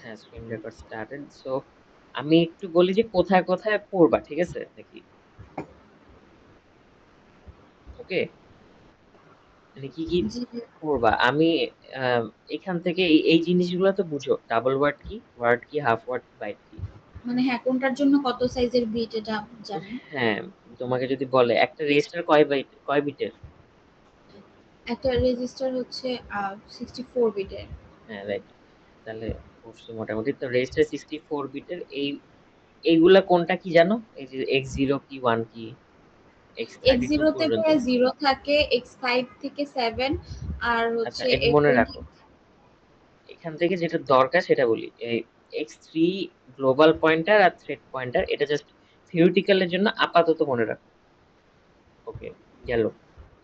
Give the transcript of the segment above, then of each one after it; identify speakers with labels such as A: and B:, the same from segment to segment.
A: হ্যাঁ, screen record started. So আমি একটু বলি যে কোথায় কোথায় পড়বা, ঠিক আছে নাকি? ওকে, মানে কি কি
B: জি।
A: পড়বা আমি আহ, এখান থেকে এই জিনিসগুলো তো বুঝো, ডাবল ওয়ার্ড কি, হাফ ওয়ার্ড কি, বাইট কি।
B: মানে হ্যাঁ, কোনটার জন্য কত সাইজের বিট এটা জানি।
A: হ্যাঁ, তোমাকে যদি বলে একটা রেজিস্টার কয় বিটের।
B: একটা রেজিস্টার হচ্ছে 64 বিটের।
A: হ্যাঁ, রাইট। তাহলে পড়ছো মোটামুটি। তো রেজিস্টার 64 বিটের এইগুলা কোনটা কি জানো? এই যে X0 কি, 1 কি, X32
B: X0 থেকে
A: পর্যন্ত।
B: 0 থাকে, X5 থেকে 7, আর
A: আচ্ছা,
B: হচ্ছে
A: এটা মনে
B: X20।
A: রাখো। এখান থেকে যেটা দরকার সেটা বলি, এই X3 গ্লোবাল পয়েন্টার আর থ্রেড পয়েন্টার, এটা জাস্ট থিওরিটিক্যালের জন্য আপাতত মনে রাখো। ওকে, গেল।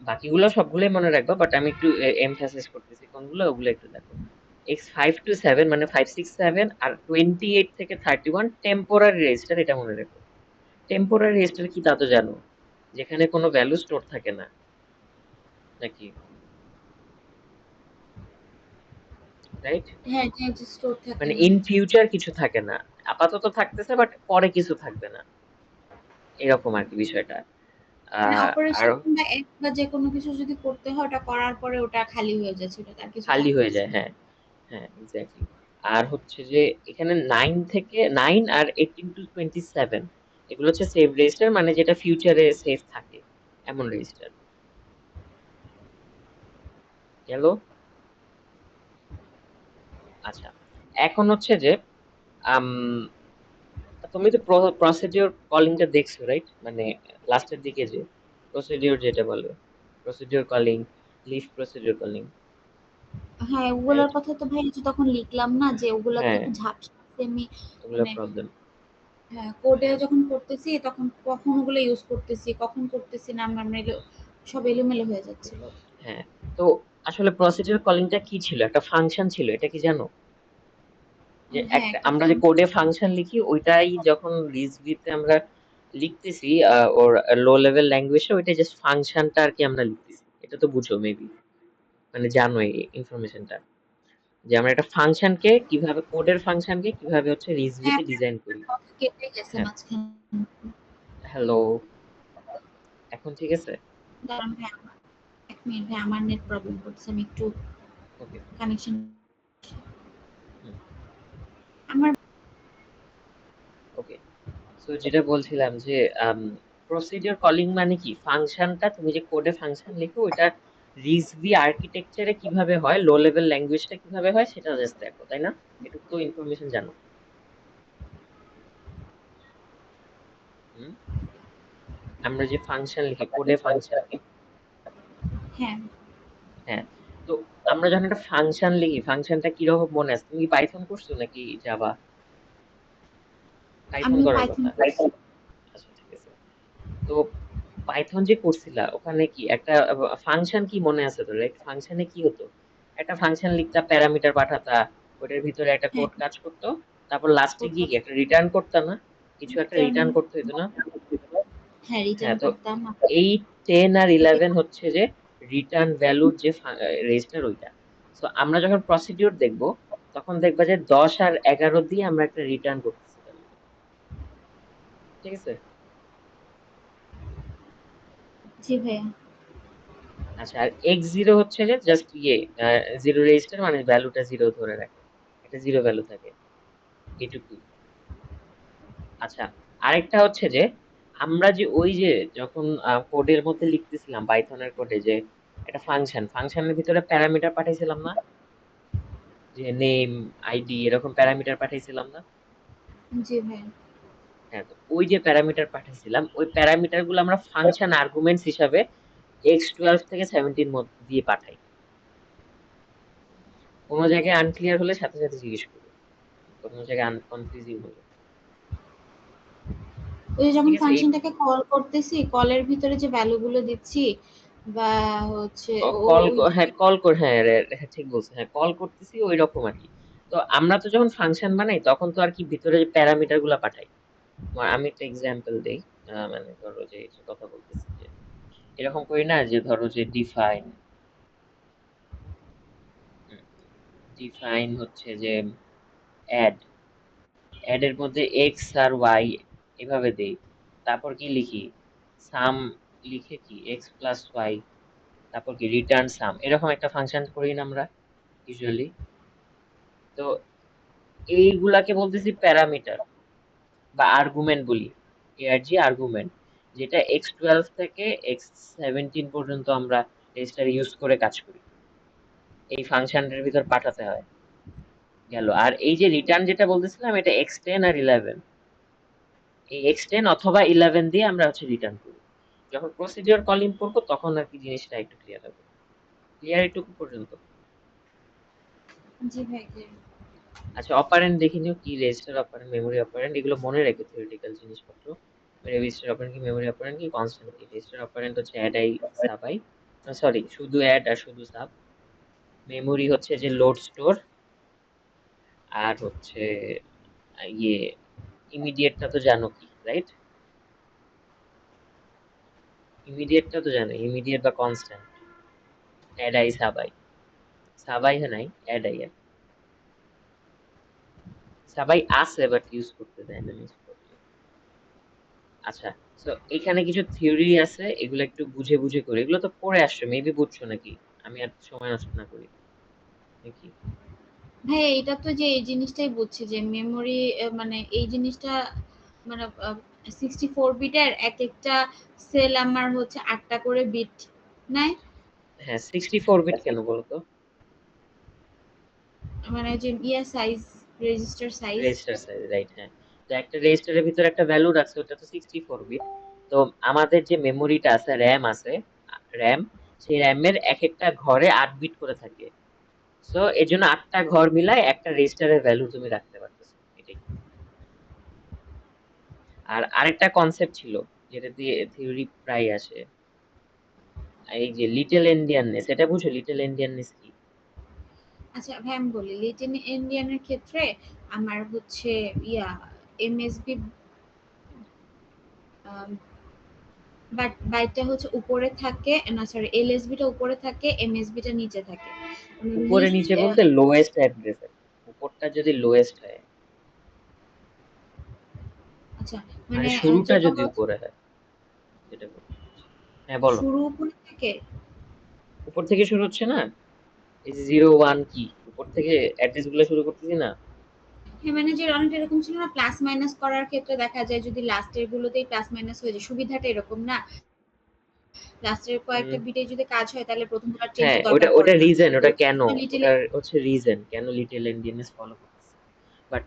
A: বাকিগুলো সবগুলোই মনে রাখবা, বাট আমি একটু এমফাসিস করতেছি কোনগুলো, ওগুলো একটু দেখো। X5 to 7 মানে 5 6 7, আর 28 থেকে 31 টেম্পোরারি রেজিস্টার, এটা মনে রাখো। টেম্পোরারি রেজিস্টার কি তা তো জানো, যেখানে কোনো ভ্যালু স্টোর থাকে না, নাকি? রাইট?
B: হ্যাঁ, এটা যে স্টোর থাকে
A: মানে
B: না।
A: ইন ফিউচার কিছু থাকে না, আপাতত থাকতেছে বাট পরে কিছু থাকবে না, এরকম আর কি বিষয়টা।
B: মানে
A: আর
B: অপারেশন বা এক বা যেকোনো কিছু যদি করতে হয়, ওটা করার পরে ওটা খালি হয়ে যাচ্ছে, ওটা আর কিছু
A: খালি হয়ে
B: থাকতেছে
A: যায়,
B: না।
A: হ্যাঁ। হ্যাঁ, এক্স্যাক্টলি। আর হচ্ছে যে এখানে 9 আর 18 to 27, এগুলো হচ্ছে সেভ রেজিস্টার, মানে যেটা ফিউচারে সেভ থাকে, এমন রেজিস্টার। গেল। আচ্ছা, এখন হচ্ছে যে আম, তুমি তো প্রসিডিওর কলিংটা দেখছো, রাইট? মানে লাস্টের দিকে যে প্রসিডিওর যেটা বলে, procedure calling, leaf procedure calling,
B: হ্যাঁ,
A: রাইট?
B: ওগুলোর কথা তো ভাই যে তখন লিখলাম না, যে ওগুলাতে
A: হ্যাঁ,
B: একটু ঝাপসা আছে। আমি
A: ওগুলো
B: মানে
A: প্রবলেম।
B: হ্যাঁ, কোডে যখন করতেছি তখন কখন ওগুলো ইউজ করতেছি, কখন করতেছি না, আমরা সব এলোমেলো হয়ে যাচ্ছিল।
A: হ্যাঁ, তো আসলে প্রসিডিওর কলিংটা কি ছিল, একটা ফাংশন ছিল, এটা কি জানো? যে
B: হ্যাঁ,
A: একটা
B: একটা
A: আমরা যে
B: ফাংশন।
A: কোডে ফাংশন লিখি, ওইটাই যখন রিজভিতে আমরা লিখতেছি, ওর লো লেভেল ল্যাঙ্গুয়েজে, ওইটা জাস্ট ফাংশনটা আর কি আমরা লিখতেছি, এটা তো বুঝো মেবি, মানে জানো এই ইনফরমেশনটা, যে আমরা একটা ফাংশনকে কিভাবে, কোডের ফাংশনকে কিভাবে হচ্ছে
B: হ্যাঁ,
A: রিজভিতে ডিজাইন করি।
B: কথা কেটে গেছে
A: হ্যাঁ,
B: মাঝখানে।
A: হ্যালো, এখন ঠিক আছে?
B: দাঁড়ান ভাই, আমার 1 মিনিট ভাই, আমার নেট প্রবলেম করছে, আমি একটু
A: ওকে।
B: কানেকশন।
A: হুম,
B: আমার
A: ওকে। সো যেটা বলছিলাম যে প্রসিডিওর কলিং মানে কি, ফাংশনটা তুমি যে কোডে ফাংশন লিখো, ওইটা রিজভি আর্কিটেকচারে কিভাবে হয়, লো লেভেল ল্যাঙ্গুয়েজটা কিভাবে হয়, সেটা জাস্ট দেখো, তাই না? এটুকু তো ইনফরমেশন জানো। হুম, আমরা যে ফাংশন লিখি, কোডে ফাংশন।
B: হ্যাঁ,
A: হ্যাঁ, তো আমরা যখন একটা ফাংশন লিখি, ফাংশনটা কিরকম মনে আছে? তুমি কি পাইথন করছো নাকি জাভা? পাইথন
B: আমি
A: করার
B: পাইথন
A: কথা।
B: করছি।
A: আচ্ছা, ঠিক আছে। তো পাইথন যে করছিলা, ওখানে কি একটা ফাংশন কি মনে আছে তোর? ফাংশনে কি হতো? একটা ফাংশন লিখতা, প্যারামিটার পাঠাতা, ওটার ভিতরে একটা
B: হ্যাঁ,
A: কোড কাজ করতো, তারপর লাস্টে গিয়ে
B: করতাম।
A: কি একটা রিটার্ন করতা না? কিছু একটা রিটার্ন করতে হতো না?
B: হ্যাঁ,
A: হ্যাঁ,
B: রিটার্ন
A: তো
B: করতাম।
A: এই 10 আর 11 হচ্ছে যে রিটার্ন ভ্যালুর যে রেজিস্টার, ওইটা। সো আমরা যখন প্রসিডিউর দেখবো, তখন দেখবা যে 10 আর 11 দিয়ে আমরা একটা রিটার্ন করতেছি ভ্যালু, ঠিক আছে?
B: জি ভাইয়া।
A: আচ্ছা, আর X0 হচ্ছে যে জাস্ট জিরো রেজিস্টার, মানে ভ্যালুটা জিরো ধরে রাখে, একটা জিরো ভ্যালু থাকে, এটুকুই। আচ্ছা, আরেকটা হচ্ছে যে আমরা যে ওই যে যখন কোডের মধ্যে লিখতেছিলাম, পাইথনের কোডে, যে একটা ফাংশনের ভিতরে প্যারামিটার পাঠাইছিলাম না, যে নেম, আইডি, এরকম প্যারামিটার পাঠাইছিলাম না?
B: জি ভাইয়া।
A: হ্যাঁ, তো ওই যে প্যারামিটার পাঠাইছিলাম, ওই প্যারামিটার গুলো আমরা ফাংশন আর্গুমেন্টস হিসাবে X12 থেকে 17 দিয়ে পাঠাই। কোনো জায়গায় আনক্লিয়ার হলে সাথে সাথে জিজ্ঞেস করো, কোনো জায়গায় কনফিউজিং হলে।
B: ওই যে যখন
A: ঠিক আছে, এই
B: ফাংশনটাকে কল করতেছি, কলের ভিতরে যে ভ্যালু গুলো দিচ্ছি বা হচ্ছে
A: কল,
B: ওই
A: হ্যাঁ কল কর, হ্যাঁ হ্যাঁ, ঠিক বলছো, হ্যাঁ কল করতেছি ওই রকম আর কি। তো আমরা তো যখন ফাংশন বানাই, তখন তো আর কি ভিতরে প্যারামিটার গুলা পাঠাই। আমি একটা এক্সাম্পল দেই। মানে ধরো যে এই যে কথা বলতেছি, যে এরকম করি না, যে ধরো যে ডিফাইন, ডিফাইন হচ্ছে যে অ্যাড অ্যাড এর মধ্যে এক্স আর ওয়াই এভাবে দেই, তারপর কি লিখি, সাম লিখে কি এক্স প্লাস ওয়াই, তারপর কি রিটার্ন সাম, এরকম একটা ফাংশন করি না আমরা ইউজুয়ালি। তো এইগুলাকে বলতেছি প্যারামিটার বা আর্গুমেন্ট বলি, এআরজি আর্গুমেন্ট, যেটা x12 থেকে x17 পর্যন্ত আমরা রেজিস্টার ইউজ করে কাজ করি, এই ফাংশনটার ভিতর পাঠাতে হয়। গেল। আর এই যে রিটার্ন যেটা বলতেছিলাম, এটা x10 আর 11, এই x10 অথবা 11 দিয়ে আমরা হচ্ছে রিটার্ন করি। যখন প্রসিডিওর কলিং করবো তখন আর কি জিনিসটা একটু ক্লিয়ার হবে। ক্লিয়ার এটুকু পর্যন্ত?
B: জি ভাই clear।
A: আচ্ছা, অপারেন্ড দেখে নিও, কি রেজিস্টার অপারেন্ড, মেমোরি অপারেন্ড, এগুলো মনে রেখো থিওরিটিক্যাল জিনিসপত্র। রেজিস্টার অপারেন্ড কি, মেমোরি অপারেন্ড কি, কনস্ট্যান্ট কি। রেজিস্টার অপারেন্ড হচ্ছে add I sub I, sorry শুধু অ্যাড আর শুধু সাব। মেমোরি হচ্ছে যে লোড স্টোর, আর হচ্ছে ইয়ে ইমিডিয়েটটা তো জানো কি, রাইট? ইমিডিয়েটটা তো জানো, ইমিডিয়েট বা constant, add I sub I. Sub I নাই, অ্যাড আই। সাব আই আছে বাট ইউজ করতে দেয় না জিনিসপত্র। আচ্ছা, তো এখানে কিছু থিওরি আছে, এগুলো একটু বুঝে বুঝে করি, এগুলো তো পড়ে আসছো, মেবি বুঝছো নাকি, আমি আর সময় নষ্ট না করি নাকি।
B: ভাই এটা তো যে এই জিনিসটাই বুঝছি যে মেমোরি, মানে এই জিনিসটা মানে 64 বিটের এক একটা সেল আমার হচ্ছে 8টা করে বিট নাই,
A: হ্যাঁ, 64 বিট কেন বলো তো?
B: মানে যে size, register size.
A: Register size, right, হ্যাঁ। তো একটা রেজিস্টারের ভিতরে একটা ভ্যালু রাখছে, ওটা তো 64 বিট। তো আমাদের যে মেমোরিটা আছে, র্যাম আছে, র্যাম, সেই র্যামের এক একটা ঘরে 8 বিট করে থাকে। সো এর জন্য 8টা ঘর মিলায় একটা রেজিস্টারের ভ্যালু তুমি রাখতে পারতেছো, এটাই। আর আরেকটা কনসেপ্ট ছিল যেটা দিয়ে থিওরি প্রায় আসে, এই যে লিটল এন্ডিয়াননেস, এটা বুঝো লিটল এন্ডিয়াননেস কি?
B: আচ্ছা ভাই আমি বলি, লিটল ইন্ডিয়ানের ক্ষেত্রে আমার হচ্ছে ইয়া এমএসবি, বাট বাইটটা হচ্ছে উপরে থাকে, না সরি এলএসবি টা উপরে থাকে, এমএসবি টা নিচে থাকে, মানে
A: উপরে
B: লিস্ট।
A: নিচে বলতে লোয়েস্ট অ্যাড্রেস, উপরটা যদি লোয়েস্ট হয়,
B: আচ্ছা
A: মানে
B: মানে
A: শুরুটা
B: যেটা
A: যদি
B: হচ্ছে
A: উপরে হয়, যেটা বলতে চাচ্ছি। হ্যাঁ বলো।
B: শুরু উপরে থাকে।
A: উপর থেকে শুরু হচ্ছে না, এই যে 01 কি, উপর থেকে অ্যাড্রেস গুলো শুরু করতেছি না।
B: হ্যাঁ মানে যে অনেকটা এরকম ছিল না, প্লাস মাইনাস করার ক্ষেত্রে দেখা যায় যদি লাস্টের গুলোতেই প্লাস মাইনাস হয়ে যায়, সুবিধাটা এরকম না, লাস্টের কয়েকটা
A: উম,
B: বিটে যদি কাজ হয় তাহলে প্রথমগুলো
A: হ্যাঁ,
B: চেঞ্জের
A: ওটা
B: দরকার
A: ওটা
B: পড়ে না।
A: রিজন,
B: তো
A: ওটা কেন,
B: লিটল,
A: ওটার হচ্ছে রিজন কেন লিটল এন্ডিয়াননেস ফলো করতেছে। বাট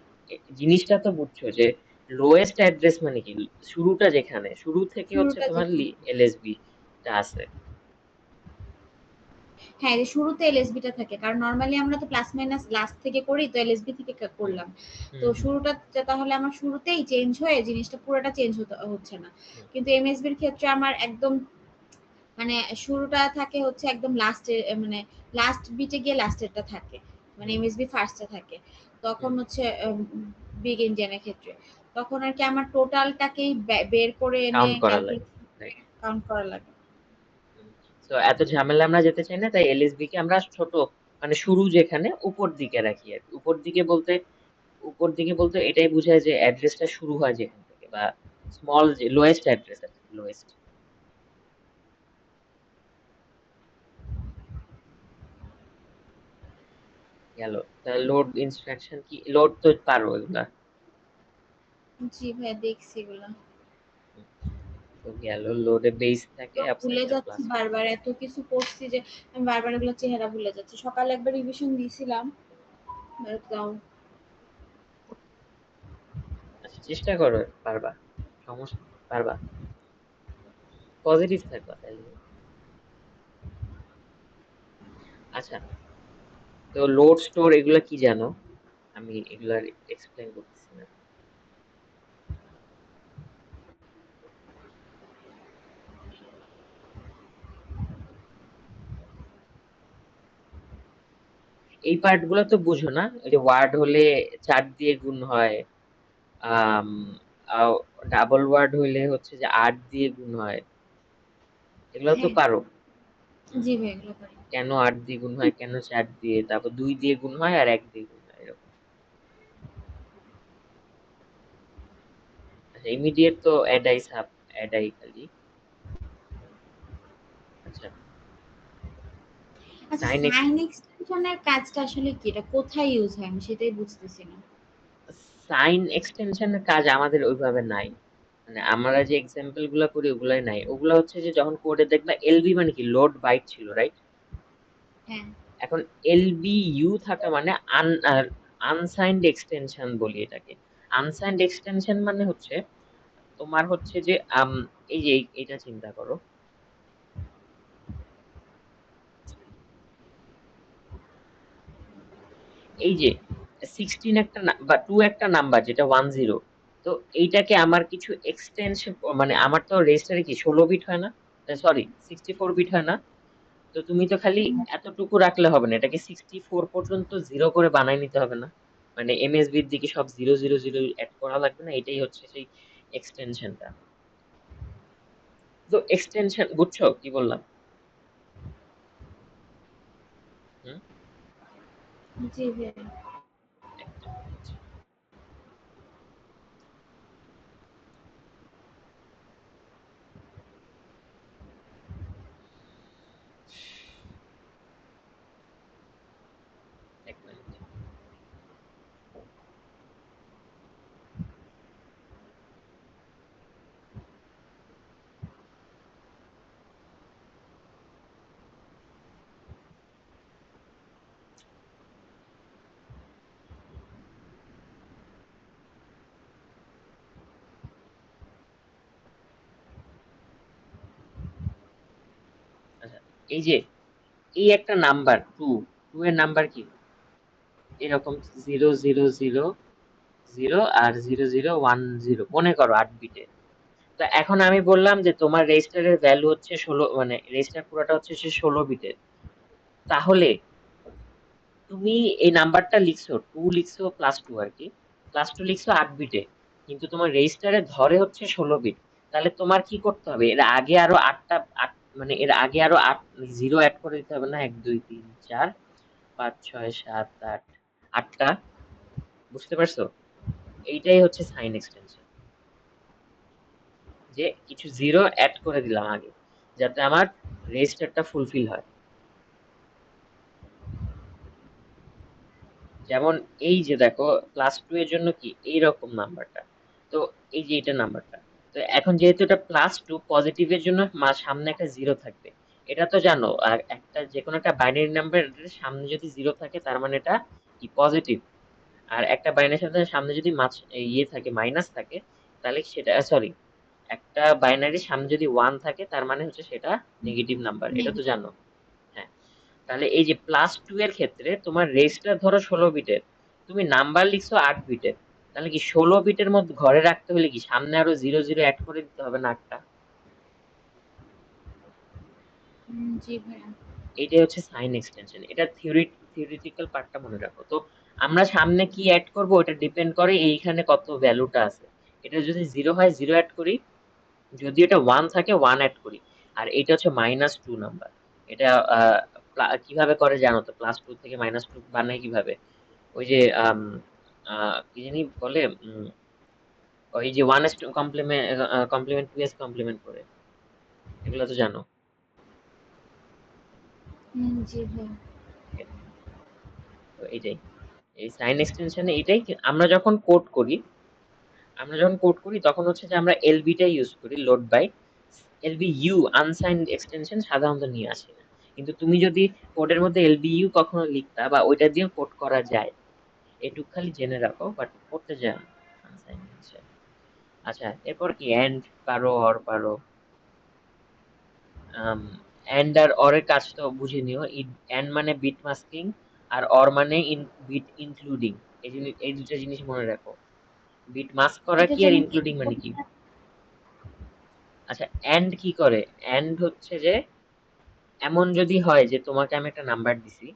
A: জিনিসটা তো বুঝছো যে লোয়েস্ট অ্যাড্রেস মানে কি, শুরুটা যেখানে, শুরু থেকে হচ্ছে
B: শুরুটা
A: তোমার
B: যেখানে,
A: এলএসবি টা আছে।
B: হ্যাঁ যে শুরুতে এলএসবি টা থাকে, কারণ নরমালি আমরা তো প্লাস মাইনাস লাস্ট থেকে করি, তো এলএসবি থেকে
A: হুম
B: করলাম। তো
A: হুম হুম
B: শুরুটা তাহলে আমার শুরুতেই চেঞ্জ হয়ে জিনিসটা পুরোটা চেঞ্জ হচ্ছে না।
A: হুম
B: কিন্তু এমএসবির ক্ষেত্রে আমার একদম মানে শুরুটা থাকে হচ্ছে একদম লাস্টে, মানে লাস্ট বিটে গিয়ে লাস্টেরটা থাকে, মানে
A: হুম
B: এমএসবি ফার্স্টে থাকে। তখন
A: হুম
B: হচ্ছে বিগ ইন্ডিয়ানের ক্ষেত্রে তখন আর কি আমার টোটালটাকেই বের করে এনে
A: কাউন্ট করা লাগে,
B: ক্যালকুলেট
A: রাইট।
B: কাউন্ট করা লাগে।
A: তো এত ঝামেলা আমরা যেতে চাই না, তাই এলএসবি কে আমরা ছোট, মানে শুরু যেখানে উপর দিকে রাখি আর কি। উপর দিকে বলতে, উপর দিকে বলতে এটাই বোঝায় যে অ্যাড্রেসটা শুরু হয় যেখান থেকে, বা স্মল যে লোয়েস্ট অ্যাড্রেস আর কি, লোয়েস্ট। গেল। তাহলে লোড ইনস্ট্রাকশন কি, লোড তো পারো এগুলা।
B: জি ভাই দেখছি এগুলা।
A: হুম, তো গেল, লোডে বেস থাকে,
B: তো ভুলে
A: অ্যাবসেন্ট আর
B: যাচ্ছি
A: ক্লাস থাকে।
B: বারবার, এত কিছু পড়ছি যে আমি বারবার এগুলো চেহারা ভুলে যাচ্ছি। সকালে একবার রিভিশন দিয়েছিলাম, তাও।
A: আচ্ছা, চেষ্টা করো, পারবা, সমস্যা নেই, পারবা, পজিটিভ থাকবা তাহলে। আচ্ছা, তো লোড স্টোর এগুলা কি জানো? আমি এগুলা এক্সপ্লেন করতেছি না। এই পার্ট গুলো তো বুঝো না, ওই যে ওয়ার্ড হলে 4 দিয়ে গুণ হয়, আম ডাবল ওয়ার্ড হইলে হচ্ছে যে 8 দিয়ে গুণ হয়, এগুলো তো
B: হ্যাঁ
A: পারো।
B: জি ভাই এগুলো পারি।
A: কেন 8 দিয়ে গুণ হয়, কেন 4 দিয়ে, তারপর 2 দিয়ে গুণ হয় আর 1 দিয়ে গুণ হয়, এরকম। ইমিডিয়েট তো অ্যাডাই সাব অ্যাডাই খালি। আচ্ছা,
B: আচ্ছা,
A: সাইন
B: সাইন এক্সটেনশনের কাজটা আসলে কি? এটা কোথায় ইউজ হয়? আমি সেটাই বুঝতেছি না।
A: সাইন এক্সটেনশনের কাজ আমাদের ওইভাবে নাই। মানে আমরা যে এক্সাম্পল গুলা করি ওগুলাই নাই। ওগুলা হচ্ছে যে যখন কোডে দেখবা এলবি মানে কি লোড বাইট ছিল, রাইট?
B: হ্যাঁ।
A: এখন এলবি ইউ থাকা মানে আনসাইন্ড এক্সটেনশন বলি এটাকে। আনসাইন্ড এক্সটেনশন মানে হচ্ছে তোমার হচ্ছে যে এই যে এটা চিন্তা করো, এই যে 16 একটা বা 2 একটা নাম্বার যেটা 10, তো এইটাকে আমার কিছু এক্সটেনশন মানে আমার তো রেজিস্টারে কি 16 বিট হয় না, সরি 64 বিট হয় না। তো তুমি তো খালি এতটুকু রাখলে হবে না, এটাকে 64 পর্যন্ত জিরো করে বানাই নিতে হবে না? মানে এমএসবি এর দিকে সব জিরো জিরো জিরো অ্যাড করা লাগবে না? এটাই হচ্ছে সেই এক্সটেনশনটা। তো এক্সটেনশন বুঝছো কি বললাম? হুম,
B: জি ভাই।
A: একটা মিনিট। এক মিনিট। আচ্ছা, এই যে এই একটা নাম্বার টু, টু এর নাম্বার কি এরকম 0 0 0 0 আর 0 0 1 0, মনে করো 8 বিটে। তো এখন আমি বললাম যে তোমার রেজিস্টারের ভ্যালু হচ্ছে 16, মানে রেজিস্টার পুরোটা হচ্ছে সে 16 বিটের। তাহলে তুমি এই নাম্বারটা লিখছো, টু লিখছো প্লাস টু আর কি, প্লাস টু লিখছো 8 বিটে, কিন্তু তোমার রেজিস্টারে ধরে হচ্ছে 16 বিট। তাহলে তোমার কি করতে হবে, এর আগে আরো মানে এর আগে আরো আট জিরো অ্যাড করে দিতে হবে না? 1 2 3 4 5 6 7 8, আটটা। বুঝতে পারছো? এইটাই হচ্ছে সাইন এক্সটেনশন, যে কিছু জিরো অ্যাড করে দিলাম আগে, যাতে আমার রেজিস্টারটা ফুলফিল হয়। যেমন এই যে দেখো, ক্লাস টু এর জন্য কি এইরকম নাম্বারটা, তো এই যে এটা নাম্বারটা। তো এখন যেহেতু এটা প্লাস টু, পজিটিভের জন্য সামনে একটা জিরো থাকবে, এটা তো জানো। আর একটা যে কোনো একটা বাইনারি নাম্বারের সামনে যদি জিরো থাকে তার মানে এটা কি পজিটিভ। আর একটা বাইনারির সাথে সামনে যদি ইয়ে থাকে, মাইনাস থাকে, তাহলে সেটা সরি, একটা বাইনারির সামনে যদি ওয়ান থাকে তার মানে হচ্ছে সেটা নেগেটিভ নাম্বার, এটা তো জানো। হ্যাঁ, তাহলে এই যে প্লাস টু এর ক্ষেত্রে তোমার রেজিস্টার ধরো 16 বিটের, তুমি নাম্বার লিখছো 8 বিটের, তাহলে কি 16 বিটের মধ্যে ঘরে রাখতে হলে কি সামনে আরো জিরো জিরো অ্যাড করে দিতে হবে না 8টা?
B: জি ভাইয়া।
A: এটাই হচ্ছে সাইন এক্সটেনশন। এটা থিওরিটিক্যাল পার্টটা মনে রাখো। তো আমরা সামনে কি অ্যাড করব ওটা ডিপেন্ড করে এইখানে কত ভ্যালুটা আছে। এটা যদি জিরো হয় জিরো অ্যাড করি, যদি এটা ওয়ান থাকে ওয়ান অ্যাড করি। আর এটা হচ্ছে -2 নাম্বার। এটা কিভাবে করে জানো তো? প্লাস টু থেকে -2 বানায় কিভাবে? ওই যে কি জানি বলে, ওই যে one's complement, complement two's complement করে, এগুলো তো জানো।
B: জি ভাইয়া।
A: Okay, তো এইটাই, এই সাইন এক্সটেনশনে এটাই আমরা যখন কোড করি, তখন হচ্ছে যে আমরা এলবিটা ইউজ করি, load byte. LB U unsigned extension সাধারণত নিয়ে আসি না। কিন্তু তুমি যদি কোডের মধ্যে এলবি ইউ কখনো লিখতা, বা ওইটা দিয়ে কোড করা যায়, এটুক খালি জেনে রাখো, বাট করতে যাও আনসাইন্ড হচ্ছে। আচ্ছা, এরপর কি এন্ড পারো, অর পারো। এন্ড আর অর এর কাজ তো বুঝে নিও। এন্ড মানে বিট মাস্কিং, আর অর মানে বিট ইনক্লুডিং। এই দুটো জিনিস মনে রাখো, বিট মাস্ক করা
B: এটা
A: কি আর
B: যেমন
A: ইনক্লুডিং মানে কি। আচ্ছা, এন্ড কি করে? এন্ড হচ্ছে যে এমন যদি হয় যে তোমাকে আমি একটা নাম্বার দিছি,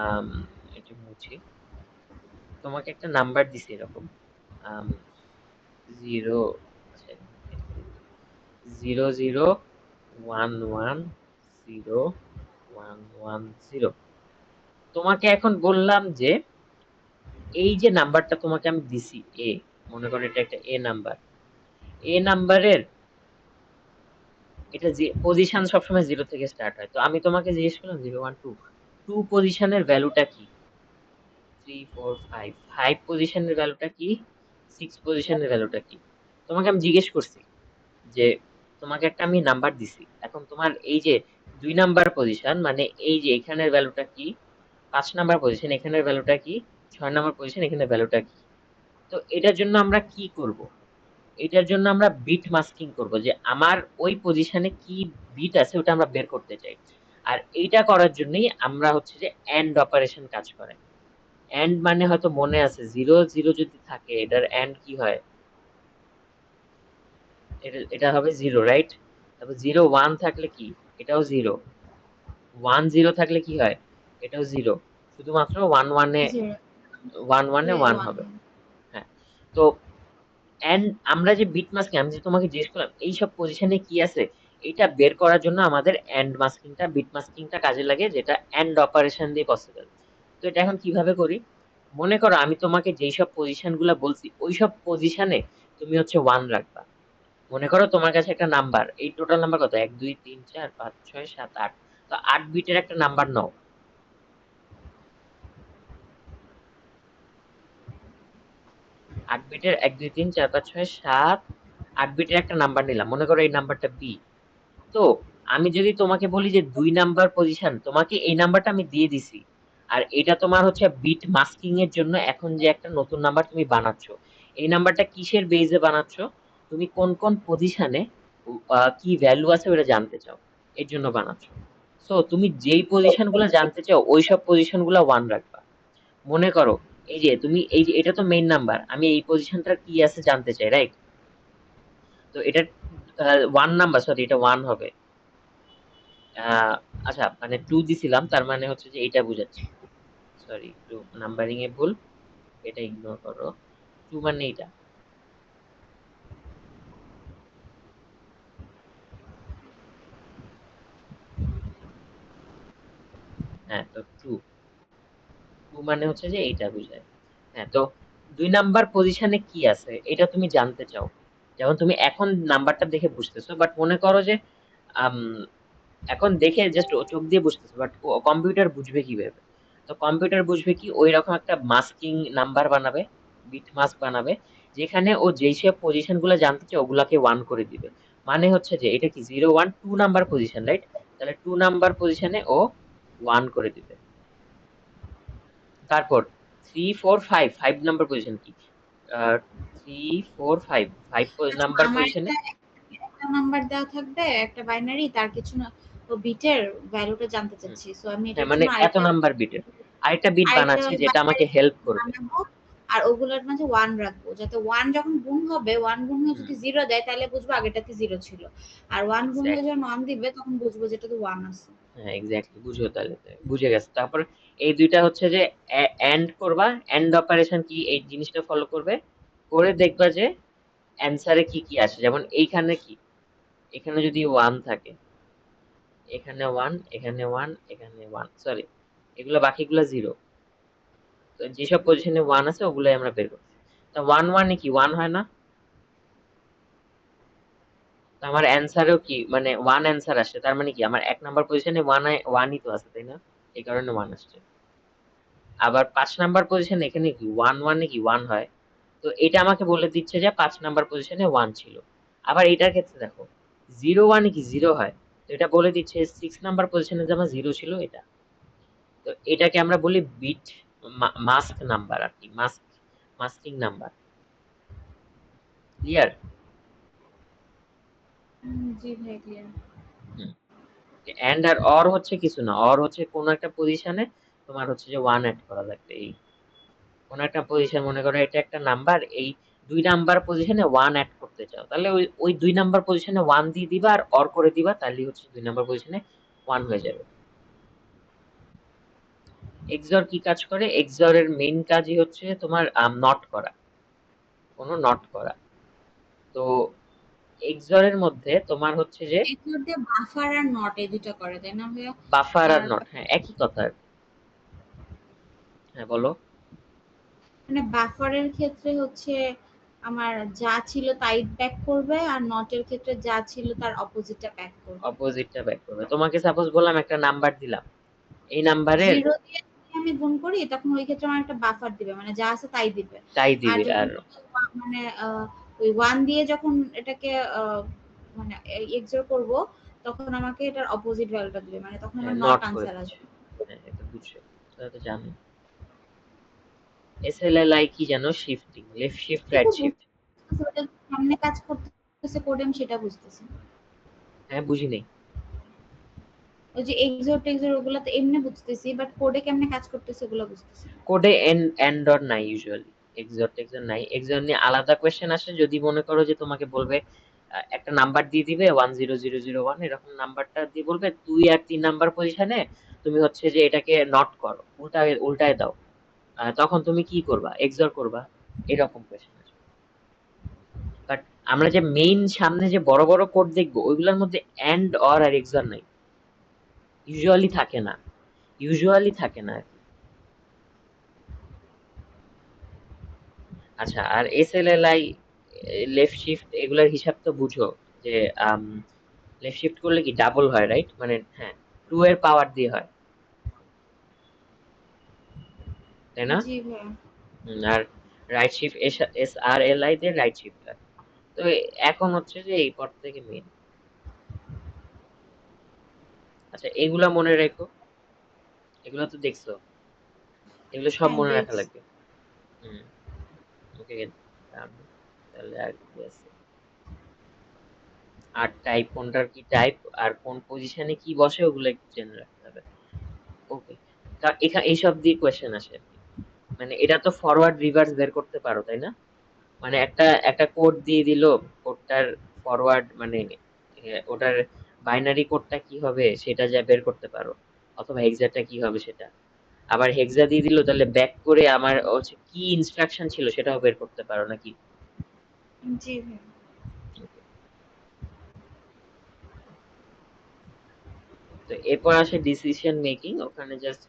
A: আম, এটা মুছি, তোমাকে একটা নাম্বার দিছি এরকম, আম, 0, আচ্ছা, 0 0 1 1 0 1 1 0। তোমাকে এখন বললাম যে এই যে নাম্বারটা তোমাকে আমি দিছি এ, মনে করো এটা একটা এ নাম্বার, এ নাম্বারের এটা যে পজিশন সবসময় 0 থেকে স্টার্ট হয়। তো আমি তোমাকে জিজ্ঞেস করলাম 0 1 2 2 পজিশনের ভ্যালুটা কি, 3 4 5 5 পজিশনের ভ্যালুটা কি, 6 পজিশনের ভ্যালুটা কি। তোমাকে আমি জিজ্ঞেস করছি যে তোমাকে একটা আমি নাম্বার দিছি, এখন তোমার এই যে 2 নাম্বার পজিশন মানে এই যে এখানের ভ্যালুটা কি, 5 নাম্বার পজিশন এখানের ভ্যালুটা কি, 6 নাম্বার পজিশন এখানের ভ্যালুটা কি। তো এটার জন্য আমরা কি করব, এটার জন্য আমরা বিট মাস্কিং করব, যে আমার ওই পজিশনে কি বিট আছে ওটা আমরা বের করতে চাই। আর এইটা করার জন্যই আমরা হচ্ছে যে এন্ড অপারেশন কাজ করে। এন্ড মানে হয়তো মনে আছে 0 0 যদি থাকে এটার এন্ড কি হয়, এটা হবে 0, রাইট? তারপর 0 1 থাকলে কি, এটাও 0, 1 0 থাকলে কি হয়, এটাও 0, শুধুমাত্র 1 1 এ
B: 0
A: 1 1 এ 1
B: 1
A: হবে। হ্যাঁ, তো এন্ড আমরা যে বিট মাস্কিং আমি যে তোমাকে জিজ্ঞেস করলাম এইসব পজিশনে কি আছে, এটা বের করার জন্য আমাদের এন্ড মাস্কিংটা বিট মাস্কিংটা কাজে লাগে, যেটা এন্ড অপারেশন দিয়ে পসিবল। তো এটা এখন কিভাবে করি, মনে করো আমি তোমাকে যেই সব পজিশন গুলা বলছি ওই সব পজিশনে তুমি হচ্ছে 1 রাখবা। মনে করো তোমার কাছে একটা নাম্বার, এই টোটাল নাম্বার কত, 1 2 3 4 5 6 7 8, তো 8 বিটের একটা নাম্বার নাও। 8 বিটের 1 2 3 4 5 6 7, 8 বিটের একটা নাম্বার নিলাম, মনে করো এই নাম্বারটা বি। তো আমি যদি তোমাকে বলি যে 2 নাম্বার পজিশন, তোমাকে এই নাম্বারটা আমি দিয়ে দিছি, আর এটা তোমার হচ্ছে বিট মাস্কিং এর জন্য এখন যে একটা নতুন নাম্বার তুমি বানাচ্ছো, এই নাম্বারটা কিসের বেসে বানাচ্ছো, তুমি কোন কোন পজিশনে কি ভ্যালু আছে ওটা জানতে চাও, এর জন্য বানাচ্ছো। সো তুমি যেই পজিশন গুলো জানতে চাও ওই সব পজিশন গুলো 1 রাখবা। মনে করো এই যে তুমি এই যে এটা তো মেইন নাম্বার, আমি এই পজিশনটা কি আছে জানতে চাই, রাইট? তো এটা 1 নাম্বার, সরি এটা 1 হবে। আহ আচ্ছা মানে 2 দিছিলাম তার মানে হচ্ছে যে এইটা বুঝাচ্ছি, সরি একটু নাম্বারিং এ ভুল, এটা ইগনোর করো। 2 মানে এইটা, হ্যাঁ তো 2, 2 মানে হচ্ছে যে এইটা বুঝায়। হ্যাঁ, তো 2 নাম্বার পজিশনে কি আছে এটা তুমি জানতে চাও, যেমন তুমি এখন নাম্বারটা দেখে বুঝতেছো, বাট মনে করো যে আম, এখন দেখে জাস্ট চোখ দিয়ে বুঝতেছো, বাট কম্পিউটার বুঝবে কিভাবে, তো কম্পিউটার বুঝবে কি ওই রকম একটা মাস্কিং নাম্বার বানাবে, বিট মাস্ক বানাবে, যেখানে ও যেই সব পজিশন গুলো জানতে চায় ওগুলাকে 1 করে দিবে। মানে হচ্ছে যে এটা কি 0 1 2 নাম্বার পজিশন, রাইট? তাহলে 2 নাম্বার পজিশনে ও 1 করে দিবে। তারপর 3 4 5 5 নাম্বার পজিশন কি, 3 4 5 5
B: আচ্ছা,
A: নাম্বার
B: আমার
A: পজিশনে।
B: একটা নাম্বার দেওয়া থাকবে, একটা বাইনারি, তার কিছু না ও বিটের ভ্যালুটা জানতে চাচ্ছি। সো আমি
A: হ্যাঁ
B: এটার
A: মানে
B: জন্য
A: এত নাম্বার বিটের আরেকটা বিট
B: আরেকটা
A: বানাচ্ছি যেটা আমাকে
B: বাইনারি
A: হেল্প করবে।
B: বানাবো, আর ওগুলোর মাঝে 1 রাখবো, যাতে 1 যখন গুণ হবে, 1 গুণ হয়ে
A: হুম,
B: যদি 0 দেয় তাহলে বুঝবো আগেরটাতে 0 ছিল। আর 1 গুণ হয়ে
A: এক্স্যাক্টলি,
B: যখন 1 দিবে তখন বুঝবো যেটাতে 1 আছে।
A: হ্যাঁ এক্স্যাক্টলি বুঝো, তাহলে বুঝে গেছে। তারপর এই দুইটা হচ্ছে যে এন্ড করবা, এন্ড অপারেশন কি এই জিনিসটা ফলো করবে, করে দেখবা যে অ্যান্সারে কি কি আসে, যেমন এইখানে কি, এখানে যদি 1 থাকে, এখানে 1 এখানে 1 এখানে 1, সরি এগুলো বাকিগুলো 0, তো যেসব পজিশনে 1 আছে ওগুলাই আমরা বের করছি। তা 1 1 এ কি 1 হয় না, তো আমার অ্যান্সারেও কি মানে 1 অ্যান্সার আসছে, তার মানে কি আমার এক নাম্বার পজিশনে 1 1ই তো আছে, তাই না? এই কারণে 1 আসছে। আবার 5 নাম্বার পজিশনে এখানে কি 1 1 এ কি 1 হয়, তো এটা আমাকে বলে দিচ্ছে যে 5 নাম্বার পজিশনে 1 ছিল। আবার এটার ক্ষেত্রে দেখো 0 1 এ কি 0 হয়, তো এটা বলে দিচ্ছে 6 নাম্বার পজিশনে যে আমার 0 ছিল এটা। তো এটাকে আমরা বলি বিট মাস্ক নাম্বার আর কি, মাস্কিং নাম্বার। ক্লিয়ার?
B: জি ভাই, ক্লিয়ার।
A: হুম। এন্ড আর অর হচ্ছে কিছু না, অর হচ্ছে কোন একটা পজিশনে তোমার হচ্ছে যে 1 অ্যাড করা লাগবে, এই কোন একটা পজিশন, মনে করো এটা একটা নাম্বার, এই 2 নাম্বার পজিশনে 1 অ্যাড করতে চাও, তাহলে ওই ওই 2 নাম্বার পজিশনে 1 দিয়ে দিবা আর অর করে দিবা, তাহলে হচ্ছে 2 নাম্বার পজিশনে 1 হয়ে যাবে। এক্সঅর কি কাজ করে, এক্সঅর এর মেইন কাজই হচ্ছে তোমার নট করা, কোনো নট করা। তো এক্সঅর এর মধ্যে তোমার হচ্ছে যে
B: এর মধ্যে বাফার আর নট এই দুটো করে, তাই না ভাইয়া?
A: বাফার আর
B: আর
A: নট, হ্যাঁ একই কথা আর কি। হ্যাঁ বলো।
B: মানে বাফারের ক্ষেত্রে হচ্ছে আমার যা ছিল তাই ব্যাক করবে, আর নটের ক্ষেত্রে যা ছিল তার অপোজিটটা ব্যাক করবে।
A: অপোজিটটা ব্যাক করবে। তোমাকে সাপোজ বললাম একটা নাম্বার দিলাম, এই নাম্বারের
B: 0 দিয়ে যদি আমি গুণ করি তখন ওই ক্ষেত্রে আমার একটা বাফার দিবে, মানে যা আছে তাই দিবে।
A: তাই
B: আর
A: দিবে।
B: যখন
A: আর
B: মানে ওই 1 দিয়ে যখন এটাকে মানে এক্সোর করব, তখন আমাকে এটার অপোজিট ভ্যালুটা দিবে, মানে তখন
A: হ্যাঁ,
B: আমার নট
A: নট করে
B: আনসার
A: দিচ্ছে।
B: আসবে।
A: হ্যাঁ, এটা বুঝছো, এটা তো জানো। এসএলএলআই কি জানো? শিফটিং, লেফট শিফট, রাইট
B: কিন্তু
A: শিফট।
B: বুঝতেছি ওটা কেমনে কাজ করতেছে কোডে, আমি সেটা বুঝতেছি না।
A: হ্যাঁ, বুঝি নাই।
B: ওই যে এক্সোর টেক্সোর ওগুলো তো এমনি বুঝতেছি, বাট কোডে কেমনে কাজ করতেছে ওগুলো বুঝতেছি না।
A: কোডে এন্ড অর নাই ইউজুয়ালি, এক্সর টেক্সর নাই। এক্সর নিয়ে আলাদা কোয়েশ্চেন আসে যদি মনে করো যে তোমাকে বলবে একটা নাম্বার দিয়ে দিবে 10001, এরকম নাম্বারটা দিয়ে বলবে 2 আর 3 নাম্বার পজিশনে তুমি হচ্ছে যে এটাকে নট করো, উল্টায় উল্টায় দাও। তখন তুমি কি করবা? এক্সর করবা। এরকম কোয়েশ্চেন আসে। বাট আমরা যে মেইন সামনে যে বড় বড় কোড দেখবো ওইগুলোর মধ্যে এন্ড অর আর এক্সর নাই, ইউজুয়ালি থাকে না, ইউজুয়ালি থাকে না আর কি। আচ্ছা, আর এসএলএলআই, লেফট শিফট, এগুলার হিসাব তো বুঝো যে লেফট শিফট করলে কি ডাবল হয়, রাইট? মানে হ্যাঁ, 2 এর পাওয়ার দিয়ে হয়, তাই না?
B: জি ভাইয়া।
A: আর রাইট শিফট, এসআরএলআই দিয়ে রাইট শিফট হয়। তো এখন হচ্ছে যে এই পর থেকে মেন। আচ্ছা, এগুলা মনে রেখো, এগুলা তো দেখছো, এগুলো সব
B: হ্যাঁ
A: মনে রাখা
B: দেখছি।
A: লাগবে। হুম। ওকে, তাহলে আর কি আছে? আর টাইপ, কোনটার কি টাইপ, আর কোন পজিশনে কি বসে, ওগুলো একটু জেনে রাখতে হবে। ওকে, তা এখানে এইসব দিয়ে কোয়েশ্চেন আসে আর কি। মানে এটা তো ফরওয়ার্ড রিভার্স বের করতে পারো, তাই না? মানে একটা একটা কোড দিয়ে দিল, কোডটার ফরওয়ার্ড মানে ওটার বাইনারি কোডটা কি হবে সেটা যা বের করতে পারো, অথবা হেক্সাটা কি হবে সেটা। আবার হেক্সা দিয়ে দিল, তাহলে ব্যাক করে আমার হচ্ছে কি ইনস্ট্রাকশন ছিল সেটাও বের করতে পারো নাকি?
B: জি ভাইয়া।
A: Okay. তো এরপর আসে ডিসিশন মেকিং, ওখানে জাস্ট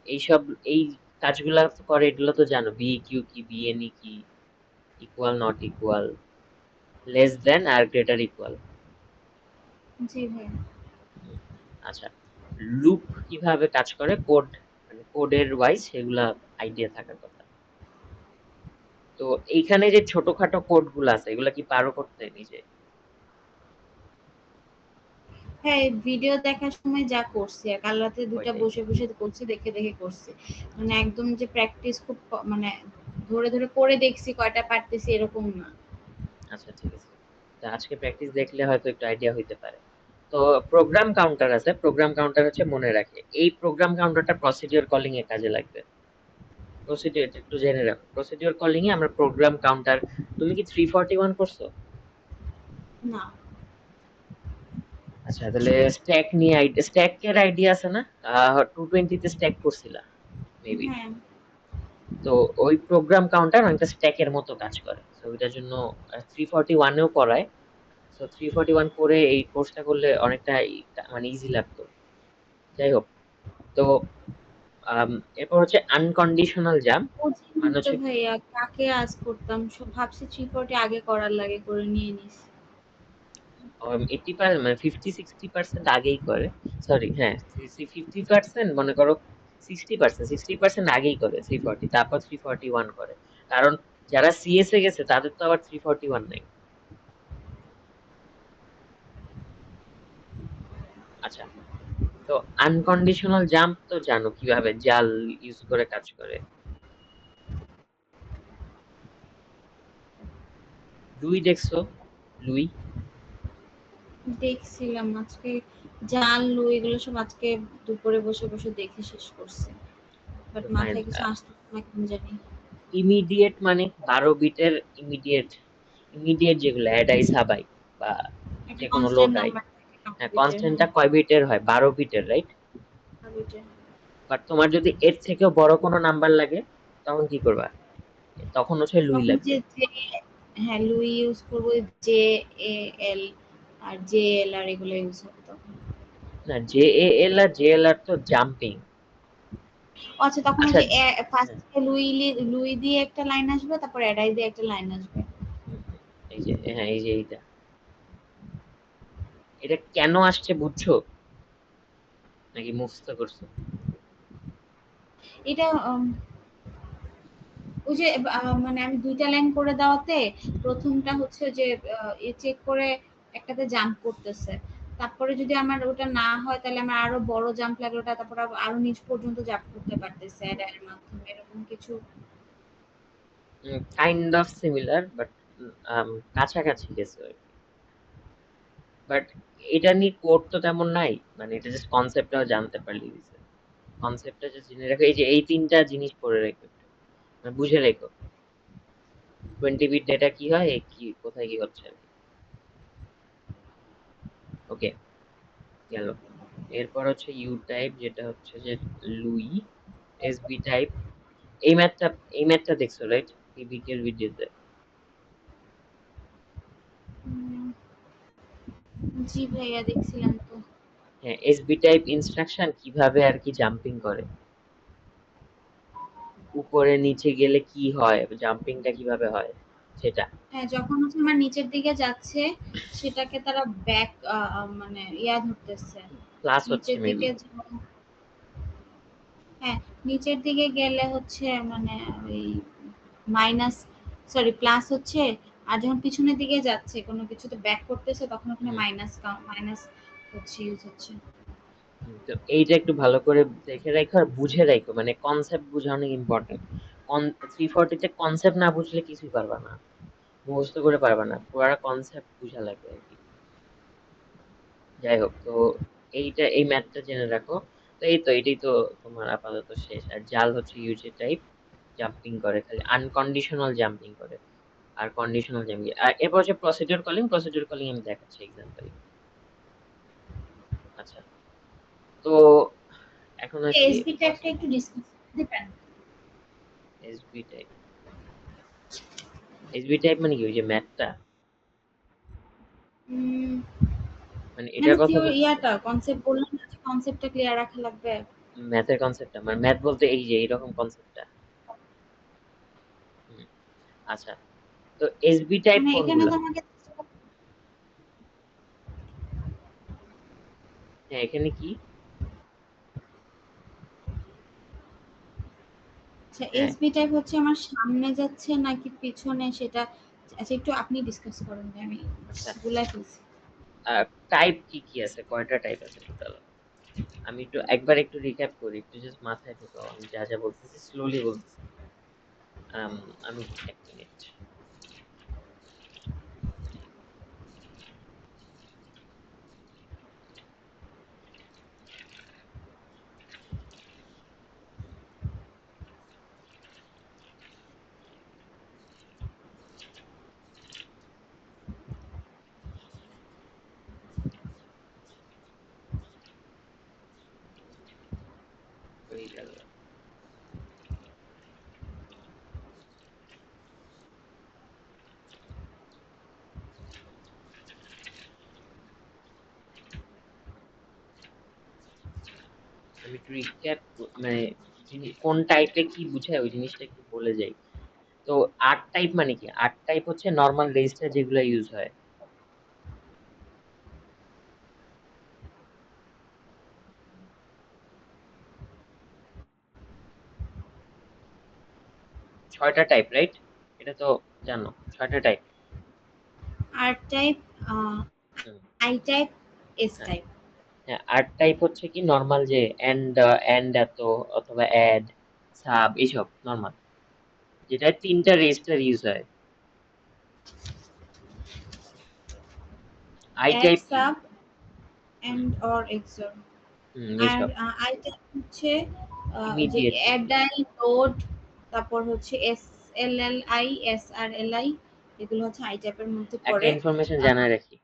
A: এইসব এই কাজগুলা করে, এগুলো তো জানো, বি কিউ কি, বিএনই কি, equal not equal, less than আর গ্রেটার ইকুয়াল।
B: জি ভাইয়া।
A: আচ্ছা, লুপ কিভাবে কাজ করে, কোড মানে কোডের ওয়াইজ সেগুলা আইডিয়া থাকার কথা। তো এইখানে যে ছোটখাটো কোড গুলো আছে এগুলা কি পারো করতে নিজে?
B: হ্যাঁ, ভিডিও দেখার সময় যা করছি, আর কাল রাতে ২টা
A: ওইটাই।
B: বসে, বসে করছি, দেখে, দেখে করছি। মানে একদম যে প্র্যাকটিস খুব মানে ধরে, ধরে করে দেখছি কয়টা পারতেছি এরকম না।
A: আচ্ছা, ঠিক আছে। তো আজকে প্র্যাকটিস দেখলে হয়তো একটু আইডিয়া হইতে পারে। তো প্রোগ্রাম কাউন্টার আছে, প্রোগ্রাম কাউন্টার হচ্ছে মনে রাখে, এই প্রোগ্রাম কাউন্টারটা প্রসিডিউর কলিং এ কাজে লাগবে। প্রসিডিউর একটু জেনে রাখো, প্রসিডিউর কলিং এ আমরা প্রোগ্রাম কাউন্টার। তুমি কি 341 করছো?
B: না।
A: আচ্ছা, তাহলে স্ট্যাক নিয়ে স্ট্যাক এর আইডিয়া আছে না? 220 তে স্ট্যাক করছিলা মেবি।
B: হ্যাঁ।
A: তো ওই প্রোগ্রাম কাউন্টার অনেকটা স্ট্যাকের মতো কাজ করে, তো ওইটার জন্য 341 এও করায়। তো 341 করে এই কোর্সটা করলে অনেকটা মানে ইজি লাগতো। যাই হোক, তো আম, এরপর হচ্ছে আনকন্ডিশনাল জাম্প,
B: বুঝিনি
A: মানে
B: তো
A: হচ্ছে
B: ভাইয়া, কাকে আজ করতাম, ভাবছি 340 আগে করার লাগে, করে নিয়ে নিস।
A: 80% মানে 50-60% আগেই করে। সরি, হ্যাঁ, 50% মনে করো, 60% আগেই করে 340, তারপর 341 করে। কারণ যারা সিএস এ গেছে তাদের তো আবার 341 নাই। আচ্ছা, তো আনকন্ডিশনাল জাম্প তো জানো কিভাবে জাল ইউজ করে কাজ করে। লুই দেখছো? লুই।
B: দেখছিলাম আজকে, জানলো এগুলো সব আজকে দুপুরে বসে, বসে দেখে শেষ করছি। But
A: fine.
B: মাথায় কিছু আসতেছে না কেন জানি।
A: ইমিডিয়েট মানে 12 বিটের ইমিডিয়েট, ইমিডিয়েট যেগুলো অ্যাডাই সাবাই বা
B: একটা
A: যে কোনো
B: কনস্ট্যান্ট
A: লোডাই।
B: নাম্বার থাকে
A: হ্যাঁ,
B: কম্পিউটার, হ্যাঁ।
A: কনস্ট্যান্টটা কয় বিটের হয়? 12 বিটের, রাইট?
B: কম্পিউটার।
A: বাট তোমার যদি এর থেকেও বড় কোনো নাম্বার লাগে তখন কি করবা? তখন হচ্ছে লুই
B: তখন
A: লাগবে।
B: যে, হ্যাঁ লুই ইউজ করবো, J A L R J L R এগুলো ইউজ হবে তখন।
A: না, J A L R J L আর তো জাম্পিং।
B: আচ্ছা, তখন ওই
A: আচ্ছা।
B: যে
A: হ্যাঁ,
B: ফার্স্টে লুই দিয়ে একটা লাইন আসবে, তারপর এডাই দিয়ে একটা লাইন আসবে।
A: এই যে হ্যাঁ, এই যে এইটা, এটা কেন আসছে বুঝছো নাকি মুখস্থ করছো?
B: এটা ওই যে মানে আমি ২ টা লাইন করে দেওয়াতে ১ম টা হচ্ছে যে চেক করে একটাতে জাম্প করতেছে। তারপরে যদি আমার ওটা না হয় তাহলে আমার আরো বড় জাম্প লাগলে ওটা তারপরে আরো নিচ পর্যন্ত জাম্প করতে পারতেছে এর মাধ্যমে এরকম কিছু।
A: কাইন্ড অফ সিমিলার বাট কাছাকাছি গেছে আর কি। বাট এটা নিয়ে কোড তো তেমন নাই, মানে এটা জাস্ট কনসেপ্টটাও জানতে পারলেই হইছে। কনসেপ্টটা জাস্ট জেনে রাখো, এই যে এই তিনটা জিনিস পড়ে রেখো একটু, মানে বুঝে রেখো 20 বিট ডেটা কি হয়, কি কোথায় কি হচ্ছে আর কি। ওকে, গেল। এরপর হচ্ছে ইউ টাইপ, যেটা হচ্ছে যে লুই। এসবি টাইপ, এই ম্যাথটা, এই ম্যাথটা দেখছো রাইট পিবিকে এর ভিডিওতে?
B: উম, জি ভাইয়া দেখছিলাম তো।
A: হ্যাঁ, এসবি টাইপ ইনস্ট্রাকশন কিভাবে আর কি জাম্পিং করে, উপরে নিচে গেলে কি হয়, জাম্পিংটা কিভাবে হয় সেটা।
B: হ্যাঁ, যখন হচ্ছে আমার নিচের দিকে যাচ্ছে সেটাকে তারা ব্যাক মানে ধরতেছে।
A: প্লাস হচ্ছে
B: নিচের
A: মেবি।
B: দিকে হ্যাঁ, নিচের দিকে গেলে হচ্ছে মানে ওই মাইনাস, সরি প্লাস হচ্ছে। আর যখন পিছনের দিকে যাচ্ছে কোনো কিছুতে ব্যাক করতেছে তখন ওখানে মাইনাস হচ্ছে ইউজ হচ্ছে।
A: তো এইটা একটু ভালো করে দেখে রাখো আর বুঝে রাখো, মানে কনসেপ্ট বোঝা অনেক ইম্পর্টেন্ট। 340 তে কনসেপ্ট না বুঝলে কিছুই পারবা না, মুখস্থ করে পারবা না, পুরো কনসেপ্ট বুঝা লাগবে আর কি। যাই হোক, তো এইটা, এই ম্যাথটা জেনে রাখো। তো এই তো এটাই তো তোমার আপাতত শেষ। আর জাল হচ্ছে ইউজে টাইপ, জাম্পিং করে, খালি আনকন্ডিশনাল জাম্পিং করে। আর কন্ডিশনাল জাম্পিং, আর এরপর হচ্ছে প্রসিডিউর কলিং। প্রসিডিউর কলিং আমি দেখাচ্ছি এক্সাম্পল। আচ্ছা, তো এখন আসি
B: এসবি ট্যাগটা একটু ডিসকাস দিবেন?
A: SB type. এসবি টাইপ মানে কি, ওই যে ম্যাথটা,
B: উম,
A: মানে
B: মানে
A: এটার কথা বলতেছো?
B: কনসেপ্ট বললাম না যে কনসেপ্টটা ক্লিয়ার রাখা লাগবে।
A: ম্যাথের কনসেপ্টটা, মানে ম্যাথ বলতে এই যে এইরকম কনসেপ্টটা। আচ্ছা, তো এসবি টাইপ
B: মানে এখানে
A: কোনগুলা?
B: তো আমাকে
A: হ্যাঁ, এখানে কি?
B: আচ্ছা,
A: হ্যাঁ,
B: এসবি টাইপ হচ্ছে আমার সামনে যাচ্ছে নাকি পিছনে সেটা। আচ্ছা, একটু আপনি ডিসকাস করেন, আমি
A: আচ্ছা।
B: গুলাই ফেলছি।
A: টাইপ কি কি আছে, কয়টা টাইপ আছে টোটাল? আমি একটু একবার একটু রিক্যাপ করি, একটু জাস্ট মাথায় ঢোকাও, আমি যা যা বলতেছি স্লোলি বলতেছি। আম, আমি এক মিনিট। হয়ে গেল। আমি একটু রিক্যাপ, মানে কোন টাইপে কি বুঝায় ওই জিনিসটা একটু বলে যাই। তো আর্ট টাইপ মানে কি? আর্ট টাইপ হচ্ছে নর্মাল রেজিস্টার যেগুলো ইউজ হয়। 6টা টাইপ রাইট? এটা তো জানো, 6টা type.
B: R type,
A: hmm,
B: I type, S
A: হ্যাঁ।
B: টাইপ।
A: হ্যাঁ, আর্ট টাইপ হচ্ছে কি নর্মাল, যে এন্ড, এন্ড এত, অথবা অ্যাড, সাব, এইসব নর্মাল, যেটা 3টা রেজিস্টার ইউজ হয়। আই
B: অ্যাড,
A: টাইপ কি?
B: Sub,
A: hmm,
B: and or xor. আর
A: এইসব
B: আই টাইপ হচ্ছে ওই যে
A: ইমিডিয়েট যেগুলো।
B: অ্যাডাই, লোড, তারপর হচ্ছে S L L I, S R L I, এগুলো হচ্ছে আই টাইপের মধ্যে
A: একটা
B: পড়ে।
A: ইনফরমেশন
B: আহ,
A: জানায় রাখি,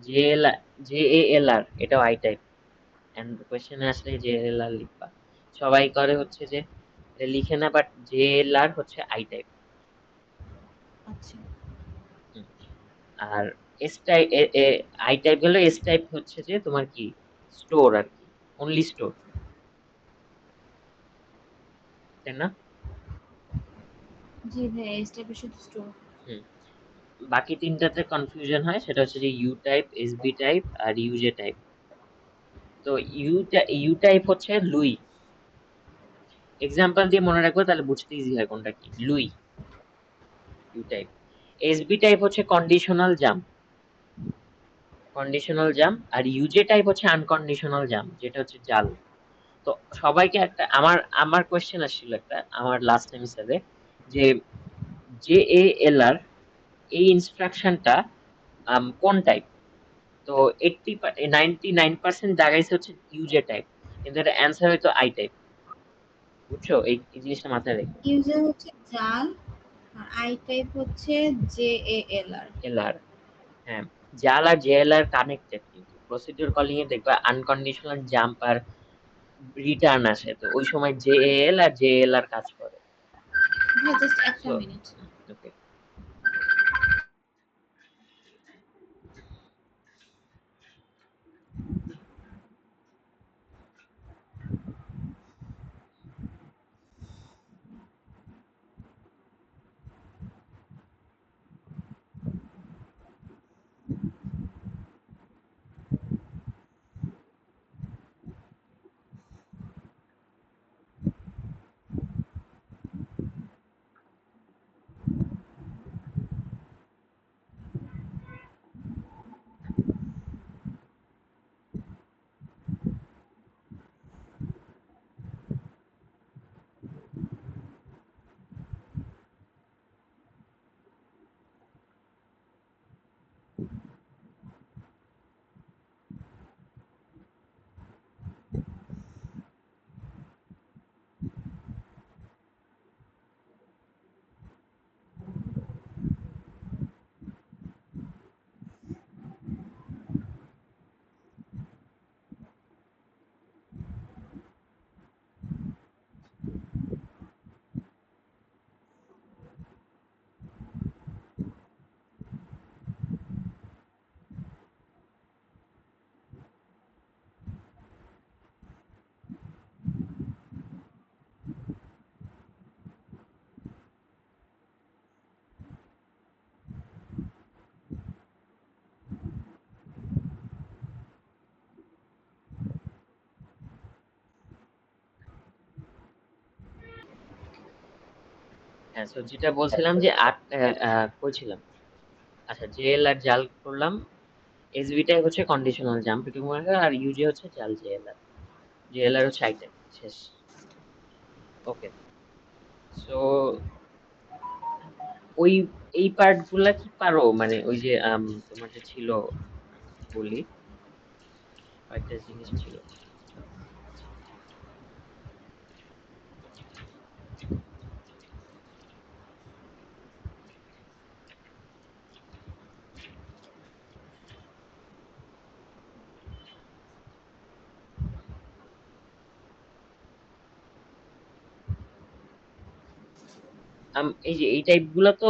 A: J L, J A L আর এটাও আই টাইপ। এন্ড কোশ্চেনে আসলে জে এল আর লিখবা। সবাই করে হচ্ছে যে এটা লিখে না, বাট জে এল আর হচ্ছে আই টাইপ।
B: আচ্ছা,
A: আর এস টাইপ, আই টাইপ গেলে, এস টাইপ হচ্ছে যে তোমার কি, স্টোর আর কি, অনলি স্টোর, তাই না?
B: জি ভাই, এস টাইপের শুধু স্টোর।
A: হুম। বাকি তিনটাতে কনফিউশন হয়, সেটা হচ্ছে যে ইউ টাইপ, এসবি টাইপ আর ইউজে টাইপ। তো ইউ টাইপ হচ্ছে লুই, এক্সাম্পল দিয়ে মনে রাখবো তাহলে বুঝতে ইজি হয় কোনটা কি। LUI U type. SB type হচ্ছে কন্ডিশনাল জাম্প, কন্ডিশনাল জাম্প। আর ইউজে টাইপ হচ্ছে আনকন্ডিশনাল জাম্প, যেটা হচ্ছে জাল। তো সবাইকে একটা আমার আমার কোয়েশ্চেন আসছিল একটা আমার লাস্ট সেমিস্টারে, যে জে এ এল আর এই ইনস্ট্রাকশনটা কোন টাইপ। তো 99% দাগাইছে হচ্ছে ইউজে টাইপ, কিন্তু এটা অ্যান্সার হয়তো আই টাইপ। বুঝছো, এই জিনিসটা মাথায় রেখো।
B: ইউজার হচ্ছে জাল, আর আই টাইপ হচ্ছে JALR।
A: এল আর, হ্যাঁ, জাল আর জেএলআর কানেক্টেড, কিন্তু প্রসিডিউর কলিং এ দেখবা আনকন্ডিশনাল জাম্প আর রিটার্ন আসে, তো ওই সময় জেএল আর জেএলআর কাজ করে।
B: হ্যাঁ, জাস্ট একটা
A: সো
B: মিনিট।
A: ওকে। হ্যাঁ, সো যেটা বলছিলাম যে কইছিলাম, আচ্ছা জেএল আর জাল করলাম, এসবি টাইপ হচ্ছে কন্ডিশনাল জাম্প, এটা মনে রাখো, আর ইউজে হচ্ছে জাল জেএলআর, জেএলআর হচ্ছে আই টাইপ। শেষ। ওকে। সো ওই এই পার্ট গুলা কি পারো, মানে ওই যে তোমার যে ছিল, বলি কয়েকটা জিনিস ছিল। এই যে এই টাইপ গুলা তো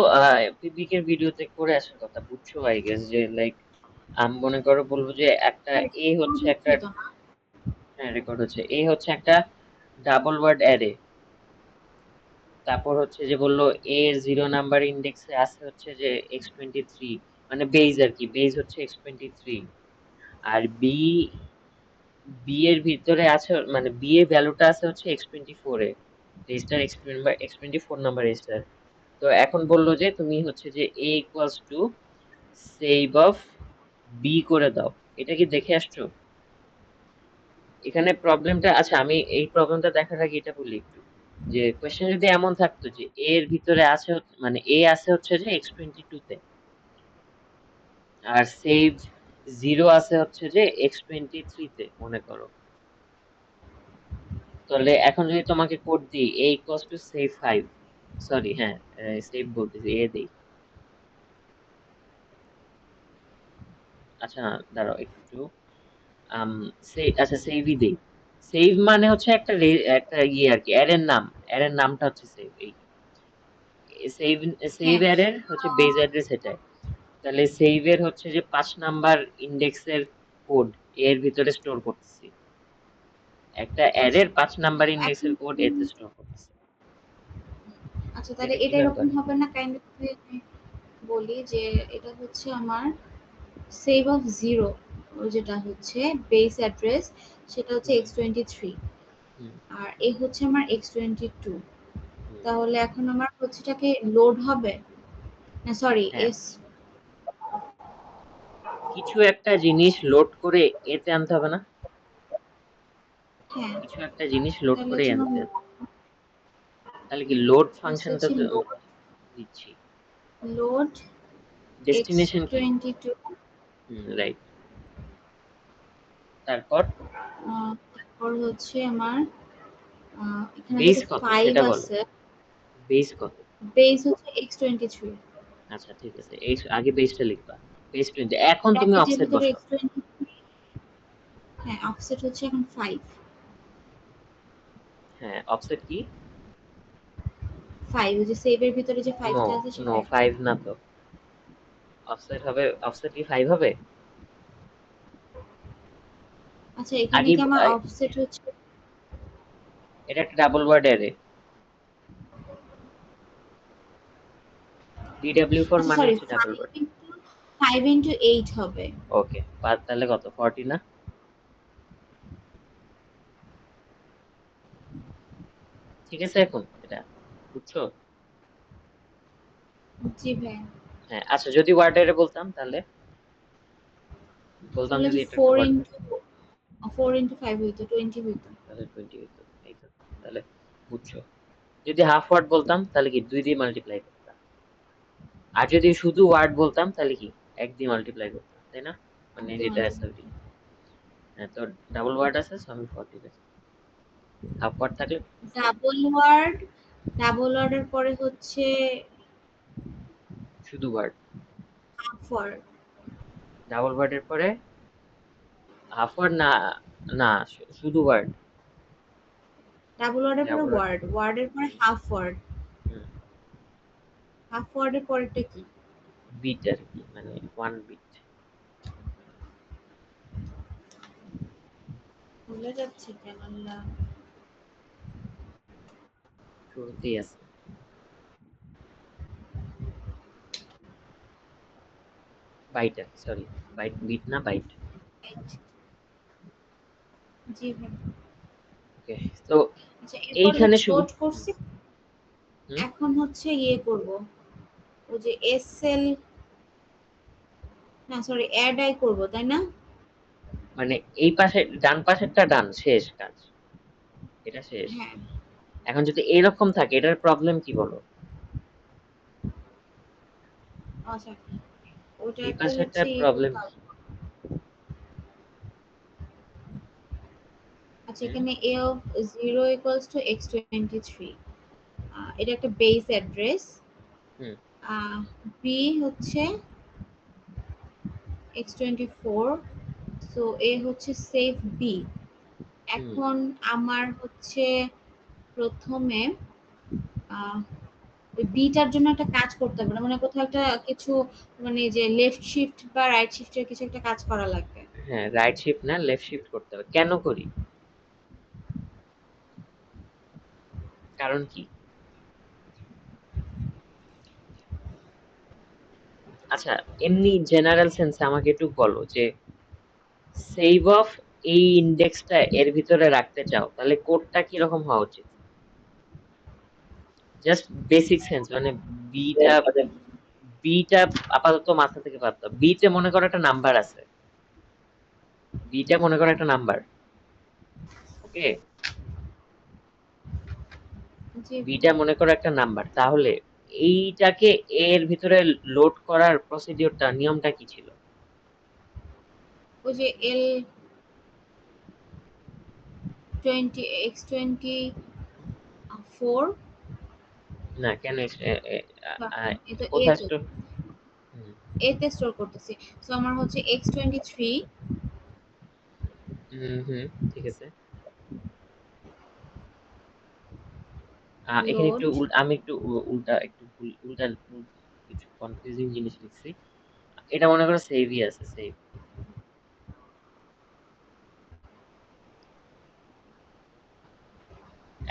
A: পিপিক এর ভিডিওতে করে আসার কথা, বুঝছো আই গেস, যে লাইক মনে করো বলবো যে একটা এ হচ্ছে একটা,
B: হচ্ছে তো না।
A: হ্যাঁ রেকর্ড হচ্ছে, এ হচ্ছে একটা ডাবল ওয়ার্ড অ্যারে। তারপর হচ্ছে যে বললো এ এর 0 নাম্বার ইন্ডেক্সে আছে হচ্ছে যে x23, মানে বেজ আর কি, বেজ হচ্ছে x23। আর বি এর ভিতরে আছে, মানে বি এর ভ্যালুটা আছে হচ্ছে x24 এ, রেজিস্টার x24 নাম্বার রেজিস্টার। তো এখন বললো যে তুমি হচ্ছে যে a equals to save of B করে দাও। এটা কি দেখে আসছো? এখানে প্রবলেমটা, আচ্ছা আমি এই প্রবলেমটা দেখার আগে এটা বলি একটু, যে কোয়েশ্চেন যদি এমন থাকতো যে এ এর ভিতরে আছে মানে এ আছে হচ্ছে যে x22 তে, আর সেভ জিরো আছে হচ্ছে যে x23 তে, মনে করো, তাহলে এখন যদি তোমাকে কোড দিই a equals to save 5, sorry হ্যাঁ, সেভ বলতেছি, এ দেই। আচ্ছা দাঁড়াও একটু, আম আচ্ছা সেভই দেই। সেভ মানে হচ্ছে একটা একটা ইয়ে আর কি, অ্যারের নাম, অ্যারের নামটা হচ্ছে সেভ। এই সেভ, সেভ
B: হ্যাঁ,
A: অ্যারের হচ্ছে বেজ অ্যাড্রেস এটাই। তাহলে সেভ এর হচ্ছে যে 5 নাম্বার ইন্ডেক্সের কোড এর ভিতরে স্টোর করতেছি, একটা
B: আচ্ছা।
A: অ্যারের 5 নাম্বার
B: তো এখন
A: ইন্ডেক্সের কোড এতে স্টোর করতেছি।
B: আচ্ছা,
A: তো
B: তাহলে
A: এটা
B: এটা
A: কিভাবে
B: এরকম
A: করে?
B: হবে না, কাইন্ডলি বলি যে এটা হচ্ছে আমার সেভ অফ জিরো, যেটা হচ্ছে বেস অ্যাড্রেস, সেটা হচ্ছে
A: হুম
B: x23,
A: হুম
B: আর এই হচ্ছে আমার x22।
A: হুম
B: তাহলে এখন আমার হচ্ছে এটাকে লোড হবে না, সরি
A: হ্যাঁ,
B: এস,
A: কিছু একটা জিনিস লোড করে এতে আনতে হবে না?
B: হ্যাঁ
A: কিছু একটা জিনিস লোড
B: তাহলে
A: করে
B: হচ্ছে আমার
A: আনতে, তাহলে কি লোড
B: ফার্স্ট
A: ফাংশনটা
B: হচ্ছে
A: তো
B: লোড,
A: দিচ্ছি,
B: লোড এক্স
A: ডেস্টিনেশন কি?
B: টোয়েন্টি টু,
A: রাইট, তারপর
B: তারপর হচ্ছে আমার এখানে
A: বেস
B: যেটা
A: কত
B: ফাইভ
A: সেটা বলো,
B: আছে,
A: বেস কত?
B: বেস হচ্ছে x23,
A: আচ্ছা ঠিক আছে, এই আগে বেসটা লিখবা, বেস 20, এখন তুমি
B: ব্র্যাকেটের
A: অফসেট
B: ভিতরে
A: বসাও।
B: x23, হ্যাঁ অফসেট হচ্ছে এখন 5,
A: হ্যাঁ, অফসেট কি?
B: 5 ওই যে সেভের ভিতরে যে
A: নো,
B: 5টা আছে
A: নো
B: সেটা।
A: 5 না তো, অফসেট হবে, অফসেট কি 5 হবে?
B: আচ্ছা এখানে
A: আগে
B: কি আমার অফসেট হচ্ছে,
A: এটা একটা ডাবল ওয়ার্ড অ্যারে, DW4
B: আচ্ছা
A: মানে
B: সরি
A: হচ্ছে ডাবল ওয়ার্ড।
B: 5 ইন্টু 8 হবে।
A: ওকে, তাহলে কত, 40 না? ঠিক আছে, এখন এটা বুঝছো?
B: জি ভাই,
A: হ্যাঁ, আচ্ছা যদি ওয়ার্ড অ্যারে বলতাম তাহলে, বলতাম
B: তাহলে
A: যদি
B: যে
A: এটা একটা
B: 4
A: ওয়ার্ড,
B: ইন্টু 4 ইন্টু 5 হইতো 20 হইতো।
A: তাহলে 20 হইতো, এই তো, তাহলে বুঝছো? যদি হাফ ওয়ার্ড বলতাম তাহলে কি 2 দিয়ে মাল্টিপ্লাই করতাম, আর যদি শুধু ওয়ার্ড বলতাম তাহলে কি 1 দিয়ে মাল্টিপ্লাই করতাম, তাই না? মানে
B: একদম
A: যেটা অ্যাসার্টিং। হ্যাঁ, তো ডাবল ওয়ার্ড আছে, so আমি 40 দিয়েছি। হাফ ওয়ার্ড থাকলে
B: ডাবল ওয়ার্ড, ডাবল ওয়ার্ডের পরে হচ্ছে
A: শুধু ওয়ার্ড,
B: হাফ ওয়ার্ড,
A: ডাবল ওয়ার্ডের পরে হাফ ওয়ার্ড না, না শুধু ওয়ার্ড,
B: ডাবল ওয়ার্ডের পরে
A: ডাবল ওয়ার্ড।
B: ওয়ার্ড, ওয়ার্ডের পরে হাফ ওয়ার্ড,
A: হুম,
B: হাফ ওয়ার্ডের পরেরটা কি?
A: বিট আর কি, মানে 1 বিট।
B: ভুলে যাচ্ছে কেন আল্লাহ।
A: শুরুতেই আছে বাইট আর কি, সরি, বাইট, বিট না বাইট।
B: জি ভাই।
A: ওকে, তো
B: আচ্ছা এরপর
A: এইখানে শুরু,
B: লোড করছি,
A: হুম,
B: এখন হচ্ছে ইয়ে করব, ওই যে এসএল, না সরি অ্যাড আই করব তাই না?
A: মানে এই পাশে ডান পাশেরটা ডান, শেষ কাজ, এটা শেষ।
B: হ্যাঁ
A: এখন যদি এরকম থাকে এটার প্রবলেম কি বলো?
B: আচ্ছা, ওটা
A: এই
B: একটা হচ্ছে
A: পাশেরটার
B: ইয়ে
A: প্রবলেম
B: করতে
A: কি?
B: হবে। আচ্ছা
A: হুম
B: এখানে a of 0 equals to x23, এটা একটা বেস অ্যাড্রেস,
A: হুম
B: b হচ্ছে x24, সো a হচ্ছে সেভ b।
A: হুম
B: এখন আমার হচ্ছে প্রথমে আহ, ওই বিটার জন্য একটা কাজ করতে হবে না, মানে কোথাও একটা কিছু, মানে যে লেফট শিফট বা রাইট শিফটের কিছু একটা কাজ করা লাগবে।
A: হ্যাঁ, রাইট শিফট না লেফট শিফট করতে হবে, কেন করি, কারণ কি? আচ্ছা, এমনি জেনারেল সেন্সে আমাকে একটু বলো যে সেভ অফ এই ইন্ডেক্সটা এর ভিতরে রাখতে চাও তাহলে কোডটা কিরকম হওয়া উচিত? জাস্ট বেসিক সেন্স, মানে বিটা, বিটা আপাতত মাথা থেকে বাদ দাও, বিতে মনে করো একটা নাম্বার আছে, বিটা মনে করো একটা নাম্বার, ওকে,
B: জি ভাই।
A: বিটা মনে করো একটা নাম্বার, তাহলে এইটাকে এর ভিতরে লোড করার প্রসিডিওরটা, নিয়মটা কি ছিল?
B: ওই যে এল 20 x24,
A: না কেন
B: এ তো এ
A: কোথায়
B: তো
A: স্টোর? হুম
B: এতে স্টোর করতেছি, সো আমার হচ্ছে x23
A: হুম হুম, ঠিক আছে। এখানে একটু
B: লোড,
A: আমি একটু উল্টা, একটু উল্টা কিছু কনফিউজিং জিনিস লিখছি। এটা মনে করো সেভই আছে, সেভ,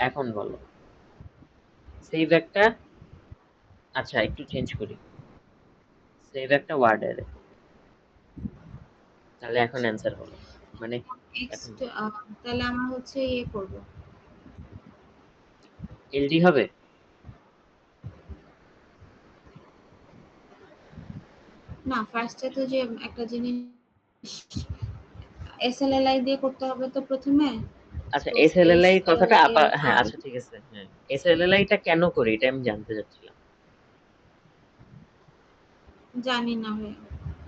A: এখন বলো সেভ একটা, আচ্ছা একটু চেঞ্জ করি, সেভ একটা ওয়ার্ড অ্যারে, তাহলে এখন অ্যান্সার হলো, মানে এখন
B: তাহলে আমার হচ্ছে ইয়ে করব।
A: এলডি হবে।
B: না, ফার্স্টে তো যে একটা জিনিস এসএলএলআই দিয়ে করতে হবে তো প্রথমে।
A: আচ্ছা,
B: তো
A: এসএলএলআই কথাটা হ্যাঁ,
B: এসএলএলআই
A: আচ্ছা ঠিক আছে, হ্যাঁ, এসএলএলআই টা কেন করি এটা আমি জানতে চাচ্ছিলাম।
B: জানি না ভাই।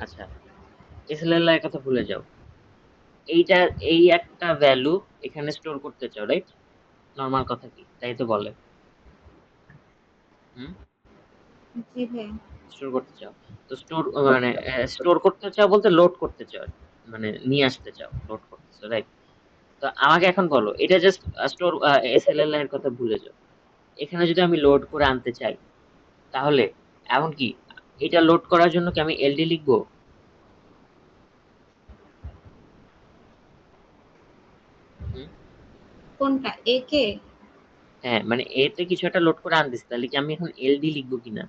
A: আচ্ছা, এসএলএলআই কথা ভুলে যাও। এইটা, এই একটা ভ্যালু এখানে স্টোর করতে চাও, রাইট? নরমাল কথা কি, তাই তো বলে। হুম।
B: জি ভাই।
A: স্টোর করতে চাও, তো স্টোর মানে স্টোর করতে চাও বলতে লোড করতে চাও, মানে নিয়ে আসতে চাও, লোড করতেছো, রাইট? তো আমাকে এখন বলো, এটা জাস্ট স্টোর, এসএলএলআই এর কথা ভুলে যাও। এখানে যদি আমি লোড করে আনতে চাই, তাহলে এমন কি, এটা লোড করার জন্য কি আমি এলডি লিখবো? হুম।
B: কোনটা, এ কে?
A: হ্যাঁ, মানে এতে কিছু একটা লোড করে আনতেছি, তাহলে কি আমি এখন এলডি লিখবো কিনা?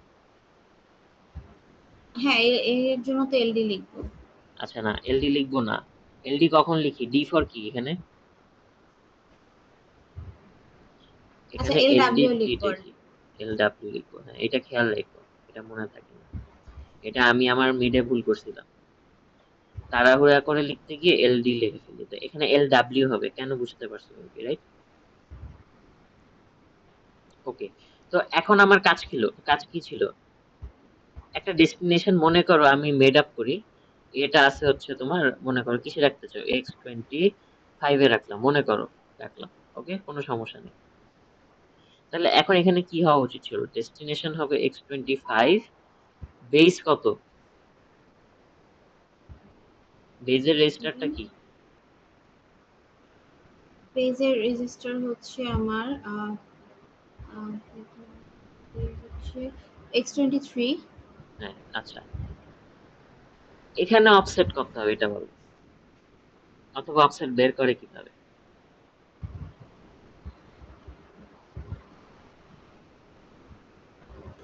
B: হ্যাঁ, এর জন্য তো এলডি লিখবো।
A: আচ্ছা, না, এলডি লিখবো না। এলডি কখন লিখি? ডি ফর কি এখানে?
B: আচ্ছা,
A: এখানে
B: এল
A: এলডি
B: ডাব্লিউ
A: ডি
B: লিখবো আর
A: লিখি, এল ডাব্লিউ লিখবো, হ্যাঁ, এটা খেয়াল রেখো, এটা মনে থাকে না। এটা আমি আমার মিডে ভুল করছিলাম, তাড়াহুড়া করে লিখতে গিয়ে এলডি লিখে ফেলি, তো এখানে এল ডাব্লিউ হবে, কেন বুঝতে পারছো, রাইট? ওকে। তো এখন আমার কাজ কি ছিল? একটা ডেস্টিনেশন মনে করো আমি মেড আপ করি, এটা আছে হচ্ছে তোমার, মনে করো কিসে রাখতে চাও, X25 রাখলাম, মনে করো, রাখলাম। ওকে, কোনো সমস্যা নেই। তাহলে এখন এখানে কি হওয়া উচিত ছিল? ডেস্টিনেশন হবে X25, বেস কত? বেজের রেজিস্টারটা কি?
B: পেজের রেজিস্টার হচ্ছে আমার আহ, হচ্ছে X23।
A: হ্যাঁ, আচ্ছা, এখানে অফসেট করতে হবে, এটা বলো, অথবা অফসেট বের করে কিভাবে?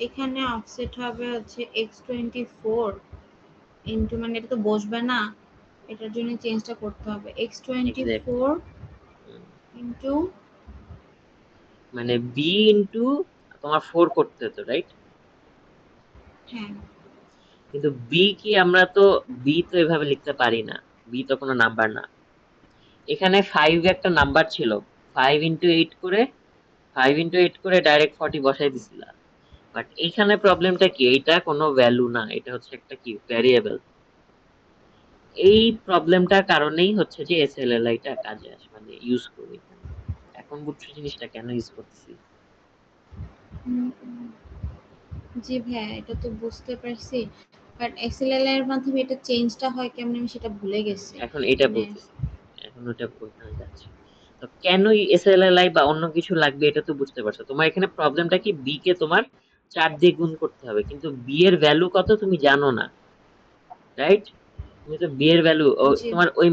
B: এখানে অফসেট হবে হচ্ছে X24 ইন্টু, মানে এটা তো বসবে না, এটার জন্য চেঞ্জটা করতে হবে।
A: এক্স্যাক্টলি।
B: X24 ইন্টু,
A: মানে বি ইন্টু তোমার 4 করতে হতো, রাইট?
B: হ্যাঁ
A: কিন্তু বি কি, আমরা তো বি তো এভাবে লিখতে পারি না, বি তো কোনো নাম্বার না। এখানে 5 একটা নাম্বার ছিল, 5 ইন্টু 8 করে ডাইরেক্ট 40 বসাই দিছিলাম। বাট এখানে প্রবলেমটা কি, এটা কোনো ভ্যালু না, এটা হচ্ছে একটা কি, ভ্যারিয়েবল। এই প্রবলেমটার কারণেই হচ্ছে যে এসএলএলআই টা কাজে আসে, মানে ইউজ করি এখানে। এখন বুঝছো জিনিসটা কেন ইউজ করতেছি?
B: জি ভাইয়া, এটা তো বুঝতে পারছি, বাট এক্সএলএল এর মাধ্যমে এটা চেঞ্জটা হয় কেমন আমি সেটা ভুলে গেছি।
A: এখন এটা
B: মানে
A: বলতেছি, এখন ওটা ওইখানে যাচ্ছি। তো কেনই এসএলএলআই বা অন্য কিছু লাগবে এটা তো বুঝতে পারছো। তোমার এখানে প্রবলেমটা কি, বি কে তোমার 4 দিয়ে গুণ করতে হবে, কিন্তু বি এর ভ্যালু কত তুমি জানো না, রাইট? তুমি তো বি এর ভ্যালু,
B: জি
A: তোমার ওই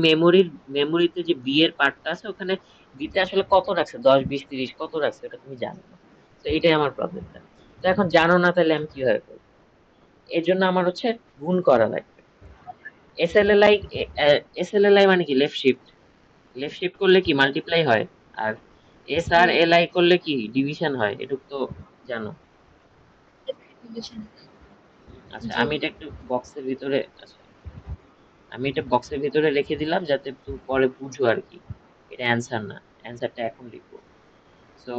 A: মেমোরিতে যে বি এর পার্টটা আছে ওখানে, বিতে আসলে কত রাখছে, 10 20 30 কত রাখছে এটা তুমি জানো না। তো এটাই আমার প্রবলেমটা। তো এখন জানো না, তাহলে আমি কিভাবে করবো? এর জন্য আমার হচ্ছে গুণ করা লাগবে। এসএলএলআই, এসএলএলআই মানে কি, লেফট শিফট। লেফট শিফট করলে কি মাল্টিপ্লাই হয়, আর S
B: G.
A: R L I করলে কি ডিভিশন হয়, এটুক তো জানো। আচ্ছা,
B: জি
A: আমি এটা একটু বক্সের ভিতরে, আচ্ছা, আমি এটা বক্সের ভিতরে রেখে দিলাম যাতে তুমি পরে বুঝো আর কি। এটা অ্যান্সার না, অ্যান্সারটা এখন লিখবো। সো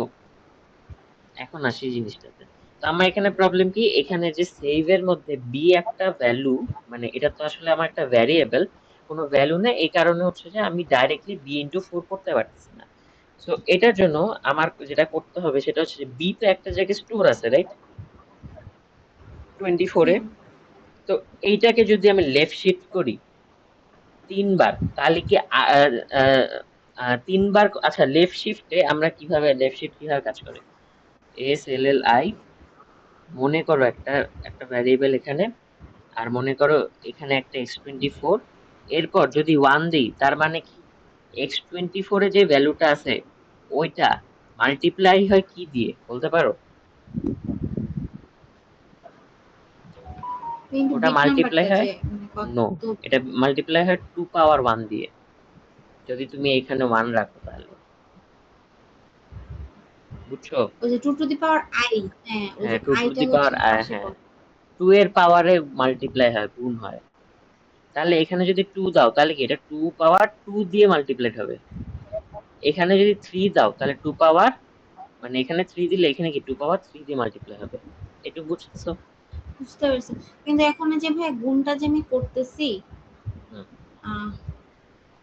A: এখন আসি জিনিসটাতে। তো আমার এখানে প্রবলেম কি, এখানে যে সেভ এর মধ্যে বি একটা ভ্যালু, মানে এটা তো আসলে আমার একটা ভ্যারিয়েবল, কোনো ভ্যালু নেই, এই কারণে হচ্ছে যে আমি ডাইরেক্টলি বি ইন্টু 4 করতে পারতেছি না। সো এটার জন্য আমার যেটা করতে হবে সেটা হচ্ছে যে বি তো একটা জায়গায় স্টোর আছে, রাইট? 24 এ।
B: হ্যাঁ।
A: তো এইটাকে যদি আমি লেফট শিফট করি 3 বার, তাহলে কি 3 বার, আচ্ছা, লেফট শিফটে আমরা কিভাবে, লেফট শিফট কিভাবে কাজ করে, এস এল এল আই, মনে করো একটা একটা ভ্যারিয়েবল এখানে, আর মনে করো এখানে একটা X24, এরপর যদি 1 দিই তার মানে কি, X24 এ যে ভ্যালুটা আছে ওইটা মাল্টিপ্লাই হয় কি দিয়ে বলতে পারো?
B: কিন্তু
A: ওটা
B: বিট
A: মাল্টিপ্লাই
B: নাম্বারটা
A: হয়,
B: যে মানে
A: নো,
B: কত?
A: এটা মাল্টিপ্লাই হয় 2 পাওয়ার 1 দিয়ে, যদি তুমি এখানে 1 রাখো তাহলে। বুঝছো?
B: ওই যে 2 টু দি পাওয়ার i, হ্যাঁ ওই
A: হ্যাঁ,
B: যে
A: 2 টু
B: আইটা
A: দি
B: হচ্ছে
A: পাওয়ার,
B: পাশে
A: হ্যাঁ,
B: পড়ে।
A: 2 এর পাওয়ারে মাল্টিপ্লাই হয়, গুণ হয়। তাহলে এখানে যদি 2 দাও তাহলে কি এটা 2 পাওয়ার 2 দিয়ে মাল্টিপ্লাইড হবে। এখানে যদি 3 দাও তাহলে 2 পাওয়ার, মানে এখানে 3 দিলে এখানে কি 2 পাওয়ার 3 দিয়ে মাল্টিপ্লাই হবে। একটু বুঝতেছো?
B: বুঝতে পারছি। কিন্তু এখন যে ভাই গুণটা যে আমি করতেছি,
A: হুম।
B: আহ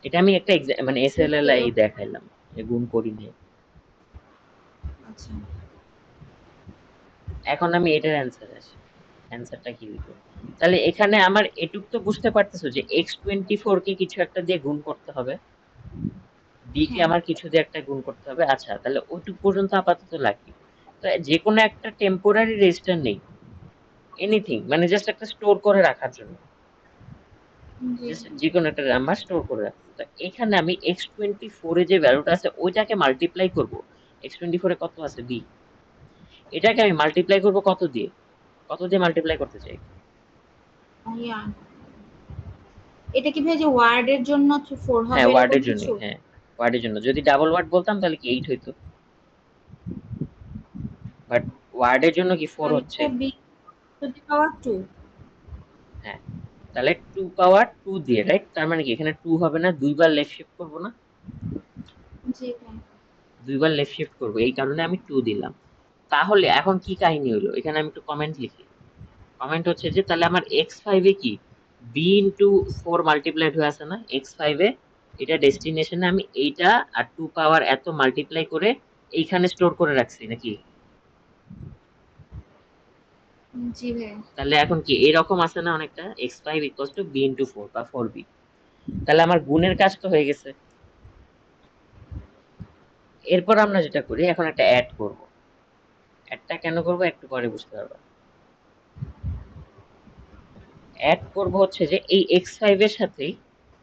A: এটা আমি একটা মানে এসএলএলআই
B: 17,
A: দেখাইলাম, যে গুণ করি নাই।
B: আচ্ছা
A: এখন আমি এটার অ্যান্সার আসি, অ্যান্সারটা কি হইতো। তাহলে এখানে আমার এটুক তো বুঝতে পারতেছো যে x24 কে কিছু একটা দিয়ে গুণ করতে হবে, বি কে
B: হ্যাঁ।
A: আমার কিছু দিয়ে একটা গুণ করতে হবে। আচ্ছা, তাহলে ওইটুক পর্যন্ত আপাতত লাগবে। তো যে কোনো একটা টেম্পোরারি রেজিস্টার নেই, এনিথিং, মানে জাস্ট একটা স্টোর করে রাখার জন্য,
B: জি
A: জাস্ট যে কোনো একটা নাম্বার স্টোর করে রাখতে। তো এখানে আমি x24 এ যে ভ্যালুটা আছে ওইটাকে মাল্টিপ্লাই করব। x24 এ কত আছে বি, এটাকে আমি মাল্টিপ্লাই করব কত দিয়ে, কত দিয়ে মাল্টিপ্লাই করতে চাই।
B: ইয়া, এটা কি ভাই যে ওয়ার্ডের জন্য 4
A: হ্যাঁ,
B: হবে এরকম
A: ওয়ার্ডের জন্য,
B: কিছু?
A: হ্যাঁ ওয়ার্ডের জন্য। যদি ডাবল ওয়ার্ড বলতাম তাহলে কি 8 হইতো, বাট ওয়ার্ডের জন্য কি 4 হচ্ছে।
B: তাহলে বি টু দি পাওয়ার 2।
A: হ্যাঁ, তাহলে 2 পাওয়ার 2 দিয়ে, রাইট? তার মানে কি এখানে 2 হবে না, দুইবার লেফট শিফট করব না,
B: জি ভাই।
A: দুইবার লেফট শিফট করব, এই কারণে আমি 2 দিলাম। তাহলে এখন কি কাহিনী হলো, এখানে আমি একটু কমেন্ট লিখি। কমেন্ট হচ্ছে যে তাহলে আমার x5 এ কি b ইনটু 4 মাল্টিপ্লাইড হয়ে আছে না x5 এ, এটা ডেস্টিনেশনে আমি এইটা আর 2 পাওয়ার এত মাল্টিপ্লাই করে এইখানে স্টোর করে রাখছি নাকি।
B: জি ভাই।
A: তাহলে এখন কি এরকম আছে না অনেকটা, x5 equals to b into 4 বা 4b। তাহলে আমার গুণের কাজ তো হয়ে গেছে। এরপর আমরা যেটা করি, এখন একটা অ্যাড করব। অ্যাডটা কেন করব একটু পরে বুঝতে পারবা। অ্যাড করব হচ্ছে যে এই x5 এর সাথেই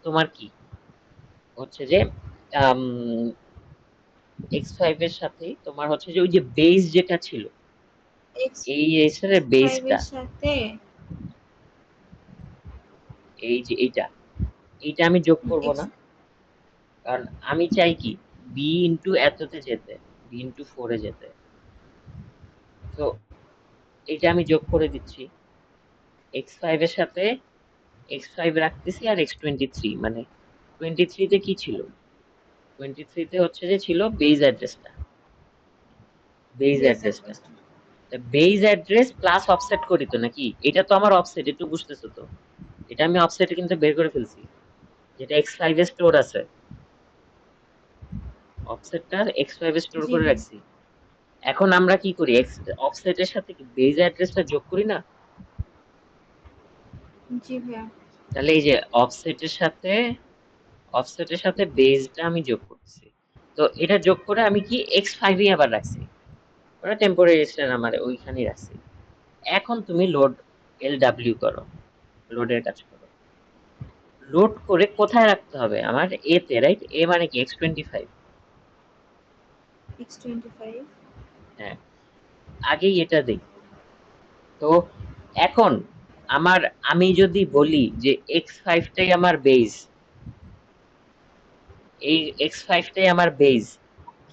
A: তোমার কি হচ্ছে যে আম, x5 এর সাথেই তোমার হচ্ছে যে ওই যে বেস যেটা ছিল, এই এর
B: x5
A: বেসটা,
B: এর সাথে
A: এই যে এইটা, এইটা আমি যোগ করব
B: x,
A: না, কারণ আমি চাই কি বি ইন্টু এততে যেতে, বি ইন্টু 4 এ যেতে। তো এটা আমি যোগ করে দিচ্ছি, x5 এর সাথে x5 রাখতেছি আর x23, মানে 23 তে কি ছিল, 23 তে হচ্ছে যে ছিল বেস অ্যাড্রেসটা, বেস
B: বেস
A: অ্যাড্রেসটা।
B: Address.
A: Base address plus offset করি তো নাকি, এটা তো আমার অফসেট, একটু বুঝতেছো তো। এটা আমি অফসেটে কিন্তু বের করে ফেলছি, যেটা x5 এ স্টোর আছে, অফসেটটা x5 এ স্টোর
B: জি
A: করে
B: ভাই।
A: রাখছি। এখন আমরা কি করি, অফসেটের সাথে কি বেস অ্যাড্রেসটা যোগ করি না।
B: জি ভাইয়া।
A: তাহলে এই যে অফসেটের সাথে বেসটা আমি যোগ করতেছি। তো এটা যোগ করে আমি কি x5 এ আবার রাখছি, ওটা টেম্পোরারি রেজিস্টার আমার ওইখানেই রাখছি। এখন তুমি লোড এলডব্লিউ করো, লোডের কাজ করো। লোড করে কোথায় রাখতে হবে আমার, এ তে, রাইট? এ মানে কি x25।
B: x25।
A: হ্যাঁ, আগেই এটা দেই। তো এখন আমার, আমি যদি বলি যে x5 টাই আমার বেস, এই x5 টাই আমার বেস,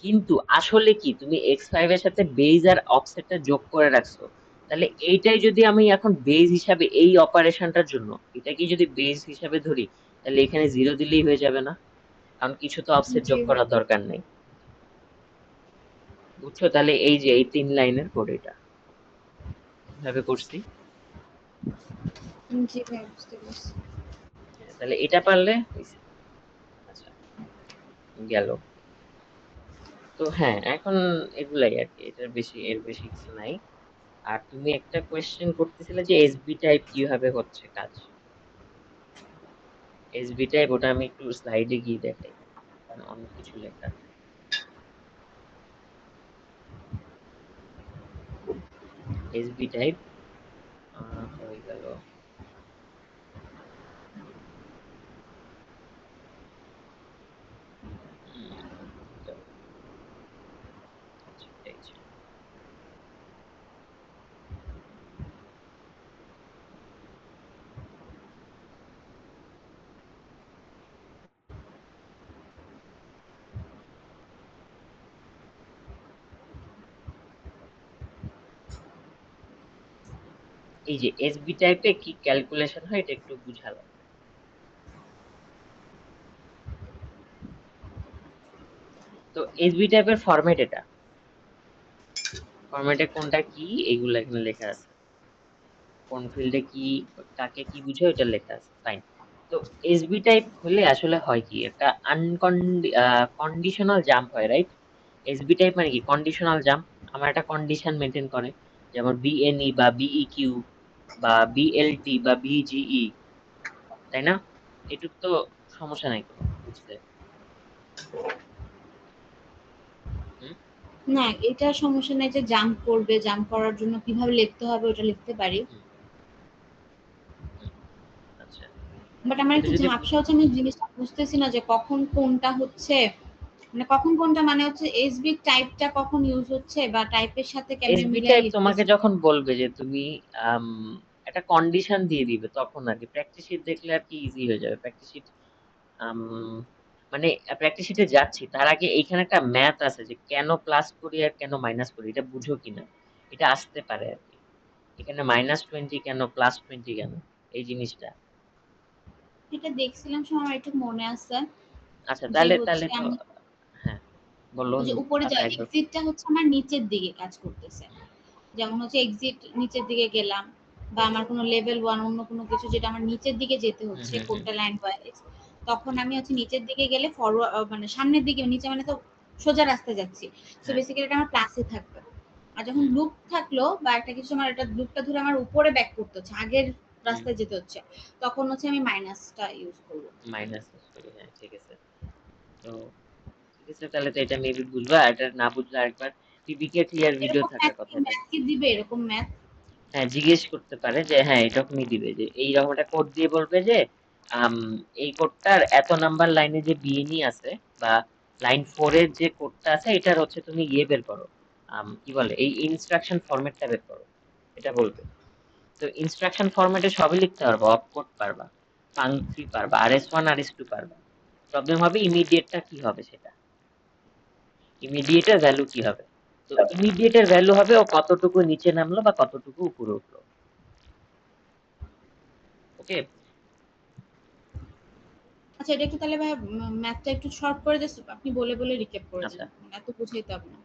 A: কিন্তু আসলে কি তুমি x5 এর সাথে বেস আর অফসেটটা যোগ করে রাখছো, তাহলে এইটাই যদি আমি এখন বেস হিসাবে এই অপারেশনটার জন্য এটাকে যদি বেস হিসাবে ধরি, তাহলে এখানে 0 দিলেই হয়ে যাবে না, কারণ কিছু তো অফসেট
B: জি
A: যোগ
B: ভাই।
A: করার দরকার নেই। বুঝছো? তাহলে এই যে এই 3 লাইনের কোড এটা কিভাবে করছি।
B: জি ভাই, বুঝতে পারছি।
A: হ্যাঁ, তাহলে এটা পারলে হইছে। আচ্ছা, গেল। তো হ্যাঁ, এখন এগুলাই আর কি, এটার বেশি, এর বেশি কিছু নাই। আর তুমি একটা কোয়েশ্চেন করতেছিলে যে এসবি টাইপ কিভাবে হচ্ছে কাজ। এসবি টাইপ ওটা আমি একটু স্লাইডে গিয়ে দেখাই, কারণ অনেক কিছু লেখা। এসবি টাইপ হয়ে গেল। তো আচ্ছা, এই যে এই যে এসবি টাইপে কি ক্যালকুলেশন হয় এটা একটু বুঝা লাগবে। তো এসবি টাইপের ফরম্যাট এটা, ফরম্যাটে কোনটা কি এগুলো এখানে লেখা আছে, কোন ফিল্ডে কি কাকে কি বুঝে ওটা লেখা আছে, ফাইন। তো এসবি টাইপ হলে আসলে হয় কি, একটা কন্ডিশনাল জাম্প হয়, রাইট? এসবি টাইপ মানে কি কন্ডিশনাল জাম্প, আমার একটা কন্ডিশন মেনটেন করে, যেমন বিএনই বা বিই কিউ বা বিএলটি বা বিজিই, তাই না? এটুক তো সমস্যা নাই কোনো বুঝতে। হুম
B: না, এটা সমস্যা নাই যে জাম্প করবে, জাম্প করার জন্য কিভাবে লিখতে হবে ওটা লিখতে পারি।
A: হুম হুম আচ্ছা,
B: বাট আমার
A: কিন্তু
B: একটু
A: যদি
B: ঝাপসা হচ্ছে, আমি জিনিসটা বুঝতেছি না যে কখন কোনটা হচ্ছে, মানে কখন কোনটা, মানে হচ্ছে এসবি টাইপটা কখন ইউজ হচ্ছে বা টাইপের সাথে কেমনে
A: এসবি
B: মিলাই
A: টাইপ তোমাকে
B: লিখতেছি।
A: যখন বলবে যে তুমি আম, একটা কন্ডিশন দিয়ে দিবে, তখন আর কি প্র্যাকটিস শিট দেখলে আর কি ইজি হয়ে যাবে। প্র্যাকটিস শিট মানে প্র্যাকটিস শিটে যাচ্ছি তার আগে এইখানে একটা ম্যাথ আছে যে কেন প্লাস করি আর কেন মাইনাস করি, এটা বুঝো কিনা, এটা আসতে পারে আর কি। এখানে -20 কেন, +20 কেন, এই জিনিসটা।
B: এটা দেখছিলাম সময় আমার একটু মনে আছে
A: আচ্ছা
B: যে
A: তাহলে
B: হচ্ছে
A: তাহলে তো
B: আমি
A: হ্যাঁ, বললো
B: ওই যে উপরে যা
A: একবার।
B: এক্সিটটা হচ্ছে আমার নিচের দিকে কাজ করতেছে, যেমন হচ্ছে এক্সিট নিচের দিকে গেলাম, বা আমার কোনো লেভেল ওয়ান অন্য কোনো কিছু যেটা আমার নিচের দিকে যেতে
A: হুম
B: হচ্ছে
A: হুম হুম
B: কোডটা লাইন ওয়াইজ, তখন আমি হচ্ছে নিচের দিকে গেলে ফরওয়ার্ড মানে সামনের দিকে, নিচে মানে তো সোজা রাস্তায় যাচ্ছি, তো
A: হ্যাঁ
B: বেসিক্যালি এটা আমার প্লাসে থাকবে। আর যখন
A: হুম
B: লুপ থাকলো বা একটা কিছু আমার এটা লুপটা ধরে আমার উপরে ব্যাক করতে হচ্ছে, আগের
A: হুম
B: রাস্তায় যেতে হচ্ছে, তখন হচ্ছে আমি মাইনাসটা ইউজ করবো।
A: মাইনাস করি, হ্যাঁ ঠিক আছে। তো ঠিক আছে, তাহলে তো এটা মেবি বুঝবা, আর এটা না বুঝলে আরেকবার টিপিকে ক্লিয়ার ভিডিও
B: এরকম
A: থাকার
B: ম্যাথ
A: কথা
B: কি,
A: এটা।
B: ম্যাথ কি দিবে এরকম ম্যাথ?
A: হ্যাঁ জিজ্ঞেস করতে পারে যে হ্যাঁ এরকমই দিবে, যে এইরকম একটা কোড দিয়ে বলবে যে আম, এই কোডটার এত নাম্বার লাইনে যে বিএনই আছে বা লাইন 4 এর যে কোডটা আছে এটার হচ্ছে তুমি ইয়ে বের করো, কি বলে এই ইনস্ট্রাকশন ফরম্যাটটা বের করো, এটা বলবে। তো ইনস্ট্রাকশন ফরম্যাটে সবই লিখতে পারবা, অপ কোড পারবা, ফাংশন পারবা, RS1 RS2 পারবা। প্রবলেম হবে ইমিডিয়েটটা কি হবে, সেটা ইমিডিয়েটের ভ্যালু কি হবে। তো ইমিডিয়েটের ভ্যালু হবে ও কতটুকু নিচে নামলো বা কতটুকু উপরে উঠলো। ওকে।
B: আচ্ছা, এটা একটু তাহলে ভাই ম্যাথটা একটু শর্ট করে জাস্ট আপনি বলে বলে রিক্যাপ করে দেন,
A: আচ্ছা
B: এত বুঝাইতে হবে না।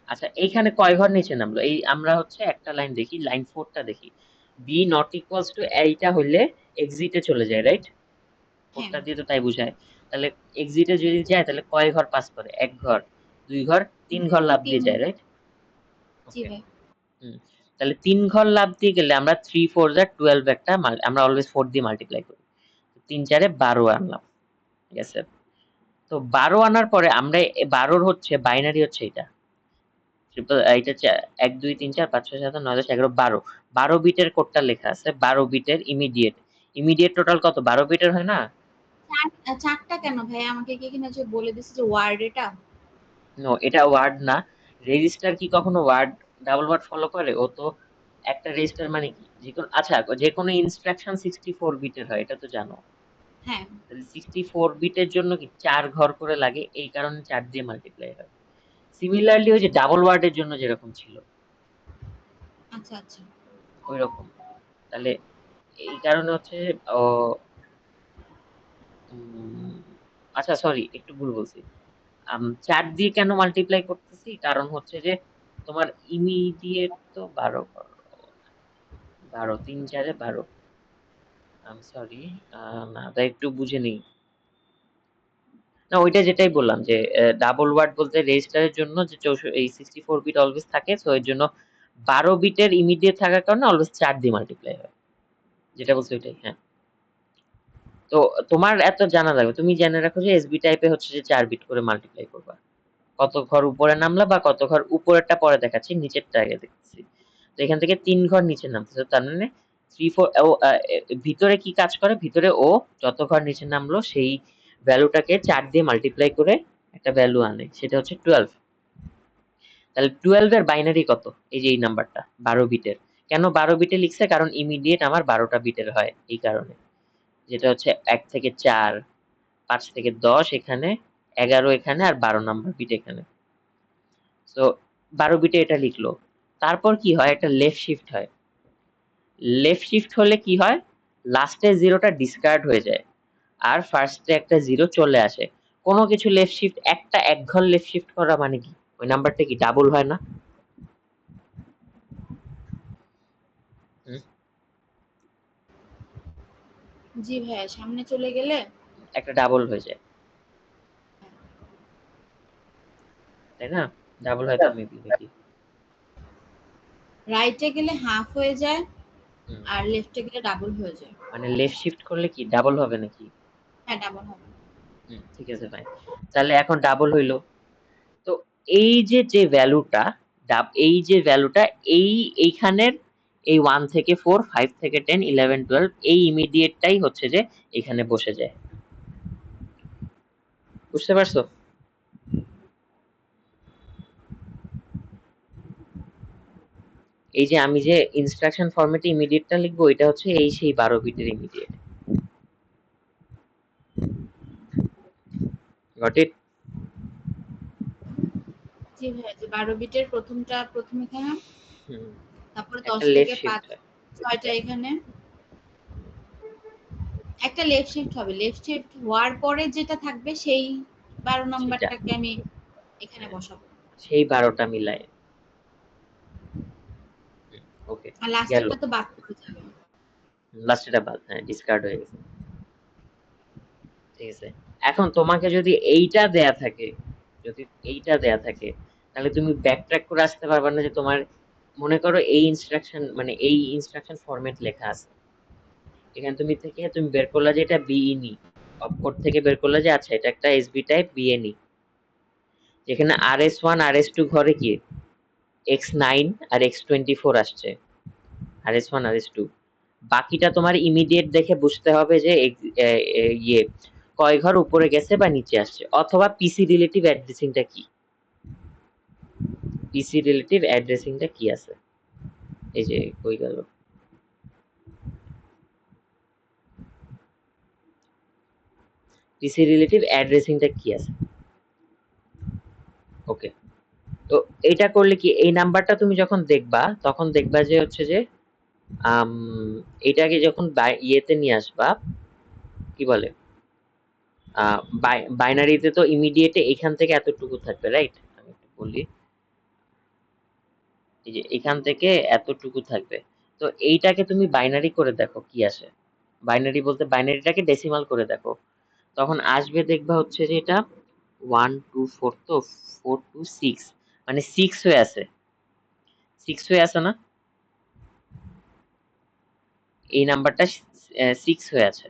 A: আচ্ছা, এইখানে কয় ঘর নিচে নামলো, এই আমরা হচ্ছে একটা লাইন দেখি, লাইন 4টা দেখি। বি নট ইকুয়ালস টু এইটা হইলে এক্সিটে চলে যায়, রাইট?
B: হ্যাঁ।
A: কোডটা দিয়ে তো তাই বুঝায়। তাহলে এক্সিটে যদি যায় তাহলে কয় ঘর পাস করে, এক ঘর, দুই ঘর, তিন ঘর লাফ
B: তিন।
A: দিয়ে যায়, রাইট?
B: জি
A: ওকে।
B: ভাই।
A: হুম। তাহলে 3 ঘর লাফ দিয়ে গেলে আমরা 3 4 12 একটা আমরা অলওয়েজ 4 দিয়ে মাল্টিপ্লাই করি। 3 4 12 আনলাম, ঠিক আছে। তো 12 আনার পরে আমরা 12-র হচ্ছে বাইনারি হচ্ছে এটা, এটা হচ্ছে 1 2 3 4 5 6 7 8 9 10 11 12, 12 বিটের কোডটা লেখা আছে, 12 বিটের ইমিডিয়েট, ইমিডিয়েট টোটাল কত, 12 বিটের হয় না?
B: চারটা কেন ভাই, আমাকে কি কিনা যে বলে দিছে যে ওয়ার্ড এটা।
A: নো, এটা ওয়ার্ড না। রেজিস্টার কি কখনো ওয়ার্ড ডাবল ওয়ার্ড ফলো করে? ও তো একটা রেজিস্টার মানে কি, যে কোনো আচ্ছা যে কোনো ইনস্ট্রাকশন 64 বিটের হয়, এটা তো জানো।
B: হ্যাঁ।
A: তাহলে 64 বিটের জন্য কি 4 ঘর করে লাগে, এই কারণে 4 দিয়ে মাল্টিপ্লাই হয়। সিমিলারলি ওই যে ডাবল ওয়ার্ডের জন্য যেরকম ছিল
B: আচ্ছা আচ্ছা।
A: ওই রকম। তাহলে এই কারণে হচ্ছে ও উম, আচ্ছা সরি একটু ভুল বলছি। 4 দিয়ে কেন মাল্টিপ্লাই করতেছি, কারণ হচ্ছে যে তোমার ইমিডিয়েট তো 12 ঘর, 12 3 4 12, সরি, না তাই একটু বুঝে নিই। না ওইটা যেটাই বললাম যে ডাবল ওয়ার্ড বলতে রেজিস্টারের জন্য যে 64 বিট অলওয়েজ থাকে, তো এর জন্য 12 বিটের ইমিডিয়েট থাকার কারণে অলওয়েজ 4 দিয়ে মাল্টিপ্লাই হয়, যেটা বলছো ওইটাই, হ্যাঁ। তো তোমার এত জানা লাগবে, তুমি জেনে রাখো যে এসবি টাইপে হচ্ছে যে 4 বিট করে মাল্টিপ্লাই করবা, কত ঘর উপরে নামলা বা কত ঘর উপরেরটা পরে দেখাচ্ছি, নিচেরটা আগে দেখছি। তো এখান থেকে 3 ঘর নিচে নামতেছে, তার মানে 3 4 ও ভিতরে কি কাজ করে, ভিতরে ও যত ঘর নিচে নামলো সেই ভ্যালুটাকে 4 দিয়ে মাল্টিপ্লাই করে একটা ভ্যালু আনে, সেটা হচ্ছে 12। তাহলে 12 এর বাইনারি কত, এই যে এই নাম্বারটা 12 বিটের। কেন 12 বিটে লিখছে, কারণ ইমিডিয়েট আমার 12টা বিটের হয়, এই কারণে। যেটা হচ্ছে 1 থেকে 4, 5 থেকে 10 এখানে, 11 এখানে, আর 12 নাম্বার বিট এখানে। তো 12 বিটে এটা লিখলো। তারপর কি হয়, একটা লেফট শিফট হয়, লেফট শিফট হলে কি হয়, লাস্টে জিরোটা ডিসকার্ড হয়ে যায় আর ফার্স্টে একটা জিরো চলে আসে। কোনো কিছু লেফট শিফট, একটা এক ঘর লেফট শিফট করা মানে কি ওই নাম্বারটা কি ডাবল হয় না? হুম,
B: জি ভাইয়া, সামনে চলে গেলে
A: একটা ডাবল হয়ে যায়, তাই না? ডাবল হয় তো মেবি নাকি?
B: রাইটে গেলে হাফ হয়ে যায়,
A: হুম,
B: আর লেফটে গেলে ডাবল হয়ে যায়।
A: মানে লেফট শিফট করলে কি ডাবল হবে নাকি?
B: হ্যাঁ, ডাবল হবে।
A: হুম, ঠিক আছে ভাই, তাহলে এখন ডাবল হইলো। তো এই যে যে ভ্যালুটা, এই যে ভ্যালুটা এই এইখানের এই 1 থেকে 4, 5 থেকে 10, 11, 12 এই ইমিডিয়েটটাই হচ্ছে যে এখানে বসে যায়। বুঝতে পারছো? এই যে আমি যে ইনস্ট্রাকশন ফরম্যাটে ইমিডিয়েটটা লিখবো, এটা হচ্ছে এই সেই 12 বিটের ইমিডিয়েট। Got it?
B: জি ভাইয়া, যে 12 বিটের প্রথমটা প্রথম এখানে,
A: হুম,
B: তারপরে
A: একটা
B: 10
A: লেফট
B: থেকে
A: শিফট
B: 5
A: হয়।
B: 6টা এখানে, একটা লেফট শিফট হবে। লেফট শিফট হওয়ার পরে যেটা থাকবে সেই 12
A: সেটা,
B: নাম্বারটাকে আমি এখানে
A: হ্যাঁ,
B: বসাবো।
A: সেই 12টা মিলায়। ওকে,
B: আর
A: গেল।
B: লাস্টেরটা তো বাদ পড়ে যাবে।
A: লাস্টেটা বাদ, হ্যাঁ, ডিসকার্ড হয়ে গেছে। ঠিক আছে, এখন তোমাকে যদি এইটা দেয়া থাকে, যদি এইটা দেয়া থাকে, তাহলে তুমি ব্যাক ট্র্যাক করে আসতে পারবে না যে তোমার, মনে করো এই ইনস্ট্রাকশন মানে এই ইনস্ট্রাকশন ফরম্যাট লেখা আছে, এখানে তুমি থেকে তুমি বের করলা যে এটা বিইনি, অপকোড থেকে বের করলা যে আচ্ছা এটা একটা এসবি টাইপ বিএনই, যেখানে RS1 RS2 ঘরে কি X9 আর X24 আসছে, RS1 RS2, বাকিটা তোমার ইমিডিয়েট দেখে বুঝতে হবে যে ইয়ে কয় ঘর উপরে গেছে বা নিচে আসছে, অথবা পিসি রিলেটিভ অ্যাড্রেসিংটা কি, পিসি রিলেটিভ অ্যাড্রেসিংটা কি আছে, এই যে কই গেল, পিসি রিলেটিভ অ্যাড্রেসিংটা কি আছে। ওকে, তো এটা করলে কি এই নাম্বারটা তুমি যখন দেখবা তখন দেখবা যে হচ্ছে যে আম, এটাকে যখন ইয়েতে নিয়ে আসবা, কি বলে, বাইনারিতে তো ইমিডিয়েটে এখান থেকে এতটুকু থাকবে, রাইট? আমি একটু বলি, এই যে এখান থেকে এতটুকু থাকবে। তো এইটাকে তুমি বাইনারি করে দেখো কি আসে, বাইনারি বলতে বাইনারিটাকে ডেসিমাল করে দেখো, তখন আসবে দেখবা হচ্ছে যে এটা 1 2 4, তো 4 2 6, মানে 6 হয়ে আছে, 6 হয়ে আছে না, এই নাম্বারটা 6 হয়ে আছে।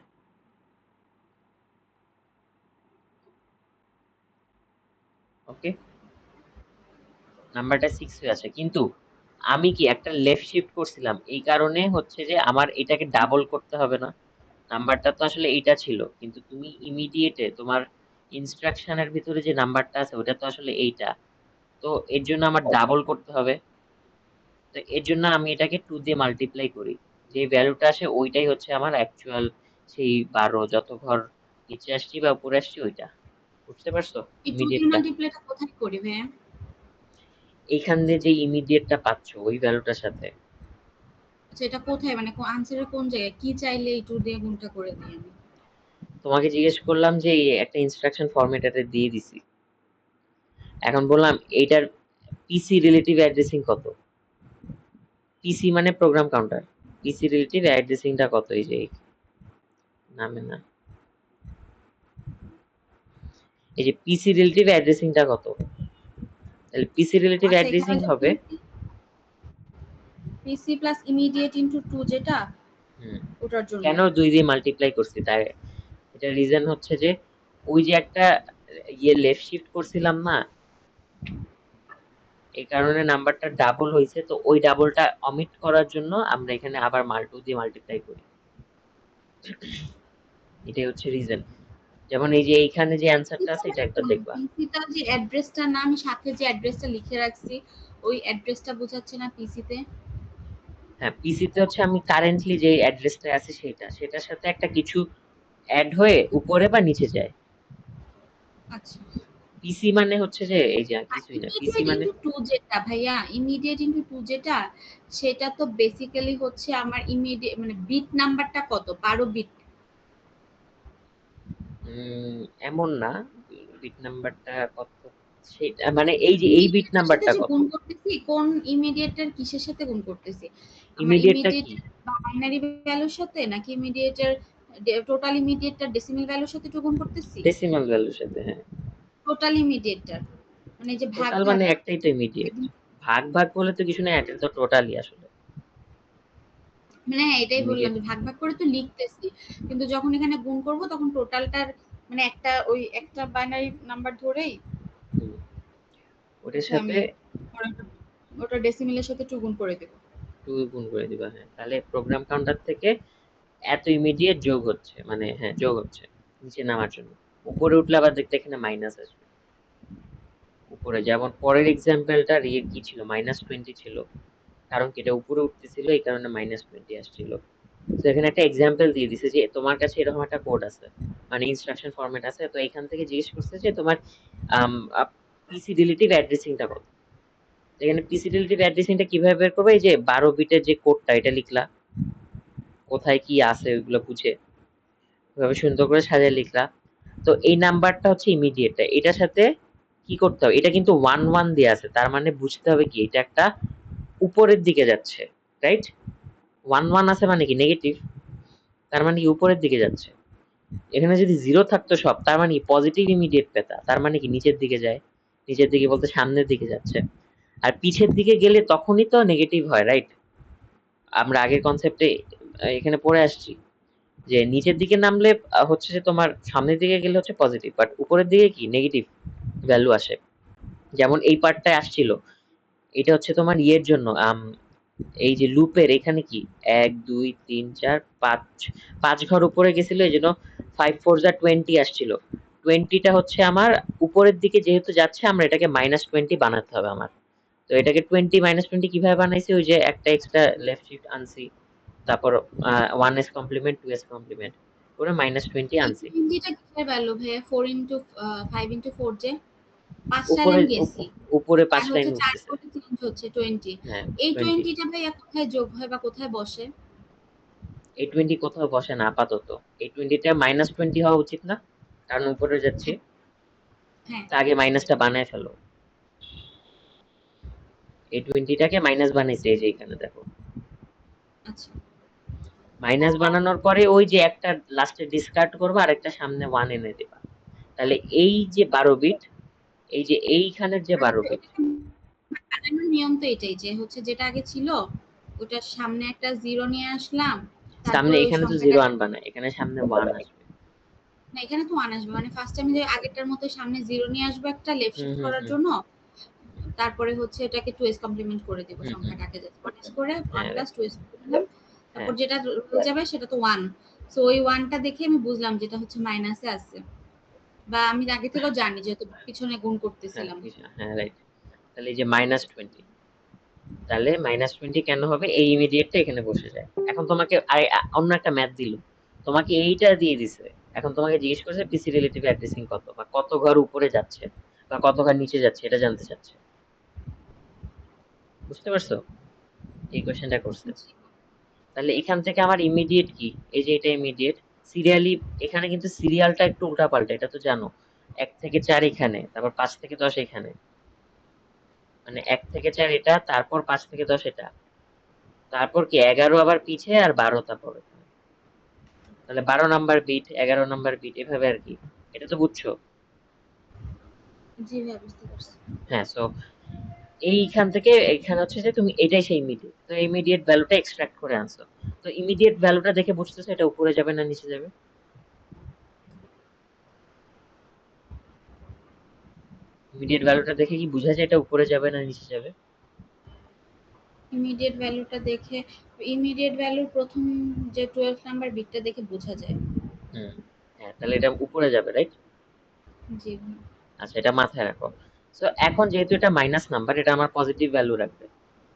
A: ওকে, নাম্বারটা 6 হয়ে আছে, কিন্তু আমি কি একটা লেফট শিফট করছিলাম, এই কারণে হচ্ছে যে আমার এটাকে ডাবল করতে হবে না, নাম্বারটা তো আসলে এইটা ছিল, কিন্তু তুমি ইমিডিয়েটে তোমার ইনস্ট্রাকশনের ভিতরে যে নাম্বারটা আছে ওটা তো আসলে এইটা, তো এর জন্য আমার ডাবল করতে হবে। তো এর জন্য আমি এটাকে 2 দিয়ে মাল্টিপ্লাই করি, যে ভ্যালুটা আসে ওইটাই হচ্ছে আমার অ্যাকচুয়াল সেই 12, যত ঘর নিচে আসছি বা উপরে আসছি ওইটা। বুঝতে পারছো
B: এই 2 দিয়ে
A: ইমিডিয়েটটা?
B: মাল্টিপ্লাইটা কোথায় করি ভাইয়া?
A: এইখান দিয়ে যে ইমিডিয়েটটা পাচ্ছ ওই ভ্যালুটার সাথে।
B: আচ্ছা, এটা কোথায়, মানে আনসারের কোন জায়গায় কি চাইলে এই 2 দিয়ে গুণটা করে দিই আমি?
A: তোমাকে জিজ্ঞেস করলাম যে এই একটা ইনস্ট্রাকশন ফরম্যাটে দিয়ে দিছি, এখন বললাম এইটার পিসি রিলেটিভ অ্যাড্রেসিং কত, পিসি মানে প্রোগ্রাম কাউন্টার, পিসি রিলেটিভ অ্যাড্রেসিংটা কত, এই যে নামে না, এই যে পিসি রিলেটিভ অ্যাড্রেসিংটা কত, তাহলে পিসি রিলেটিভ
B: আচ্ছা, এখানে
A: অ্যাড্রেসিং
B: যে
A: হবে,
B: পিসি প্লাস ইমিডিয়েট ইনটু 2 যেটা,
A: হুম,
B: ওটার জন্য।
A: কেন 2 দিয়ে মাল্টিপ্লাই করছি তাই, এটা রিজন হচ্ছে যে ওই যে একটা ইয়ে লেফট শিফট করছিলাম না, এই কারণে নাম্বারটা ডাবল হয়েছে, তো ওই ডাবলটা অমিট করার জন্য আমরা এখানে আবার 2 দিয়ে মাল্টিপ্লাই করি, এটাই হচ্ছে রিজন। যেমন এই যে এইখানে যে অ্যান্সারটা আছে এটা একবার দেখবা।
B: পিসিটা যে অ্যাড্রেসটা না, আমি সাথে যে অ্যাড্রেসটা লিখে রাখছি, ওই অ্যাড্রেসটা বোঝাচ্ছে না পিসিতে?
A: হ্যাঁ, পিসিতে হচ্ছে আমি কারেন্টলি যে অ্যাড্রেসটা আছে সেটা, সেটার সাথে একটা কিছু অ্যাড হয়ে উপরে বা নিচে যায়।
B: আচ্ছা,
A: পিসি মানে হচ্ছে যে এই যে কিছুই না, পিসি
B: ইমিডিয়েট
A: মানে
B: ইনটু টু যেটা ভাইয়া, ইমিডিয়েট ইনটু টু যেটা, সেটা তো বেসিক্যালি হচ্ছে আমার ইমিডিয়েট মানে বিট নাম্বারটা কত, 12 বিট।
A: উম, এমন না, বিট নাম্বারটা কত সেটা মানে এই যে এই বিট
B: ইমিডিয়েটের সাথে
A: নাম্বারটা
B: যে
A: কত,
B: গুণ করতেছি, কোন ইমিডিয়েটের কিসের সাথে গুণ করতেছি? আমার
A: ইমিডিয়েটটা
B: ইমিডিয়েট
A: কি,
B: বাইনারি ভ্যালুর সাথে, নাকি ইমিডিয়েটের টোটাল ইমিডিয়েটটা ডেসিমাল ভ্যালুর সাথে একটু গুণ করতেছি?
A: ডেসিমাল ভ্যালুর সাথে, হ্যাঁ।
B: টোটাল ইমিডিয়েটটার মানে যে ভাগ
A: টোটাল
B: ভাগ
A: মানে একটাই তো ইমিডিয়েট,
B: একদম,
A: ভাগ ভাগ বলে তো কিছু না, এটা তো টোটালি আসলে
B: মানে হ্যাঁ, এটাই বললাম
A: ইমিডিয়েট।
B: যে ভাগ ভাগ করে তো লিখতেছি, কিন্তু যখন এখানে গুণ করব তখন টোটালটার মানে একটা ওই একটা বাইনারি নাম্বার ধরেই
A: ওটার
B: হচ্ছে
A: সাথে
B: আমি ওটা ডেসিমেলের সাথে একটু গুণ করে দেব।
A: 2 গুণ করে দিবা, হ্যাঁ, তাহলে প্রোগ্রাম কাউন্টার থেকে এত ইমিডিয়েট যোগ হচ্ছে, মানে হ্যাঁ যোগ হচ্ছে নিচে নামার জন্য। উপরে উঠলে আবার দেখতে এখানে মাইনাস আসবে। উপরে যেমন পরের এক্সাম্পলটা রিড কি ছিল, -20 ছিল, কারণ কি এটা উপরে উঠতেছিল এই কারণে -20 আসছিল। তো এখানে একটা এক্সাম্পল দিয়ে দিছে যে তোমার কাছে এরকম একটা কোড আছে, মানে ইনস্ট্রাকশন ফরম্যাট আছে, তো এখান থেকে জিজ্ঞেস করছে যে তোমার পিসি রিলেটিভ অ্যাড্রেসিংটা কত। এখানে পিসি রিলেটিভ অ্যাড্রেসিংটা কিভাবে বের করবে, এই যে 12 বিটের যে কোডটা এটা লিখলা, কোথায় কি আছে ওইগুলো বুঝে এভাবে সুন্দর করে সাজিয়ে লিখলা। তো এই নাম্বারটা হচ্ছে ইমিডিয়েটটা, এটার সাথে কি করতে হবে, এটা কিন্তু 1 1 দিয়ে আছে, তার মানে বুঝতে হবে কি এটা একটা উপরের দিকে যাচ্ছে, রাইট? 1 1 আছে মানে কি নেগেটিভ, তার মানে কি উপরের দিকে যাচ্ছে। এখানে যদি জিরো থাকতো সব, তার মানে কি পজিটিভ ইমিডিয়েট পেতা, তার মানে কি নিচের দিকে যায়, নিচের দিকে বলতে সামনের দিকে যাচ্ছে। আর পিছের দিকে গেলে তখনই তো নেগেটিভ হয়, রাইট? আমরা আগের কনসেপ্টে এখানে পড়ে আসছি যে নিচের দিকে নামলে হচ্ছে যে তোমার সামনের দিকে গেলে হচ্ছে পজিটিভ, বাট উপরের দিকে কি নেগেটিভ ভ্যালু আসে। যেমন এই পার্টটায় আসছিল, এটা হচ্ছে তোমার ইয়ের জন্য এই যে লুপের এখানে কি 1 2 3 4 5 5 ঘর উপরে গেছিল, এই জন্য 5 4 যা 20 আসছিল। 20টা হচ্ছে আমার উপরের দিকে যেহেতু যাচ্ছে, আমরা এটাকে -20 বানাতে হবে আমার। তো এটাকে 20 - 20 কিভাবে বানাইছি, ওই যে একটা এক্সট্রা লেফট শিফট আনছি, তারপর 1s কমপ্লিমেন্ট 2s কমপ্লিমেন্ট করে -20
B: এই
A: আনছি।
B: 20টা কিসের ভ্যালু ভাইয়া? 4 ইনটু 5 ইনটু 4 যে 5টা
A: উপরে
B: লাইন গেছি,
A: উপরে
B: আর
A: 5 লাইন
B: হচ্ছে 4
A: উঠতেছে,
B: করে চেঞ্জ হচ্ছে 20।
A: হ্যাঁ
B: এই
A: 20।
B: 20টা ভাইয়া কোথায় যোগ হয় বা কোথায় বসে?
A: এই 20 কোথাও বসে না আপাতত, এই 20টা -20 হওয়া উচিত না, কারণ উপরে যাচ্ছে।
B: হ্যাঁ, হ্যাঁ,
A: তা আগে মাইনাসটা বানায় ফেলো, এই 20টাকে মাইনাস বানাইছে, এই যে এখানে দেখো
B: আচ্ছা।
A: মাইনাস বানানোর পরে ওই যে একটা লাস্টে ডিসকার্ড করবা আর একটা সামনে 1 এনে দিবা, তাহলে এই যে 12 বিট, এই যে এইখানের যে
B: আচ্ছা,
A: 12 বিট,
B: এটা বানানোর নিয়ম তো এটাই যে হচ্ছে যেটা আগে ছিল ওটার সামনে একটা জিরো নিয়ে আসলাম,
A: সামনে
B: তারপরে ওই
A: এখানে তো জিরো
B: সংখ্যাটাকে,
A: আনবা না, এখানে সামনে 1 আসবে।
B: না এখানে তো ওয়ান আসবে, মানে ফার্স্ট আমি যে আগেরটার মতো সামনে জিরো নিয়ে আসবো একটা লেফট
A: হুম
B: শিফট
A: হুম
B: করার
A: হুম
B: জন্য, তারপরে হচ্ছে এটাকে 2s কমপ্লিমেন্ট করে দেব,
A: হুম হুম,
B: সংখ্যাটাকে জাস্ট 1s করে 1
A: হ্যাঁ
B: প্লাস 2s করে দিলাম,
A: হ্যাঁ
B: তারপর যেটা রয়ে যাবে সেটা তো 1। সো ওই 1টা দেখে আমি বুঝলাম যেটা হচ্ছে মাইনাসে আছে, বা আমি আগে থেকেও জানি যেহেতু পিছনে গুণ
A: হ্যাঁ
B: করতেছিলাম।
A: হ্যাঁ রাইট। তাহলে এই যে -20, তাহলে -20 কেন হবে, এই ইমিডিয়েটটা এখানে বসে যায়। এখন তোমাকে অন্য একটা ম্যাথ দিল, তোমাকে এইটা দিয়ে দিছে, এখন তোমাকে জিজ্ঞেস করছে পিসি রিলেটিভ অ্যাড্রেসিং কত, বা কত ঘর উপরে যাচ্ছে বা কত ঘর নিচে যাচ্ছে, এটা জানতে চাচ্ছে। বুঝতে পারছো, এই কোশ্চেনটা করছে।
B: জি।
A: তাহলে এখান থেকে আমার ইমিডিয়েট কি, এই যে এটা ইমিডিয়েট সিরিয়ালি, এখানে কিন্তু সিরিয়ালটা একটু উল্টাপাল্টা, এটা তো জানো। 1 থেকে 4 এখানে, তারপর 5 থেকে 10 এখানে, মানে 1 থেকে 4 এটা, তারপর 5 থেকে 10 এটা, তারপর কি 11 আবার পিছে আর 12 তারপর এখানে। তাহলে 12 নাম্বার বিট, 11 নাম্বার বিট, এভাবে আর কি। এটা তো বুঝছো?
B: জি ভাইয়া, বুঝতে পারছি।
A: হ্যাঁ, সো এইখান থেকে এখানে হচ্ছে যে তুমি এটাই সেই ইমিডিয়েট, তো ইমিডিয়েট ভ্যালুটা এক্সট্রাক্ট করে আনছো। তো ইমিডিয়েট ভ্যালুটা দেখে বুঝতেছো এটা উপরে যাবে না নিচে যাবে। ইমিডিয়েট ভ্যালুটা দেখে কি বোঝা যায় এটা উপরে যাবে না নিচে যাবে?
B: ইমিডিয়েট ভ্যালুটা দেখে, ইমিডিয়েট ভ্যালুর প্রথম যে 12 নাম্বার বিটটা দেখে বোঝা যায়।
A: হুম, হ্যাঁ, তাহলে এটা উপরে যাবে, রাইট?
B: জি।
A: আচ্ছা, এটা মাথায় রাখো। সো এখন যেহেতু এটা মাইনাস নাম্বার, এটা আমার পজিটিভ ভ্যালু রাখবে।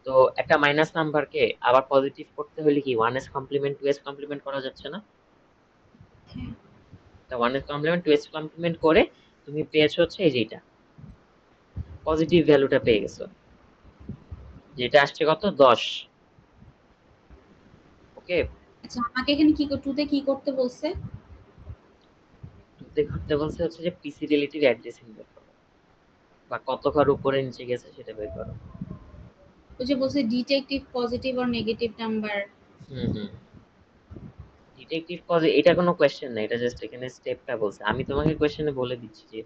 A: তো একটা মাইনাস নাম্বারকে আবার পজিটিভ করতে হলে কি 1s কমপ্লিমেন্ট 2s কমপ্লিমেন্ট করা যাচ্ছে না?
B: হ্যাঁ।
A: তা 1s কমপ্লিমেন্ট 2s কমপ্লিমেন্ট করে তুমি পেয়েছো হচ্ছে এই যে এটা, পজিটিভ ভ্যালুটা পেয়ে গেছো, যেটা আসছে কত 10। ওকে,
B: আচ্ছা আমাকে এখানে কি টুতে কি করতে বলছে?
A: টুতে করতে বলছে হচ্ছে যে পিসি রিলেটিভ অ্যাড্রেসিং বের করো, বা কত ঘর উপরে নিচে গেছে সেটা বের করো।
B: ওই যে বলছে detective positive or negative number.
A: হুম হুম, ডিটেকটিভ কজ এটা কোনো কোয়েশ্চেন না, এটা জাস্ট এখানে স্টেপটা বলছে। আমি তোমাকে কোয়েশ্চেনে বলে দিচ্ছি যে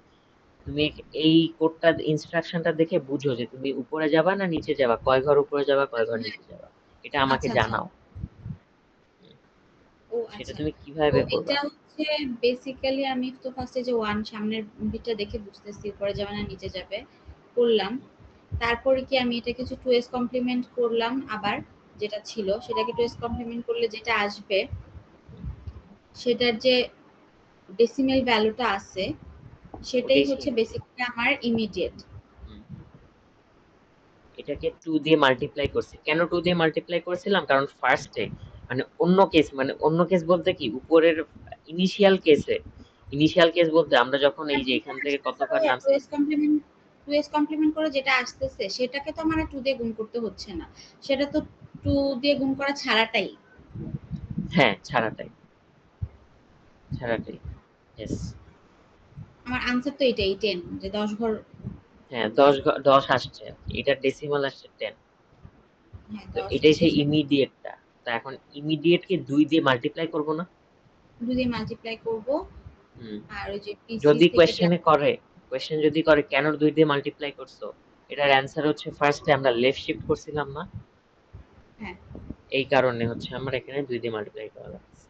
A: তুমি এই কোডটা ইনস্ট্রাকশনটা দেখে বুঝো যে তুমি উপরে যাবা না নিচে যাবা, কয় ঘর উপরে যাবা কয় ঘর নিচে যাবা, এটা আমাকে
B: আচ্ছা আচ্ছা।
A: জানাও।
B: ও
A: সেটা
B: আচ্ছা।
A: তুমি
B: তো
A: কিভাবে করবা?
B: এটা হচ্ছে বেসিক্যালি আমি তো ফার্স্টে যে ওয়ান সামনের বিটটা দেখে বুঝতেছি উপরে যাবে না নিচে যাবে, করলাম। তারপরে কি আমি এটা কিছু টু এস কমপ্লিমেন্ট করলাম, আবার যেটা ছিল সেটাকে টু এস কমপ্লিমেন্ট করলে যেটা আসবে সেটার যে ডেসিমেল ভ্যালুটা আছে সেটাই
A: ওটাই সেই
B: হচ্ছে
A: হবে।
B: বেসিক্যালি আমার ইমিডিয়েট।
A: হুম। এটাকে 2 দিয়ে মাল্টিপ্লাই করছি। কেন 2 দিয়ে মাল্টিপ্লাই করেছিলাম? কারণ ফার্স্টে মানে অন্য কেস বলতে কি উপরের ইনিশিয়াল কেস বলতে আমরা যখন এই যে এখান থেকে কত ঘর
B: টু
A: নামছি।
B: S complement, two's complement করে যেটা আসতেছে সেটাকে তো আমার টু দিয়ে গুণ করতে হচ্ছে না, সেটা তো টু দিয়ে গুণ করা ছাড়াটাই।
A: হ্যাঁ, ছাড়াটাই। ইয়েস।
B: আমার আনসার তো এটাই 10, যে 10 ঘর।
A: হ্যাঁ, 10 আসছে। এটার ডেসিমাল আসছে 10।
B: হ্যাঁ
A: তো
B: 10
A: এটাই
B: আসছে
A: সেই
B: সেটা
A: ইমিডিয়েটটা। তো এখন ইমিডিয়েট কে 2 দিয়ে মাল্টিপ্লাই করব না?
B: 2 দিয়ে মাল্টিপ্লাই করব।
A: হুম।
B: আর ওই যে পিসিস
A: যদি
B: থেকে যে
A: কোয়েশ্চেন যদি করে কেন 2 দিয়ে মাল্টিপ্লাই করছো? এটার অ্যান্সার হচ্ছে ফার্স্টে আমরা লেফট শিফট করছিলাম না?
B: হ্যাঁ
A: এই কারণে হচ্ছে আমার এখানে 2 দিয়ে মাল্টিপ্লাই করা লাগছে।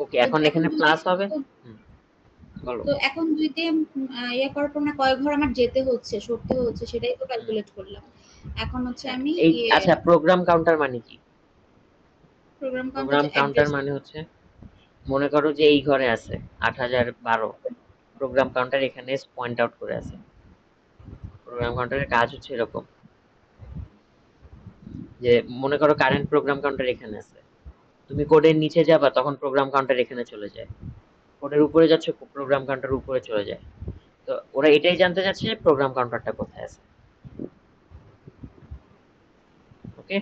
A: ওকে,
B: তো
A: এখন
B: এখন
A: এখানে
B: 2
A: প্লাস
B: দিয়ে
A: হবে। হুম, বলো।
B: তো এখন 2 দিয়ে ইয়ে করার পর না কয় ঘর আমার যেতে হচ্ছে সরতে হচ্ছে সেটাই তো
A: হুম,
B: ক্যালকুলেট করলাম। এখন হচ্ছে
A: হ্যাঁ,
B: আমি
A: এই
B: ইয়ে
A: আচ্ছা প্রোগ্রাম কাউন্টার মানে কি?
B: প্রোগ্রাম কাউন্টার
A: প্রোগ্রাম
B: যে
A: কাউন্টার
B: অ্যাড্রেস।
A: মানে হচ্ছে মনে করো যে এই ঘরে আছে 8012, প্রোগ্রাম কাউন্টার এখানে পয়েন্ট আউট করে আছে। প্রোগ্রাম কাউন্টারের কাজ হচ্ছে এরকম যে মনে করো কারেন্ট প্রোগ্রাম কাউন্টার এখানে আছে, তুমি কোডের নিচে যাবা তখন প্রোগ্রাম কাউন্টার এখানে চলে যায়, কোডের উপরে যাচ্ছে প্রোগ্রাম কাউন্টার উপরে চলে যায়। তো ওরা এটাই জানতে চাচ্ছে যে প্রোগ্রাম কাউন্টারটা কোথায় আছে। ওকে,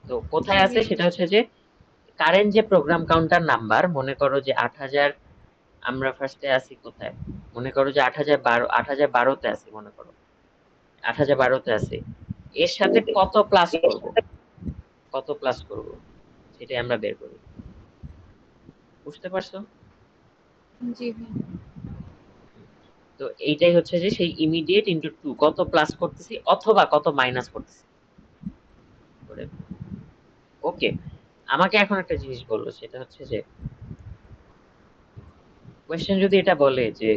A: তো
B: জি
A: কোথায় আছে
B: ভাইয়া
A: সেটা
B: বুঝতে
A: হচ্ছে যে কারেন্ট যে প্রোগ্রাম কাউন্টার নাম্বার, মনে করো যে 8000, আমরা ফার্স্টে আছি কোথায়, মনে করো যে 8012 তে আছি, মনে করো 8012 তে আছি, এর সাথে কত প্লাস করব সেটাই আমরা বের করি। বুঝতে পারছো?
B: জি ভাইয়া।
A: তো এইটাই হচ্ছে যে সেই ইমিডিয়েট ইনটু 2, কত প্লাস করতেছি অথবা কত মাইনাস করতেছি। ওকে, আমাকে এখন একটা জিনিস বললো, সেটা হচ্ছে যে কোয়েশ্চেন যদি এটা বলে যে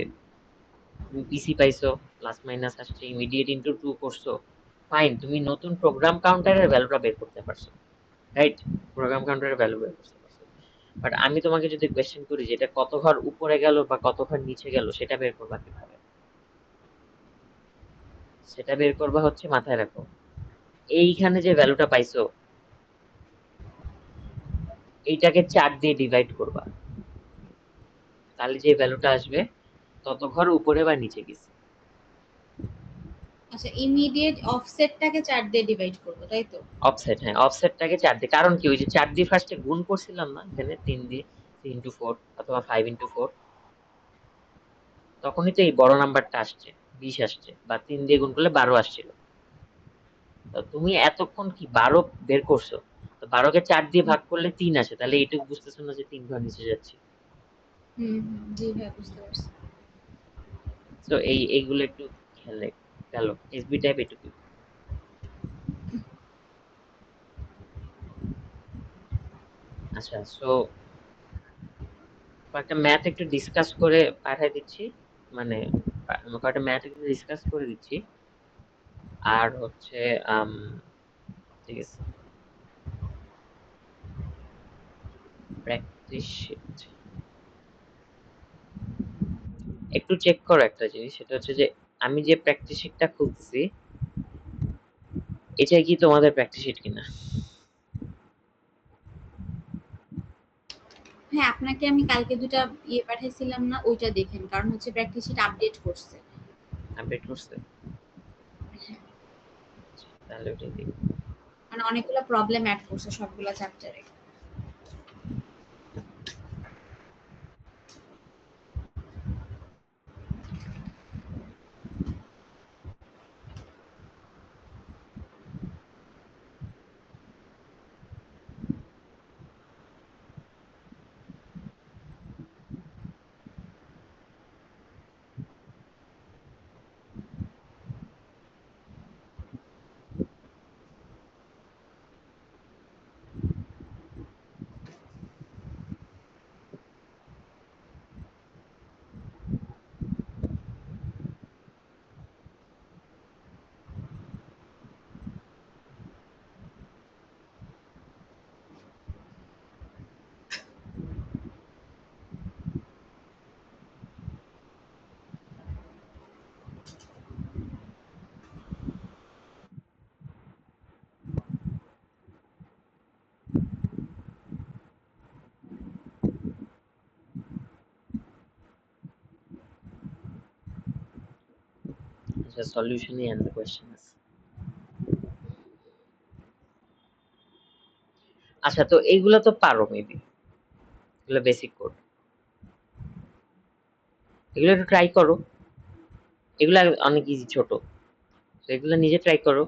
A: তুমি পিসি পাইছো, প্লাস মাইনাস আসছে, ইমিডিয়েট ইনটু 2 করছো, ফাইন, তুমি নতুন প্রোগ্রাম কাউন্টারের ভ্যালুটা বের করতে পারছো, রাইট? প্রোগ্রাম কাউন্টারের ভ্যালু বের করতে পারছো। বাট আমি তোমাকে যদি কোয়েশ্চেন করি যে এটা কত ঘর উপরে গেল বা কত ঘর নিচে গেল, সেটা বের করবা কিভাবে? সেটা বের করবা হচ্ছে, মাথায় রাখো, এইখানে যে ভ্যালুটা পাইছো এইটাকে 4 দিয়ে ডিভাইড করবা, তাহলে যে ভ্যালুটা আসবে তত ঘর উপরে বা নিচে গেছে।
B: আচ্ছা ইমিডিয়েট অফসেটটাকে 4 দিয়ে ডিভাইড করব তাই তো?
A: অফসেট, হ্যাঁ, অফসেটটাকে 4 দিয়ে, কারণ কি ওই যে 4 দিয়ে ফার্স্টে গুণ করছিলাম না এখানে 3 দিয়ে, 3 ইন্টু 4 অথবা 5 ইন্টু 4, তখনই তো এই বড় নাম্বারটা আসছে, 20 আসছে, বা 3 দিয়ে গুণ করলে 12 আসছিল। তো তুমি এতক্ষণ কি 12 বের করছো, তো 12 কে 4 দিয়ে ভাগ করলে 3 আসে, তাহলে এইটুকু বুঝতেছো না যে 3 ঘর নিচে যাচ্ছি?
B: হুম হুম, জি ভাইয়া বুঝতে পারছি।
A: তো এইগুলো একটু খেয়াল রাখো। গেল এসবি টাইপ এটুকু। আচ্ছা, সো কয়েকটা ম্যাথ একটু ডিসকাস করে পাঠিয়ে দিচ্ছি, মানে কয়েকটা ম্যাথ একটু ডিসকাস করে দিচ্ছি। আর হচ্ছে আম, ঠিক আছে, প্র্যাকটিস শিট একটু চেক করো একটা জিনিস, সেটা হচ্ছে যে আমি যে প্র্যাকটিস শিটটা খুলতেছি এটা কি তোমাদের প্র্যাকটিস শিট কিনা?
B: হ্যাঁ, আপনাকে আমি কালকে ২ টা পাঠাইছিলাম না? ওইটা দেখেন। কারণ হচ্ছে প্র্যাকটিস শিট আপডেট করছে।
A: আপডেট করছে?
B: হ্যাঁ।
A: আচ্ছা, তাহলে ওটাই দেখি।
B: মানে অনেকগুলা প্রবলেম এড করছে সবগুলা চ্যাপ্টারে।
A: আচ্ছা, সলিউশনই এন্ড দ্য কোয়েশ্চেন আছে। আচ্ছা, তো এইগুলা তো পারো মেবি, এগুলো বেসিক কোড, এগুলো একটু ট্রাই করো। এগুলা অনেক ইজি, ছোট, তো এগুলো নিজে ট্রাই করো।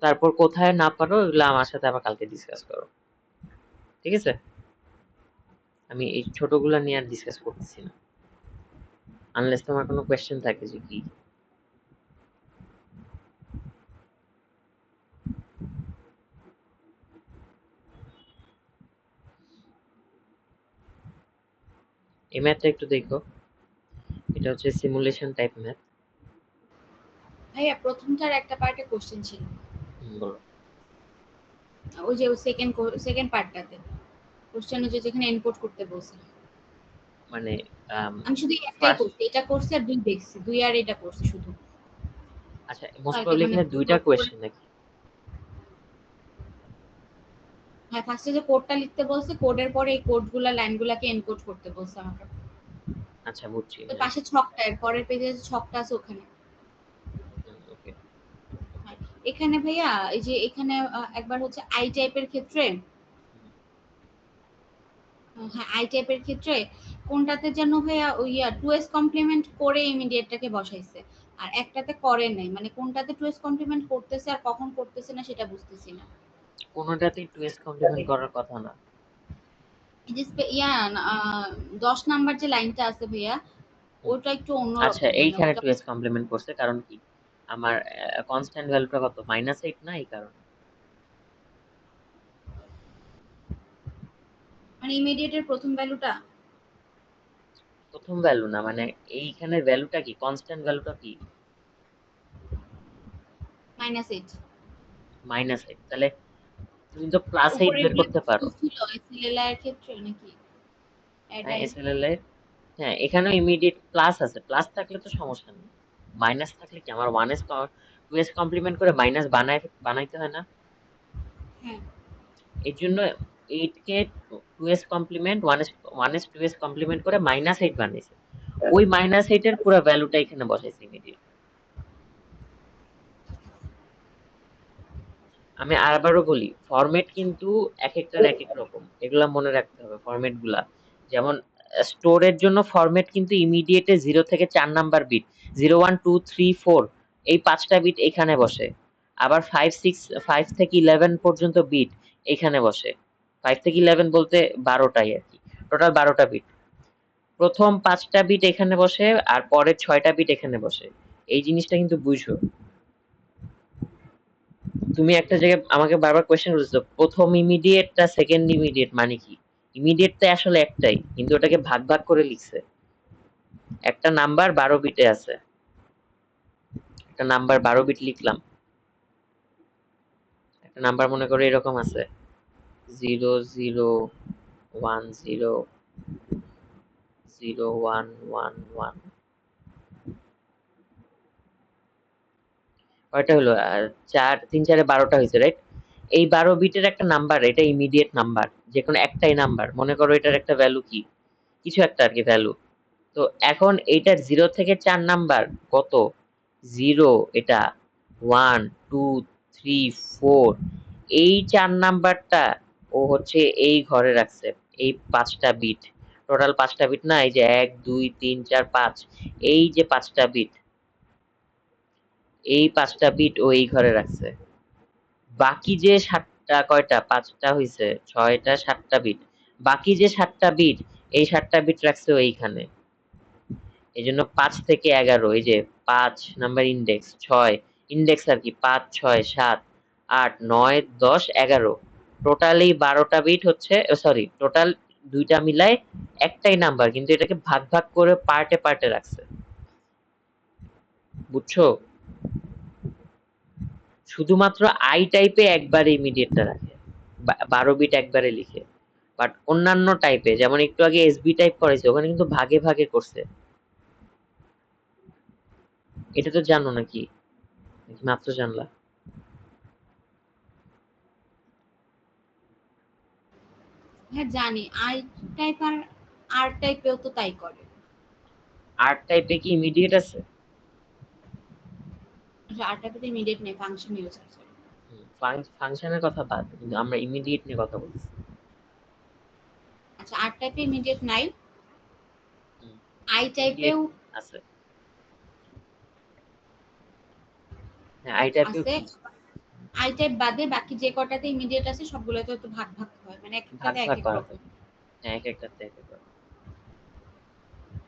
A: তারপর কোথায় না পারো এগুলো আমার সাথে আবার কালকে ডিসকাস করো, ঠিক আছে? আমি এই ছোটগুলা নিয়ে আর ডিসকাস করতেছি না, আনলেস তোমার কোনো কোয়েশ্চেন থাকে যে কি। এই ম্যাথটা একটু দেখো, এটা হচ্ছে সিমুলেশন টাইপ ম্যাথ।
B: ভাইয়া প্রথমটার একটা পার্টে কোশ্চেন ছিল।
A: বলো।
B: ওই যে সেকেন্ড পার্টটাতে কোশ্চেন হচ্ছে যেখানে এনকোড করতে বলছে।
A: মানে
B: আমি শুধু একটাই
A: ফার্স্ট,
B: করছি, এটা করছি আর ২ দেখছি। ২ আর এটা করছি শুধু।
A: আচ্ছা মোস্ট
B: কালকে
A: প্রবাবলি
B: মানে
A: এখানে দুইটা কোয়েশ্চেন নাকি?
B: হ্যাঁ, ফার্স্টে যে কোডটা লিখতে বলছে, কোডের পরে এই কোডগুলা লাইনগুলাকে এনকোড করতে বলছে আমাকে।
A: আচ্ছা বুঝছি,
B: তো
A: হ্যাঁ।
B: পাশে ছকটা, এর পরের পেজে যে ছকটা আছে ওখানে।
A: ওকে, ওকে।
B: হ্যাঁ, এখানে ভাইয়া এই যে এখানে একবার হচ্ছে আই টাইপের ক্ষেত্রে, হ্যাঁ আই টাইপের ক্ষেত্রে কোনটাতে যেন ভাইয়া ওই 2s কমপ্লিমেন্ট করে ইমিডিয়েটটাকে বসাইছে। আর একটাতে করে নাই। মানে কোনটাতে 2s কমপ্লিমেন্ট করতেছে আর কখন করতেছে না সেটা বুঝতেছি না।
A: কোনোটাতেই 2s কমপ্লিমেন্ট করার কথা না।
B: এই যে 10 নাম্বার যে লাইনটা আছে ভাইয়া,
A: হুম।
B: ওটা একটু
A: আচ্ছা,
B: অন্যরকম। মানে
A: এইখানে
B: ওটা
A: 2s কমপ্লিমেন্ট করছে কারণ কি? আমার কনস্ট্যান্ট ভ্যালুটা কত? -8 না, এই কারণে।
B: মানে ইমিডিয়েটের প্রথম ভ্যালুটা
A: প্রথম ভ্যালু না, মানে এইখানের ভ্যালুটা কি, কনস্ট্যান্ট ভ্যালুটা কি?
B: -8।
A: -8। তাহলে তুমি তো +8
B: উপরের
A: বের
B: গুলো
A: করতে পারো।
B: ছিল এসএলএল এর ক্ষেত্রে নাকি?
A: হ্যাঁ,
B: এটাই।
A: এসএলএল এর, হ্যাঁ এখানেও ইমিডিয়েট প্লাস আছে, প্লাস থাকলে তো সমস্যা নেই। মাইনাস থাকলে কি আমার 2s কমপ্লিমেন্ট করে মাইনাস বানাইতে হয় না?
B: হ্যাঁ।
A: এর জন্য 8 কে 2s complement 1s 2s complement করে -8 বানাইছে। ওই -8 এর পুরো ভ্যালুটা এখানে বসাইছে ইমিডিয়েট। আমি আবারও বলি, ফরম্যাট কিন্তু একেকটার একেক রকম, এগুলা মনে রাখতে হবে ফরম্যাট গুলা। যেমন স্টোরের জন্য ফরম্যাট কিন্তু ইমিডিয়েটে 0 থেকে 4 নাম্বার বিট, 0 1 2 3 4 এই 5টা বিট এখানে বসে। আবার 5 থেকে 11 পর্যন্ত বিট এখানে বসে। 5 থেকে 11 বলতে 12টাই আর কি, টোটাল 12টা বিট। প্রথম 5টা বিট এখানে বসে আর পরের 6টা বিট এখানে বসে। এই জিনিসটা কিন্তু বুঝো। তুমি একটা জায়গায় আমাকে বারবার কোয়েশ্চেন করতেছো, প্রথম ইমিডিয়েট টা সেকেন্ড ইমিডিয়েট মানে কি? ইমিডিয়েট তো আসলে একটাই, কিন্তু ওটাকে ভাগ ভাগ করে লিখছে। একটা নাম্বার 12 বিটে আছে, একটা নাম্বার 12 বিট লিখলাম। একটা নাম্বার মনে করো এরকম আছে, 00100111। কয়টা হলো? 4 3 4 12টা হয়েছে, রাইট? এই 12 বিটের একটা নাম্বার, এটা ইমিডিয়েট নাম্বার, যে কোনো একটাই নাম্বার, মনে করো এটার একটা ভ্যালু কি, কিছু একটা আর কি ভ্যালু। তো এখন এইটার 0 থেকে 4 নাম্বার কত, 0, এটা 1 2 3 4, এই 4 নাম্বারটা ও হচ্ছে এই ঘরে রাখছে, এই 5টা বিট, টোটাল 5টা বিট না, এই যে 1 2 3 4 5, এই যে 5টা বিট, এই 5টা বিট ও এই ঘরে রাখছে। বাকি যে 7টা, কয়টা, 5টা হইছে, 6টা, 7টা বিট, বাকি যে 7টা বিট, এই 7টা বিট রাখছে ও এইখানে। এই জন্য 5 থেকে 11, এই যে 5 নাম্বার ইন্ডেক্স, 6 ইন্ডেক্স আর কি, 5 6 7 8 9 10 11, টোটাল এই 12টা বিট হচ্ছে, সরি টোটাল দুইটা মিলায় একটাই নাম্বার, কিন্তু এটাকে ভাগ ভাগ করে পার্টে পার্টে রাখছে, বুঝছো? শুধুমাত্র আই টাইপে একবারে ইমিডিয়েটটা রাখে, 12 বিট একবারে লিখে, বাট অন্যান্য টাইপে, যেমন একটু আগে এসবি টাইপ করেছে, ওখানে কিন্তু ভাগে ভাগে করছে। এটা তো জানো নাকি, মাত্র জানলা?
B: হ্যাঁ জানি, আই টাইপ আর আর টাইপেও তো তাই করে।
A: আর টাইপে কি ইমিডিয়েট আছে?
B: আর টাইপে তো ইমিডিয়েট নেই, ফাংশন ইউজ আছে।
A: ফাংশনের কথা বাদ, কিন্তু আমরা ইমিডিয়েট নিয়ে কথা বলছি।
B: আচ্ছা, আর টাইপে ইমিডিয়েট নাই, আই
A: ইমিডিয়েট
B: টাইপেও
A: আছে, হ্যাঁ আই টাইপেও
B: আছে।
A: কি
B: আই টাইপ বাদে বাকি যে কটাতে ইমিডিয়েট আছে সবগুলোতে তো ভাগ ভাগ হয়, মানে এক
A: ভাগ
B: একটাতে এক
A: ভাগ
B: এক
A: করা
B: রকম।
A: থাকে, হ্যাঁ এক একটাতে এক এক রকম,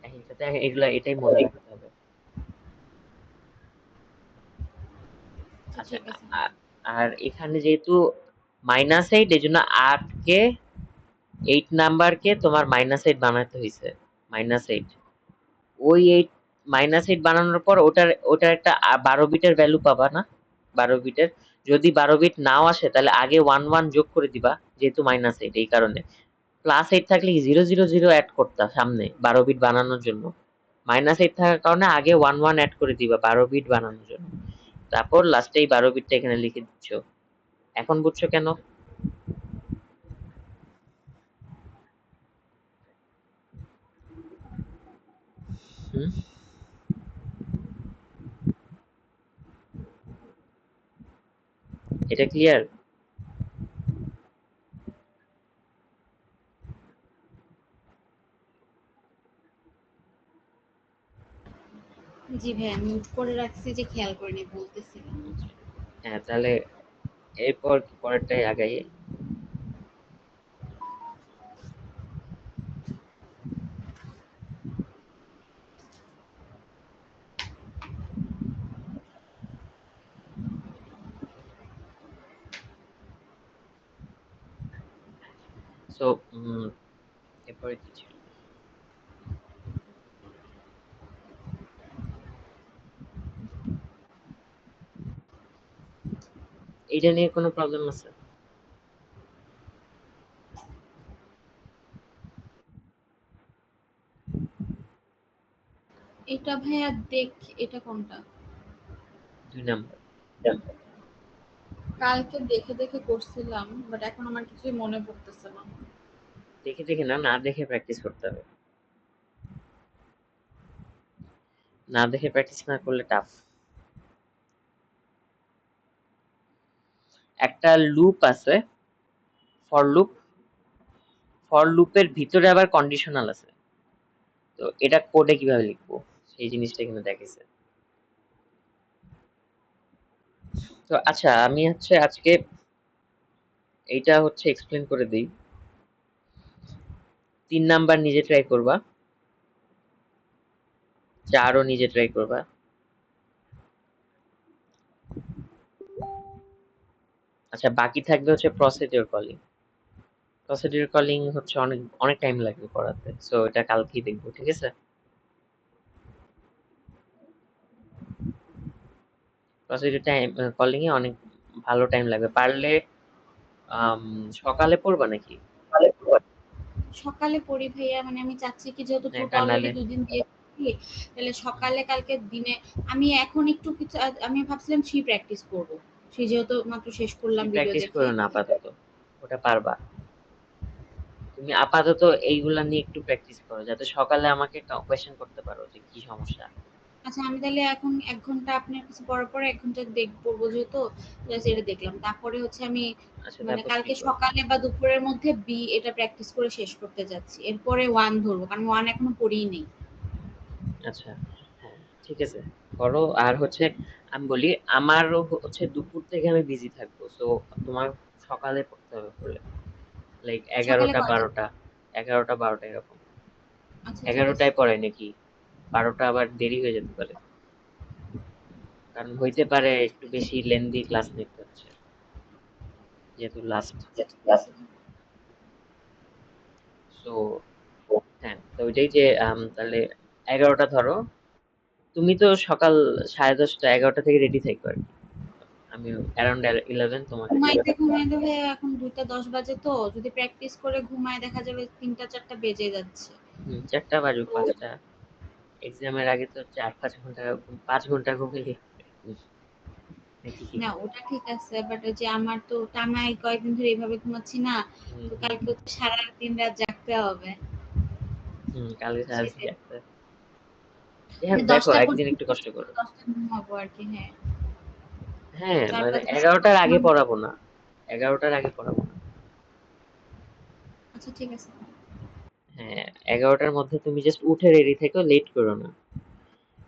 A: এক একটাতে এগুলা, এটাই মনে রাখতে হবে।
B: আচ্ছা
A: আচ্ছা,
B: ঠিক আছে।
A: আর এখানে যেহেতু -8, এই জন্য 8 কে, 8 নাম্বারকে তোমার -8 বানাতে হয়েছে, -8, ওই 8 বানানোর পর ওটার একটা 12 বিটের ভ্যালু পাবা না, 12 বিটের, যদি 12 বিট নাও আসে তাহলে আগে 1 1 যোগ করে দিবা, যেহেতু -8, এই কারণে। +8 থাকলে 0 0 0 অ্যাড করতা সামনে 12 বিট বানানোর জন্য, -8 থাকার কারণে আগে 1 1 অ্যাড করে দিবা 12 বিট বানানোর জন্য, তারপর লাস্টে এই 12 বিটটা এখানে লিখে দিচ্ছ। এখন বুঝছো কেন? হুম, এটা ক্লিয়ার?
B: জি ভাইয়া, মিউট করে রাখছি যে খেয়াল করিনি, বলতেছিলাম।
A: হ্যাঁ, তাহলে এরপর পরেরটাই আগাই। সো এরপরে কি ছিল? এইটা নিয়ে কোনো প্রবলেম আছে?
B: এটা ভাইয়া দেখ, এটা কোনটা?
A: 2 নাম্বার।
B: কালকে দেখে দেখে করছিলাম, বাট এখন আমার কিছুই মনে পড়তেছে না।
A: দেখে দেখে না, না দেখে প্র্যাকটিস করতে হবে, না দেখে প্র্যাকটিস না করলে টাফ। একটা লুপ আছে, ফর লুপ, ফর লুপের ভিতরে আবার কন্ডিশনাল আছে, তো এটা কোডে কিভাবে লিখবো সেই জিনিসটা এখানে দেখেছে। তো আচ্ছা, আমি হচ্ছে আজকে এইটা হচ্ছে এক্সপ্লেন করে দিই। 3 নাম্বার নিজে ট্রাই করবা, 4ও নিজে ট্রাই করবা। আচ্ছা, বাকি থাকবে হচ্ছে প্রসিডিউর কলিং। প্রসিডিউর কলিং হচ্ছে অনেক অনেক টাইম লাগবে করাতে, সো এটা কালকেই দেখবো, ঠিক আছে? প্রসিডিউর টাইম কলিং এ অনেক ভালো টাইম লাগবে, পারলে আম, সকালে পড়বা নাকি?
B: সকালে পড়ি ভাইয়া, মানে আমি চাচ্ছি কি, যেহেতু
A: হ্যাঁ,
B: টোটো
A: আর
B: অলরেডি
A: নাহলে
B: 2 দিন দিয়েছি, তাহলে সকালে কালকে দিনে আমি এখন একটু কিছু আমি ভাবছিলাম 3 প্র্যাকটিস করব। সে যেহেতু মাত্র শেষ করলাম ভিডিও
A: প্র্যাকটিস
B: দেখে।
A: করো না আপাতত, ওটা পারবা। তুমি আপাতত এইগুলা নিয়ে একটু প্র্যাকটিস করো, যাতে সকালে আমাকে কোয়েশ্চেন করতে পারো যে কি সমস্যা।
B: আচ্ছা আমি তাহলে এখন ১ ঘন্টা আপনার কাছে পড়ার পরে ১ ঘন্টা পড়বো যেহেতু জাস্ট এটা দেখলাম। তারপরে হচ্ছে আমি
A: আচ্ছা,
B: মানে
A: তারপর কি
B: কালকে
A: করো?
B: সকালে বা দুপুরের মধ্যে বি এটা প্র্যাকটিস করে শেষ করতে যাচ্ছি। এরপরে 1 ধরবো। কারণ 1 এখনো পড়িই নেই।
A: আচ্ছা, হ্যাঁ, ঠিক আছে, করো। আর হচ্ছে আমি বলি, আমারও হচ্ছে দুপুর থেকে আমি বিজি থাকবো, তো তোমার সকালে পড়তে হবে পড়লে, লাইক
B: সকালে
A: 11টা
B: কয়টা?
A: 12টা, 11টা 12টা এরকম।
B: আচ্ছা ঠিক আছে।
A: 11টায় পড়ায় নাকি? 12টা আবার দেরি হয়ে যেতে পারে, কারণ হইতে পারে একটু বেশি লেন্দি ক্লাস নিতে হচ্ছে, যেহেতু লাস্ট।
B: আচ্ছা ঠিক আছে।
A: সো হ্যাঁ, তো ওইটাই যে তাহলে 11টা ধরো। তুমি তো সকাল 10:30 11টা থেকে রেডি থাকবে আর কি। আমি অ্যারাউন্ড 11 তোমাকে দিয়ে
B: ঘুমাইতে,
A: দিব।
B: ঘুমাইতে ভাইয়া এখন ২টা ১০ বাজে তো যদি প্র্যাকটিস করে ঘুমায় দেখা যাবে ৩টা ৪টা বেজে যাচ্ছে।
A: 4টা বাজুক,
B: তো
A: 5টা। এক্সামের আগে তো 4-5 ঘন্টা, 5 ঘন্টা ঘুমাইলে নাকি কি?
B: না ওটা ঠিক আছে বাট ওই যে আমার তো টানা এই কয়েকদিন ধরে এইভাবে ঘুমাচ্ছি না।
A: হুম
B: তো
A: হুম
B: কালকে তো সারা দিন রাত জাগতে হবে।
A: হুম, কালকে সারাদিন
B: সেটাই।
A: একটা। যাই হোক,
B: মানে
A: দেখো
B: ১০টা
A: একদিন একটু
B: পর্যন্ত
A: কষ্ট করো।
B: ১০টা ঘুমাবো আরকি, হ্যাঁ।
A: হ্যাঁ, মানে
B: ৪-৫ ঘন্টা
A: 11টার আগে
B: ঘুমানো।
A: পড়াবো না, 11টার আগে পড়াবো না।
B: আচ্ছা ঠিক আছে।
A: হ্যাঁ, 11টার মধ্যে তুমি জাস্ট উঠে রেডি থেকো, লেট করো না।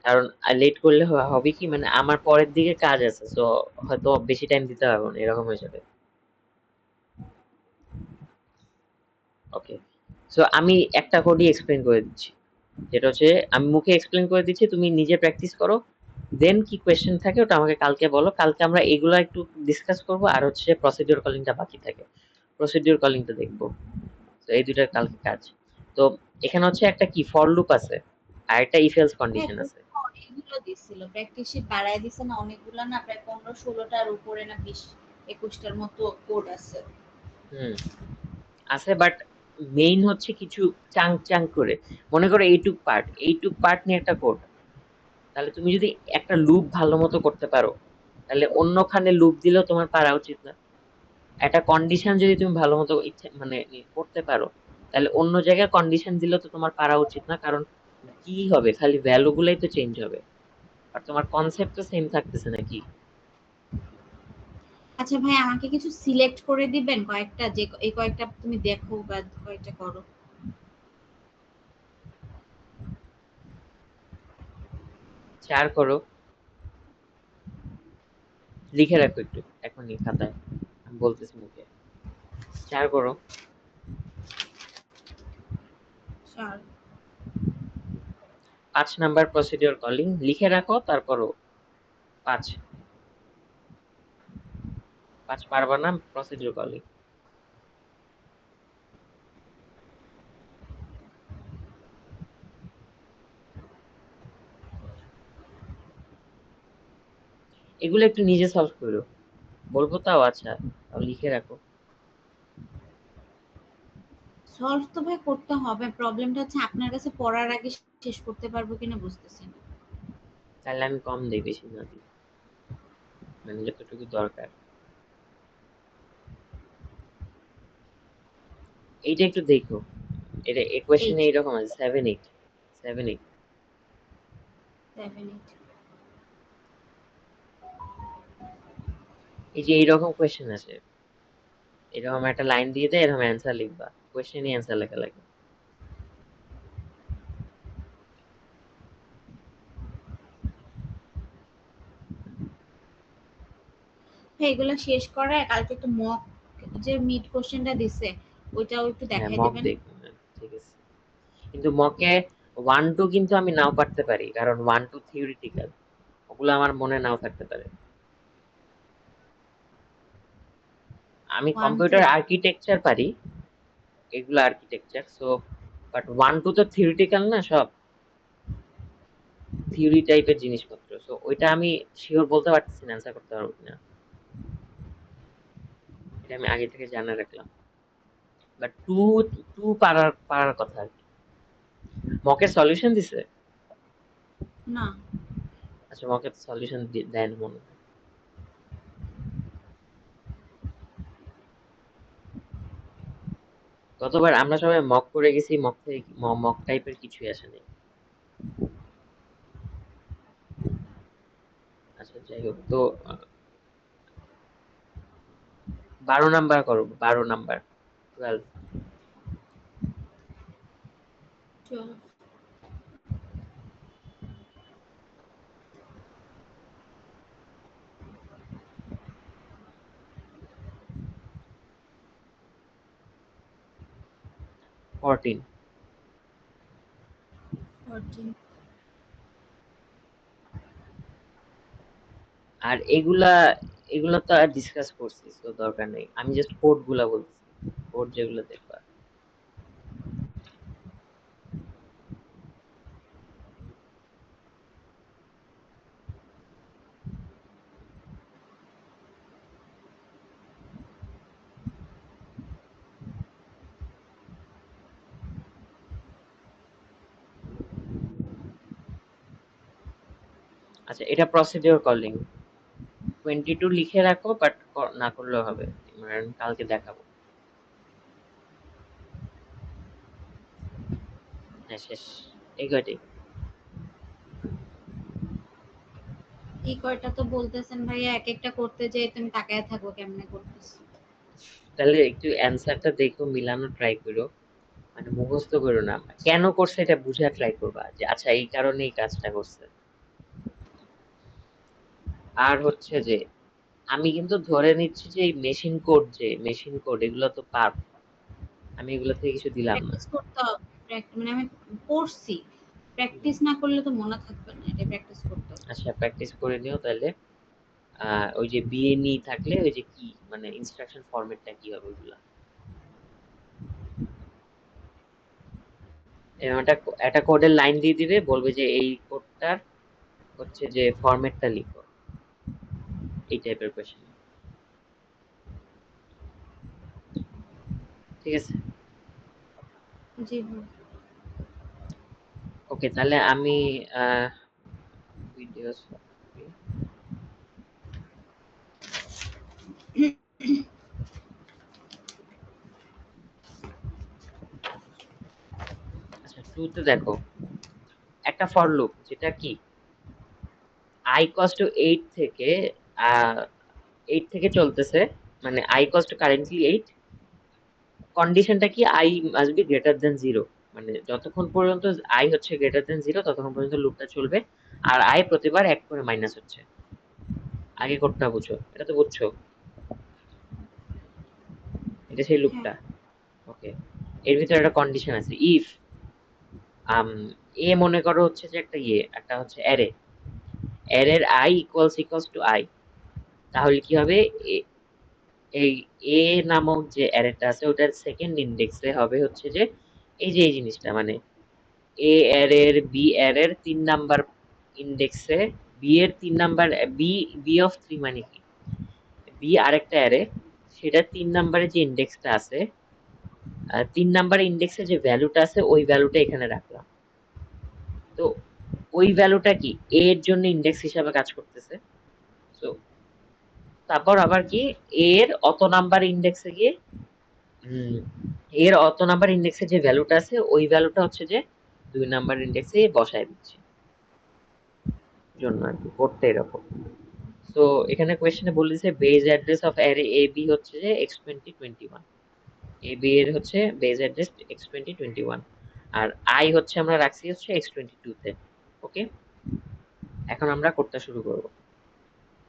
A: কারণ লেট করলে হবে কি, মানে আমার পরের দিকে কাজ আছে, তো হয়তো বেশি টাইম দিতে পারবো না, এরকম হয়ে যাবে। ওকে, সো আমি একটা কোডই এক্সপ্লেন করে দিচ্ছি, যেটা হচ্ছে আমি মুখে এক্সপ্লেন করে দিচ্ছি, তুমি নিজে প্র্যাকটিস করো। দেন কি কোয়েশ্চেন থাকে ওটা আমাকে কালকে বলো, কালকে আমরা এগুলো একটু ডিসকাস করবো। আর হচ্ছে প্রসিডিউর কলিংটা বাকি থাকে, প্রসিডিউর কলিংটা দেখবো। তো এই দুইটার কালকে কাজ। তো এখানে হচ্ছে একটা কি ফর লুপ আছে, আর একটা ইফ এলস
B: হ্যাঁ,
A: কন্ডিশন
B: তুমি
A: আছে।
B: তো অনেকগুলো দিছিল। প্র্যাকটিস শিট বাড়ায় দিছে না অনেকগুলা না প্রায় ১৫-১৬টার উপরে না ২০-২১টার মতো কোড আছে।
A: হুম, আছে, বাট মেইন হচ্ছে কিছু চাঙ্ক চাঙ্ক করে। মনে করো এইটুক পার্ট নিয়ে একটা কোড, তাহলে তুমি যদি একটা লুপ ভালো মতো করতে পারো, তাহলে অন্যখানে লুপ দিলেও তোমার পারা উচিত না? একটা কন্ডিশন যদি তুমি ভালো মতো ইচ্ছে মানে করতে পারো, তাহলে অন্য জায়গায় কন্ডিশন দিলেও তো তোমার পারা উচিত না? কারণ কি হবে, খালি ভ্যালু গুলাই তো চেঞ্জ হবে, আর তোমার কনসেপ্ট তো সেম থাকতেছে নাকি?
B: আচ্ছা ভাই আমাকে কিছু সিলেক্ট করে দিবেন কয়েকটা যে এই কয়েকটা তুমি দেখো বা কয়েকটা করো।
A: 4 করো, লিখে রাখো একটু এখনই খাতায়, আমি বলতেছি মুখে। 4 করো।
B: ৪
A: 5 নাম্বার প্রসিডিওর কলিং লিখে রাখো, তারপরও 5, 5 পারবা না প্রসিডিওর কলিং। এগুলো একটু নিজে সলভ করো, বলবো তাও, আচ্ছা তাও লিখে রাখো।
B: সলভ তো ভাই করতে হবে। প্রবলেমটা হচ্ছে আপনার কাছে পড়ার আগে শেষ করতে পারবো কিনা বুঝতেছি না।
A: তাহলে আমি কম দিই, বেশি না দিই, মানে যতটুকু দরকার। এইটা একটু দেখো, এটা ইকুয়েশনে
B: 8
A: এইরকম আছে 7 8, 7 8।
B: 7 8
A: এই যে এইরকম কোয়েশ্চেন আছে, এরকম একটা লাইন দিয়ে দেয়, এরকম অ্যান্সার লিখবা, কোয়েশ্চেনই অ্যান্সার লেখা লাগে।
B: হ্যাঁ এগুলো শেষ করায় কালকে একটু মক যে মিড কোশ্চেনটা দিছে ওইটাও একটু
A: হ্যাঁ,
B: দেখাই
A: মক
B: দিবেন।
A: দেখুন, হ্যাঁ, ঠিক আছে। কিন্তু মকে 1 2 কিন্তু আমি নাও পারতে পারি, কারণ 1 2 থিওরিটিক্যাল, ওগুলো আমার মনে নাও থাকতে পারে। আমি
B: 1 2
A: কম্পিউটার আর্কিটেকচার পারি, এগুলো আর্কিটেকচার, সো বাট 1 2 তো থিওরিটিক্যাল না, সব থিওরি টাইপের জিনিসপত্র, সো ওইটা আমি শিওর বলতে পারতেছি না অ্যান্সার করতে পারবো কিনা। এটা আমি আগে থেকে জানা রাখলাম। বাট টু টু পারার পারার কথা আর কি। মকের সলিউশন দিছে?
B: না
A: আচ্ছা, মকের সলিউশন দেন মনে হয়। গতবার আমরা সবাই মক করে গেছি, মক থেকে মক টাইপের কিছুই আসেনি। আচ্ছা যাই হোক, তো 12 নাম্বার করো, 12 নাম্বার, 12।
B: 12,
A: 14।
B: 14,
A: আর এগুলা এগুলা তো আর ডিসকাস করছি, তো দরকার নেই, আমি জাস্ট কোড গুলা বলছি, কোড যেগুলো দেখবা। আচ্ছা, এটা প্রসিডিওর কলিং 22 লিখে রাখো, বাট না করলেও হবে, মানে আমি কালকে দেখাবো। হ্যাঁ, শেষ, এই কয়টাই।
B: এই কয়টা তো বলতেছেন ভাইয়া, এক একটা করতে যেয়ে তুমি তাকায় থাকো কেমনে করতেছ।
A: তাহলে একটু অ্যান্সারটা দেখো, মিলানো ট্রাই করো, মানে মুখস্থ করো না, কেন করছে এটা বুঝা ট্রাই করবা, যে আচ্ছা এই কারণে এই কাজটা করছে। আর হচ্ছে যে আমি কিন্তু ধরে নিচ্ছি যে এই মেশিন কোড এগুলো তো পার, আমি এগুলো থেকে কিছু দিলাম না।
B: প্র্যাকটিস করতে হবে, মানে আমি পড়ছি, প্র্যাকটিস না করলে তো মনে থাকবে না, এটা প্র্যাকটিস করতে হবে।
A: আচ্ছা, প্র্যাকটিস করে নিও তাহলে। ওই যে বিএনই থাকলে ওই যে কি মানে ইনস্ট্রাকশন ফরম্যাটটা কি হবে ওগুলা, এরকম একটা কোডের লাইন দিয়ে দিবে, বলবে যে এই কোডটার হচ্ছে যে ফরম্যাটটা লিখো, এই টাইপের কোয়েশ্চেন। ঠিক আছে।
B: জি ভাই।
A: ওকে, তাহলে আমি ভিডিও, আচ্ছা 2 তে দেখো একটা ফর লুপ, যেটা কি i ইকুয়ালস টু 8 থেকে 8 থেকে চলতেছে, মানে i ইকুয়ালস টু কারেন্টলি 8, কন্ডিশনটা কি i must be greater than 0, মানে যতক্ষণ পর্যন্ত i হচ্ছে গ্রেটার দেন 0 ততক্ষণ পর্যন্ত লুপটা চলবে, আর i প্রতিবার 1 করে মাইনাস হচ্ছে। আগে কোডটা বুঝো, এটা তো বুঝছো, এটা সেই
B: হ্যাঁ
A: লুপটা। ওকে, এর ভিতরে একটা কন্ডিশন আছে, ইফ এ মনে করো হচ্ছে যে একটা হচ্ছে অ্যারে, অ্যারের i ইকুয়ালস টু i, তাহলে কি হবে, এই এ নামক যে অ্যারেটা আছে ওটার সেকেন্ড ইন্ডেক্সে হবে হচ্ছে যে এই যে এই জিনিসটা, মানে এ অ্যারের বি অ্যারের 3 নাম্বার ইন্ডেক্সে, বি এর 3 নাম্বার, বি বি অফ 3 মানে কি, বি আরেকটা অ্যারে, সেটা 3 নাম্বারে যে ইন্ডেক্সটা আছে, 3 নাম্বার ইন্ডেক্সে যে ভ্যালুটা আছে ওই ভ্যালুটা এখানে রাখলাম। তো ওই ভ্যালুটা কি এ এর জন্য ইন্ডেক্স হিসাবে কাজ করতেছে। তো তারপর আবার কি এর অত নাম্বার ইন্ডেক্সে গিয়ে হুম, এর অত নাম্বার ইন্ডেক্সে যে ভ্যালুটা আছে ওই ভ্যালুটা হচ্ছে যে 2 নাম্বার ইন্ডেক্সে বসায় দিচ্ছি, জন্য আর কি করতে এরকম। তো এখানে কোয়েশ্চেনে বলেছে base address of array A B হচ্ছে যে x2021, এ বি এর হচ্ছে base address x2021, R I হচ্ছে আমরা রাখছি হচ্ছে x22 তে। ওকে, এখন আমরা কোডটা শুরু করব।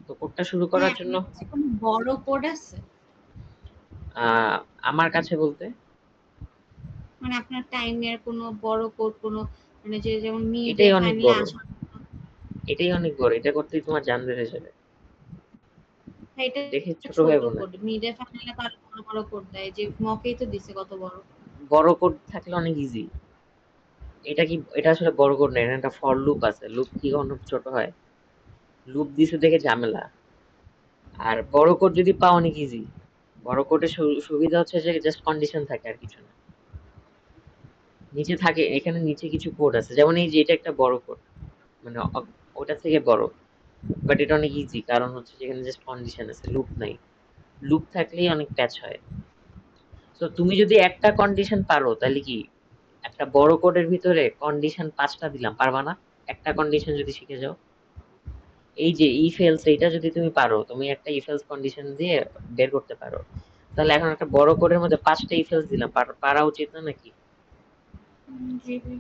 A: তো কোডটা শুরু
B: হ্যাঁ,
A: করার জন্য
B: আপনার কাছে কোনো বড় কোড আছে?
A: আহ, আমার কাছে বলতে
B: মানে আপনার টাইমের কোনো বড় কোড, কোনো মানে যে যেমন মিড এ
A: এটাই অনেক
B: ফাইনালে
A: বড়,
B: আসার জন্য?
A: এটাই অনেক বড়, এটা করতেই তোমার জান বেড়ে যাবে,
B: হ্যাঁ, এটা
A: দেখে ছোট
B: ছোট
A: ভেবো না।
B: কোড, মিড এ ফাইনালে তো আরো বড় বড় কোড দেয়, যে মকেই তো দিছে কত বড়।
A: বড় কোড থাকলে অনেক ইজি, এটা আসলে বড় কোড না, এটা একটা ফর লুপ আছে, লুপ কি কখনো ছোট হয়, লুপ দিছে দেখে ঝামেলা। আর বড় কোড যদি পাও অনেক ইজি, বড় কোডের সুবিধা হচ্ছে যে জাস্ট কন্ডিশন থাকে আর কিছু না, নিচে থাকে, এখানে নিচে কিছু কোড আছে, যেমন এই যে এটা একটা বড় কোড, মানে ওটা থেকে বড়, বাট এটা অনেক ইজি, কারণ হচ্ছে যেখানে জাস্ট কন্ডিশন আছে, লুপ নাই, লুপ থাকলেই অনেক প্যাচ হয়। তো তুমি যদি একটা কন্ডিশন পারো তাহলে কি একটা বড় কোডের ভিতরে কন্ডিশন 5টা দিলাম, পারবা না? একটা কন্ডিশন যদি শিখে যাও, এই যে ইফ এলস, এটা যদি তুমি পারো, তুমি একটা ইফ এলস কন্ডিশন দিয়ে বের করতে পারো, তাহলে এখন একটা বড় কোডের মধ্যে 5টা ইফ এলস দিলাম, পারা উচিত না নাকি?
B: জি ভাই।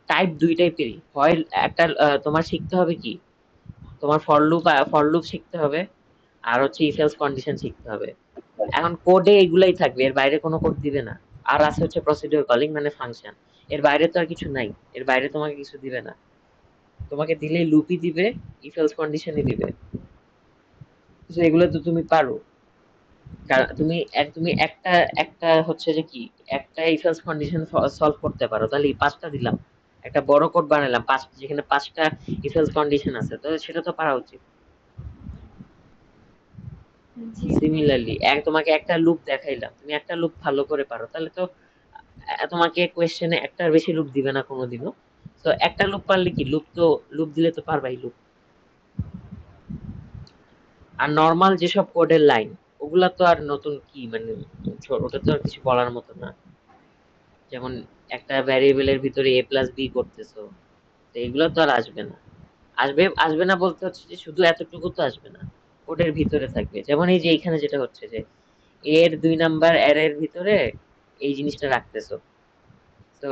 A: টাইপ দুই টাইপেরই হয়। একটা তোমার শিখতে হবে কি, তোমার ফর লুপ শিখতে হবে, আর হচ্ছে ইফ এলস কন্ডিশন শিখতে হবে। এখন কোডে এগুলাই থাকবে, এর বাইরে কোনো কোড দিবে না। আর আছে হচ্ছে প্রসিডিউর কলিং মানে ফাংশন, এর বাইরে তো আর কিছু নাই, এর বাইরে তোমাকে কিছু দিবে না, তোমাকে দিলেই লুপই দিবে, ইফ এলস কন্ডিশনই দিবে। তো এগুলো তো তুমি পারো, কারণ তুমি একটা একটা হচ্ছে যে কি, একটা ইফ এলস কন্ডিশন সলভ করতে পারো, তাহলে এই 5টা দিলাম, একটা বড় কোড বানালাম পাঁচ, যেখানে 5টা ইফ এলস কন্ডিশন আছে, তো সেটা তো পারা উচিত।
B: জি ভাই।
A: সিমিলারলি তোমাকে একটা লুপ দেখাইলাম, তুমি একটা লুপ ভালো করে পারো, তাহলে তো তোমাকে কোয়েশ্চেনে একটার বেশি লুপ দিবে না কোনোদিনও। তো একটা লুপ পারলে কি, লুপ দিলে তো পারবাই লুপ। আর নর্মাল যেসব কোডের লাইন, ওগুলা তো আর নতুন কি মানে, ওটা তো আর কিছু বলার মতো না। যেমন একটা ভ্যারিয়েবলের ভিতরে a প্লাস বি করতেছো, তো এগুলো তো আর আসবে না। আসবে না বলতে হচ্ছে যে শুধু এতটুকু তো আসবে না, কোডের ভিতরে থাকবে। যেমন এই যে এখানে যেটা হচ্ছে যে এর 2 নাম্বার অ্যারের ভিতরে এই জিনিসটা রাখতেছো, তো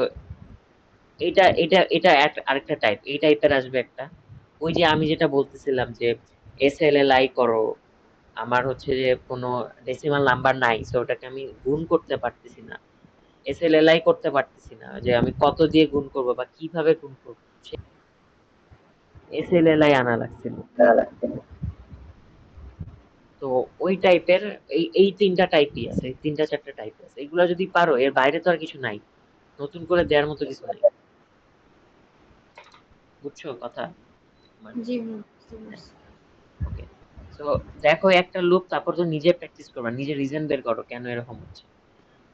A: এটা আরেকটা টাইপ, এই টাইপের আসবে একটা। ওই যে আমি যেটা বলতেছিলাম যে এসএলএলআই করো, আমার হচ্ছে যে কোনো ডেসিমাল নাম্বার নাই, সো ওটাকে আমি গুণ করতে পারতেছি না, এসএলএলআই করতে পারতেছি না, যে আমি কত দিয়ে গুণ করব বা কিভাবে গুণ করব, এসএলএলআই আনা লাগছিল। তো ওই টাইপের, এই 3টা টাইপই আছে, এই 3টা 4টা টাইপ আছে, এগুলো যদি পারো এর বাইরে তো আর কিছু নাই, নতুন করে দেওয়ার মতো কিছু নাই। বুঝছো কথা আমার?
B: জি ভাই, বুঝতে পারছি।
A: ওকে, তো দেখো একটা লুপ, তারপর তো নিজে প্র্যাকটিস করবা, নিজে রিজন বের করো কেন এরকম হচ্ছে,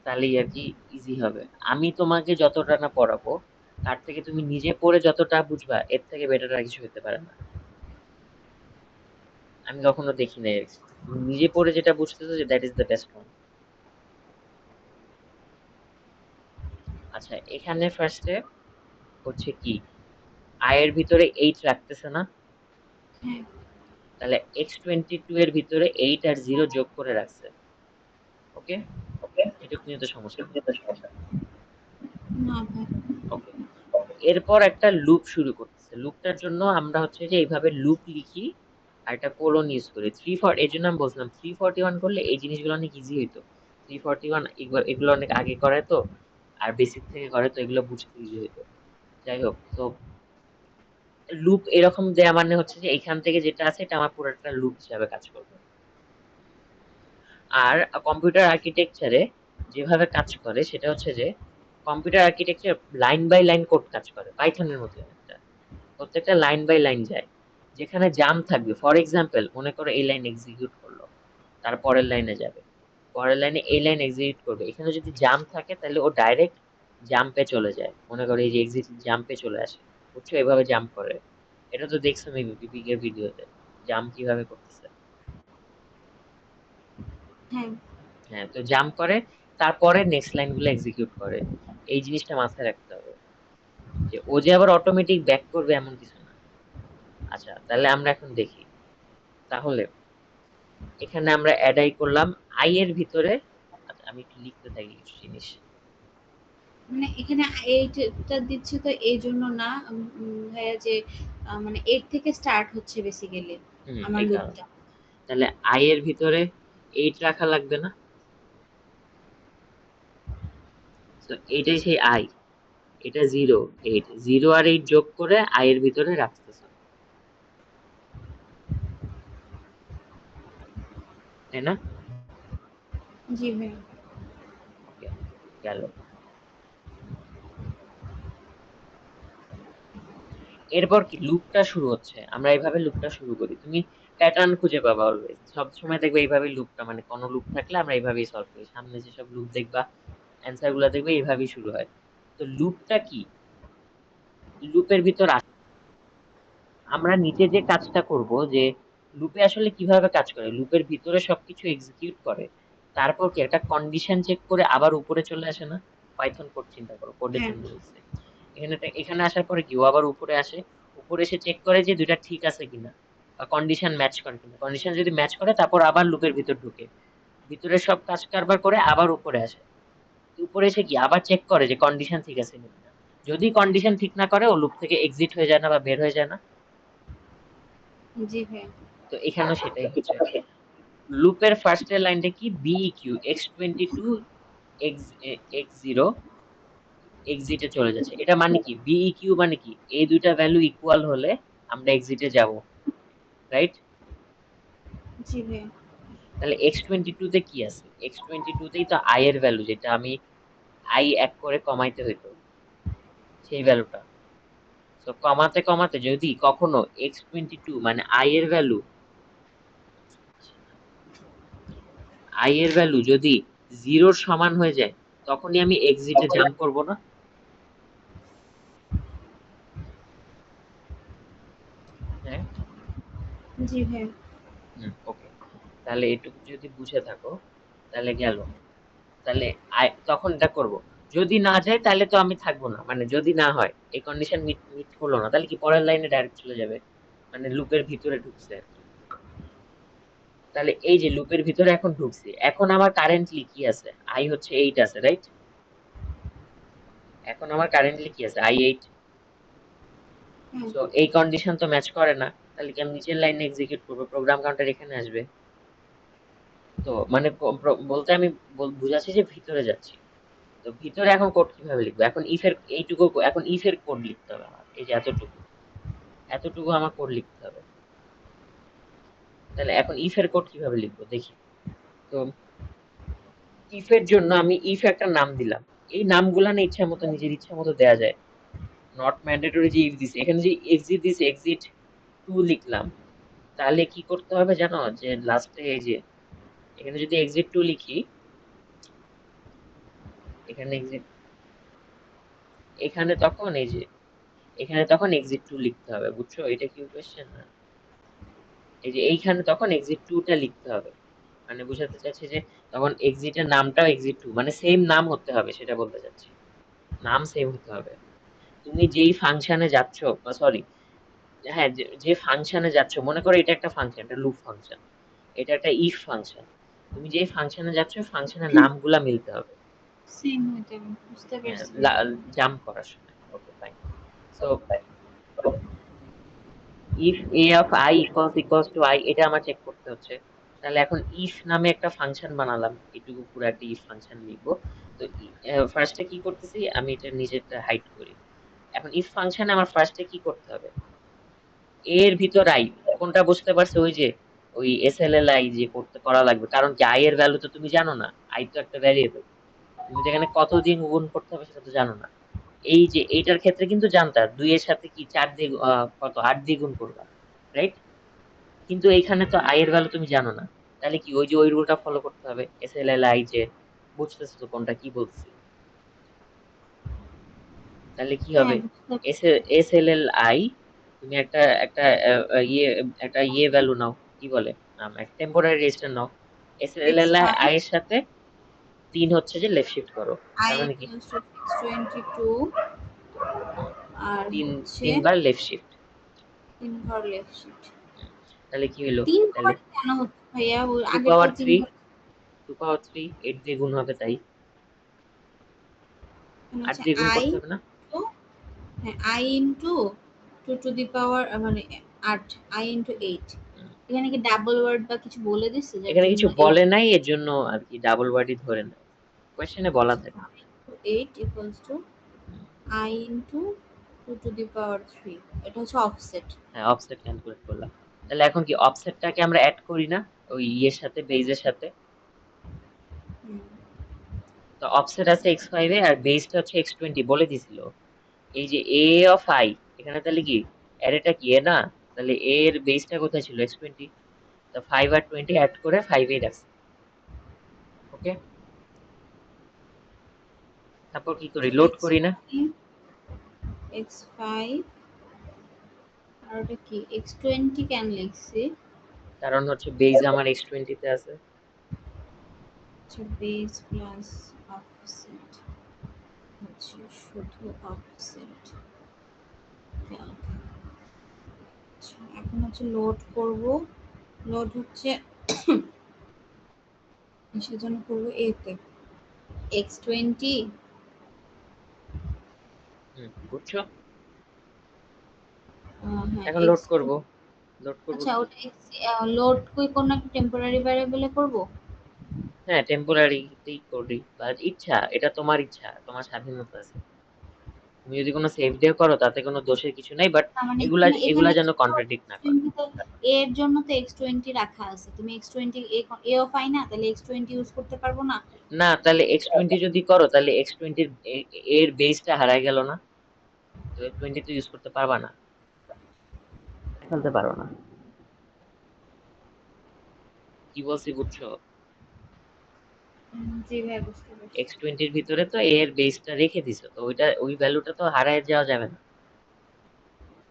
A: তাহলেই আর কি ইজি হবে। আমি তোমাকে যতটা না পড়াবো, তার থেকে তুমি নিজে পড়ে যতটা বুঝবা, এর থেকে বেটার আর কিছু হতে পারে না। আমি কখনো দেখি নাই আর কি। তুমি নিজে পড়ে যেটা বুঝতেছো যে that is the best one. আচ্ছা, এখানে ফার্স্টে হচ্ছে কি, আয়ের ভিতরে 8 রাখতেছে না,
B: হ্যাঁ।
A: তাহলে x22 এর ভিতরে 8 আর 0 যোগ করে রাখছে। ওকে, এটুকু নিয়ে তো সমস্যা নেই।
B: না ভাই।
A: ওকে, এরপর একটা লুপ শুরু করতেছে, লুপটার জন্য আমরা হচ্ছে যে এইভাবে লুপ লিখি আর একটা কোলন ইউজ করি। এর জন্য আমি বলছিলাম 341 করলে এই জিনিসগুলো অনেক ইজি হইতো। 341 এগুলো অনেক আগে করে তো, আর বেসিক থেকে করে, তো এগুলো বুঝতে ইজি হইতো। যাই হোক, তো লুপ এরকম দেয়া মানে হচ্ছে যে এখান থেকে যেটা আছে এটা আমার পুরো একটা লুপ হিসাবে কাজ করবে। আর কম্পিউটার আর্কিটেকচারে যেভাবে কাজ করে সেটা হচ্ছে যে computer architecture line by line code কাজ করে, পাইথনের মতো একটা, প্রত্যেকটা লাইন বাই লাইন যায়। যেখানে জাম থাকবে, ফর এক্সাম্পল মনে করো এই লাইন এক্সিকিউট করলো, তার পরের লাইনে যাবে, পরের লাইনে এই লাইন এক্সিকিউট করবে, এখানে যদি জাম থাকে তাহলে ও ডাইরেক্ট জাম্পে চলে যায়, মনে করো এই যে এক্সিট জাম্পে চলে আসে। বুঝছো, এভাবে জাম্প করে। এটা তো দেখছো মেবি পিপিকে ভিডিওতে, জাম্প কিভাবে করতেছে।
B: হ্যাঁ।
A: হ্যাঁ, তো জাম্প করে, তারপরে নেক্সট লাইন গুলো এক্সিকিউট করে। এই জিনিসটা মাথায় রাখতে হবে, যে ও যে আবার অটোমেটিক ব্যাক করবে এমন কিছু না। আচ্ছা, তাহলে আমরা এখন দেখি, তাহলে এখানে আমরা অ্যাডাই করলাম আই এর ভিতরে। আচ্ছা, আমি একটু লিখতে থাকি কিছু জিনিস।
B: মানে এখানে এইটা দিচ্ছে তো এই জন্য না ভাইয়া যে মানে এর থেকে স্টার্ট হচ্ছে বেসিক্যালি আমার
A: এই কারণে,
B: লুপটা।
A: তাহলে আই এর ভিতরে 8 রাখা লাগবে না? তো এইটাই সেই আই, এটা 0, 8, 0 আর 8 যোগ করে আই এর ভিতরে রাখতেছে, তাই না?
B: জি ভাই।
A: ওকে, গেল। এরপর কি লুপটা শুরু হচ্ছে, আমরা এইভাবে লুপটা শুরু করি, তুমি প্যাটার্ন খুঁজে পাবা অলওয়েজ, সব সময় দেখবে এইভাবে লুপটা, মানে কোনো লুপ থাকলে আমরা এইভাবেই সলভ করি, সামনে যেসব লুপ দেখবা অ্যান্সার গুলা দেখবে এইভাবেই শুরু হয়। তো লুপটা কি, লুপের ভিতর আমরা নিচে যে কাজটা করব, যে লুপে আসলে কিভাবে কাজ করে, লুপের ভিতরে সবকিছু এক্সিকিউট করে, তারপর কি একটা কন্ডিশন চেক করে আবার উপরে চলে আসে না? পাইথন কোড চিন্তা করো, কোডের
B: হ্যাঁ
A: জন্য বলছে। এখানে আসার পরে কি ও আবার উপরে আসে, উপরে এসে চেক করে যে দুইটা ঠিক আছে কিনা, বা কন্ডিশন ম্যাচ করে কিনা। কন্ডিশন যদি ম্যাচ করে তারপর আবার লুপের ভিতর ঢুকে, ভিতরে সব কাজ কারবার করে আবার উপরে আসে। উপরে এসে কি আবার চেক করে যে কন্ডিশন ঠিক আছে কিনা। যদি কন্ডিশন ঠিক না করে ও লুপ থেকে এক্সিট হয়ে যায় না বা বের হয়ে যায় না?
B: জি ভাই।
A: তো এখানেও সেটাই হচ্ছে। লুপের ফার্স্ট এর লাইনটা কি, বিইকিউ x22 x0 এক্সিটে চলে যাচ্ছে। এটা মানে কি, বিইকিউ মানে কি, এই দুইটা ভ্যালু ইকুয়াল হলে আমরা এক্সিটে যাব, রাইট?
B: জি ভাই।
A: তাহলে x22 তে কি আছে, x22 তেই তো i এর ভ্যালু, যেটা আমি i এক করে কমাইতে হইতো, সেই ভ্যালুটা। তো কমাতে কমাতে যদি কখনো x22 মানে i এর ভ্যালু যদি 0 সমান হয়ে যায়, তখনই আমি এক্সিটে জাম্প করব না? হ্যাঁ।
B: জি ভাই।
A: ওকে, তাহলে এটুকু যদি বুঝে থাকো তাহলে গেল। তাহলে তখন এটা করব। যদি না যায় তাহলে তো আমি থাকবো না, মানে যদি না হয় এই কন্ডিশন মিট মিট হলো না, তাহলে কি পরের লাইনে ডাইরেক্ট চলে যাবে, মানে লুপের ভিতরে ঢুকছে আর কি। তাহলে এই যে লুপের ভিতরে এখন ঢুকছি, এখন আমার কারেন্টলি কি আছে, আই হচ্ছে 8 আছে, রাইট? এখন আমার কারেন্টলি কি আছে, i8।
B: হ্যাঁ
A: তো এই কন্ডিশন তো ম্যাচ করে না, তাহলে কি আমি নিচের লাইনে এক্সিকিউট করবো, প্রোগ্রাম কাউন্টার এখানে আসবে। তো মানে বলতে আমি বুঝাচ্ছি যে ভিতরে যাচ্ছি। তো ভিতরে এখন কোড কিভাবে লিখবো, এখন ইফ এর এইটুকু, এখন ইফ এর কোড লিখতে হবে আমার, এই যে এতটুকু, এতটুকু আমার কোড লিখতে হবে। তাহলে এখন ইফ এর কোড কিভাবে লিখবো দেখি। তো ইফ এর জন্য আমি ইফ একটা নাম দিলাম। এই নামগুলা না ইচ্ছা মতো, নিজের ইচ্ছা মতো দেয়া যায়, নট ম্যান্ডেটরি যে ইফ দিছে। এখানে যে এক্সিট দিছে, এক্সিট টু লিখলাম, তাহলে কি করতে হবে জানো, যে লাস্টে এই যে এখানে যদি এক্সিট টু লিখি, এখানে এক্সিট, এখানে তখন এই যে এখানে তখন এক্সিট টু লিখতে হবে, বুঝছো? এটা কি কোয়েশ্চেন না? এই যে এইখানে তখন এক্সিট টু টা লিখতে হবে, মানে বুঝাতে চাচ্ছি যে তখন এক্সিটের নামটাও এক্সিট টু, মানে সেম নাম হতে হবে, সেটা বলতে চাচ্ছি, নাম সেম হতে হবে। তুমি যেই ফাংশনে যাচ্ছ, সরি, হ্যাঁ, যে ফাংশনে যাচ্ছ, মনে করো এটা একটা ফাংশন, এটা লুপ ফাংশন, এটা একটা ইফ ফাংশন, তুমি যেই ফাংশনে যাচ্ছ ফাংশনের নামগুলা মিলতে হবে।
B: সেম হইতে হবে, বুঝতে
A: হ্যাঁ,
B: পারছি।
A: জাম্প করার সময়। Okay fine. So if A of I equals to I, এটা আমার চেক করতে হচ্ছে। তাহলে এখন ইফ নামে একটা ফাংশন বানালাম, এটুকু পুরো একটা ইফ ফাংশন লিখবো। তো ফার্স্টে কি করতেছি, আমি এটা নিজেরটা হাইড করি। এখন ইফ ফাংশনে আমার ফার্স্টে কি করতে হবে, এর ভিতর আই কোনটা বুঝতে পারছো, ওই যে ওই এসএলএল আই যে করতে করা লাগবে, কারণ কি আই এর ভ্যালু তো তুমি জানো না, আই তো একটা ভ্যারিয়েবল, তুমি যেখানে কত দিন গুণ করতে হবে সেটা তো জানো না। এই যে এইটার ক্ষেত্রে কিন্তু জানতা, 2 এর সাথে কি 4 দিয়ে কত 8 দিয়ে গুণ করবা, রাইট? কিন্তু এইখানে তো আই এর ভ্যালু তুমি জানো না, তাহলে কি ওই যে ওই রুলটা ফলো করতে হবে, এসএলএল আই যে, বুঝতেছো তো কোনটা কি বলছি? তাহলে কি
B: হ্যাঁ
A: হবে,
B: বুঝতে
A: এস এসএলএল আই, তুমি একটা একটা ইয়ে, একটা ইয়ে ভ্যালু নাও, কি বলে, একটা টেম্পোরারি রেজিস্টার নাও,
B: এক্স
A: এসএলএল
B: আই
A: আই এর সাথে 3 হচ্ছে যে লেফট শিফট করো।
B: আই
A: তার মানে কি,
B: ইকুয়ালস টু 622
A: হুম,
B: আর
A: তিন
B: হচ্ছে
A: তিনবার লেফট শিফট।
B: 3 ঘর লেফট শিফট।
A: তাহলে কি হলো,
B: 3
A: তাহলে
B: ঘর কেন হচ্ছে ভাইয়া? ওই
A: টু
B: আগেরটা
A: পাওয়ার
B: 3
A: থ্রি
B: ঘর
A: 2 পাওয়ার 3 8 দিয়ে গুণ হবে, তাই
B: মানে
A: 8
B: হচ্ছে
A: দিয়ে গুণ
B: আই
A: করতে হবে না?
B: টু, হ্যাঁ আই ইন্টু 2 টু দি পাওয়ার মানে 8, আই ইন্টু 8।
A: হুম,
B: এখানে কি ডাবল ওয়ার্ড বা কিছু বলে দিচ্ছে যার
A: এখানে
B: জন্য
A: কিছু
B: 8
A: বলে নাই, এর জন্য আর কি ডাবল ওয়ার্ডই ধরে নেয়, কোয়েশ্চেনে বলা থাকে।
B: 8 equals to
A: hmm,
B: I into 2 to the power 3। এটা হচ্ছে অফসেট।
A: হ্যাঁ, অফসেট ক্যালকুলেট করলাম। তাহলে এখন কি অফসেটটাকে আমরা অ্যাড করি না ওই ইয়ের সাথে, বেজের সাথে?
B: হুম।
A: তো অফসেট আছে x5 এ, আর বেসটা হচ্ছে x20 বলে দিছিল। এই যে এ অফ আই, এখানে তাহলে কি অ্যারেটা কি এ না, তাহলে এ এর বেসটা কোথায় ছিল, x20। তো 5 আর 20 অ্যাড করে 5 এ রাখছি। ওকে, তারপর কি করি, লোড
B: এক্স
A: করি না?
B: এক্স ফাইভ আর ওটা কি এক্স টোয়েন্টি কেন লিখছি?
A: কারণ হচ্ছে বেস আমার x20 তে আছে।
B: আচ্ছা, বেস প্লাস অফসেট হচ্ছে শুধু অফসেট। আচ্ছা, এখন হচ্ছে লোড করব। লোড হচ্ছে সেজন্য করব এতে x20।
A: বুঝছো?
B: হ্যাঁ,
A: এখন লোড
B: x2।
A: করব। লোড করব
B: আচ্ছা,
A: কি?
B: ওটা লোড কি কোন একটা টেম্পোরারি ভ্যারিয়েবলে করব?
A: হ্যাঁ, টেম্পোরারিতেই করি, বাট ইচ্ছা, এটা তোমার ইচ্ছা, তোমার স্বাধীনতা আছে। তুমি যদি কোনো সেভ দিয়ে করো তাতে কোনো দোষের কিছু নাই, বাট
B: তার মানে
A: এগুলা
B: এখানে
A: এগুলা
B: এখানে
A: যেন
B: তো
A: কন্ট্রাডিক্ট না করে।
B: x20 তো এর জন্য তো x20 রাখা আছে। তুমি x20 এও পাই না, তাহলে x20 ইউজ করতে পারবো না?
A: না, তাহলে x20 যদি করো তাহলে x20 এর বেসটা হারায় গেল না? তো x20 তো ইউজ করতে পারবা না, ফেলতে পারো না। কি বলছি বুঝছো?
B: জি ভাই, বুঝতে পারছি।
A: x20 এর ভিতরে তো এর বেসটা রেখে দিছো, তো ওইটা ওই ভ্যালুটা তো হারায় যাওয়া যাবে না।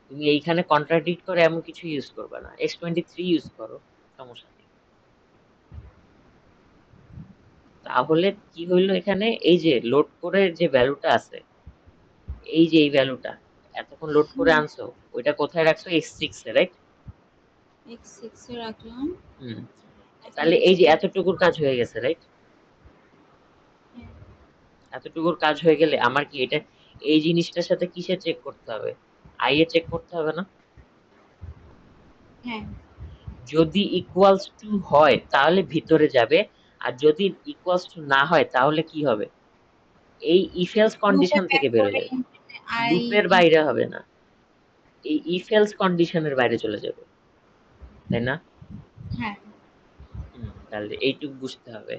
A: তুমি এইখানে কন্ট্রাডিক্ট করে এমন কিছু ইউজ করবে না, x23 ইউজ করো, সমস্যা নেই। তাহলে কি হইলো এখানে, এই যে লোড করে যে ভ্যালুটা আছে, এই যে এই ভ্যালুটা এতক্ষণ লোড করে আনছো, ওইটা কোথায় রাখছো? x6 এ, রাইট?
B: x6 এ রাখলাম।
A: হুম।
B: এখন
A: তাহলে এই
B: হচ্ছে
A: যে এতটুকুর কাজ হয়ে গেছে, রাইট? এতটুকুর কাজ হয়ে গেলে আমার কি এটা, এই জিনিসটার সাথে কিসে চেক করতে হবে? আই এ চেক করতে হবে না?
B: হ্যাঁ,
A: যদি ইকুয়ালস টু হয় তাহলে ভিতরে যাবে, আর যদি ইকুয়ালস টু না হয় তাহলে কি হবে? এই ইফ এলস
B: লুপে
A: কন্ডিশন
B: ব্যাক
A: থেকে বের হয়ে
B: করে
A: যাবে,
B: আই।
A: লুপের বাইরে হবে না, এই ইফ এলস কন্ডিশনের বাইরে চলে যাবে, তাই না?
B: হ্যাঁ,
A: তাহলে এইটুকু বুঝতে হবে।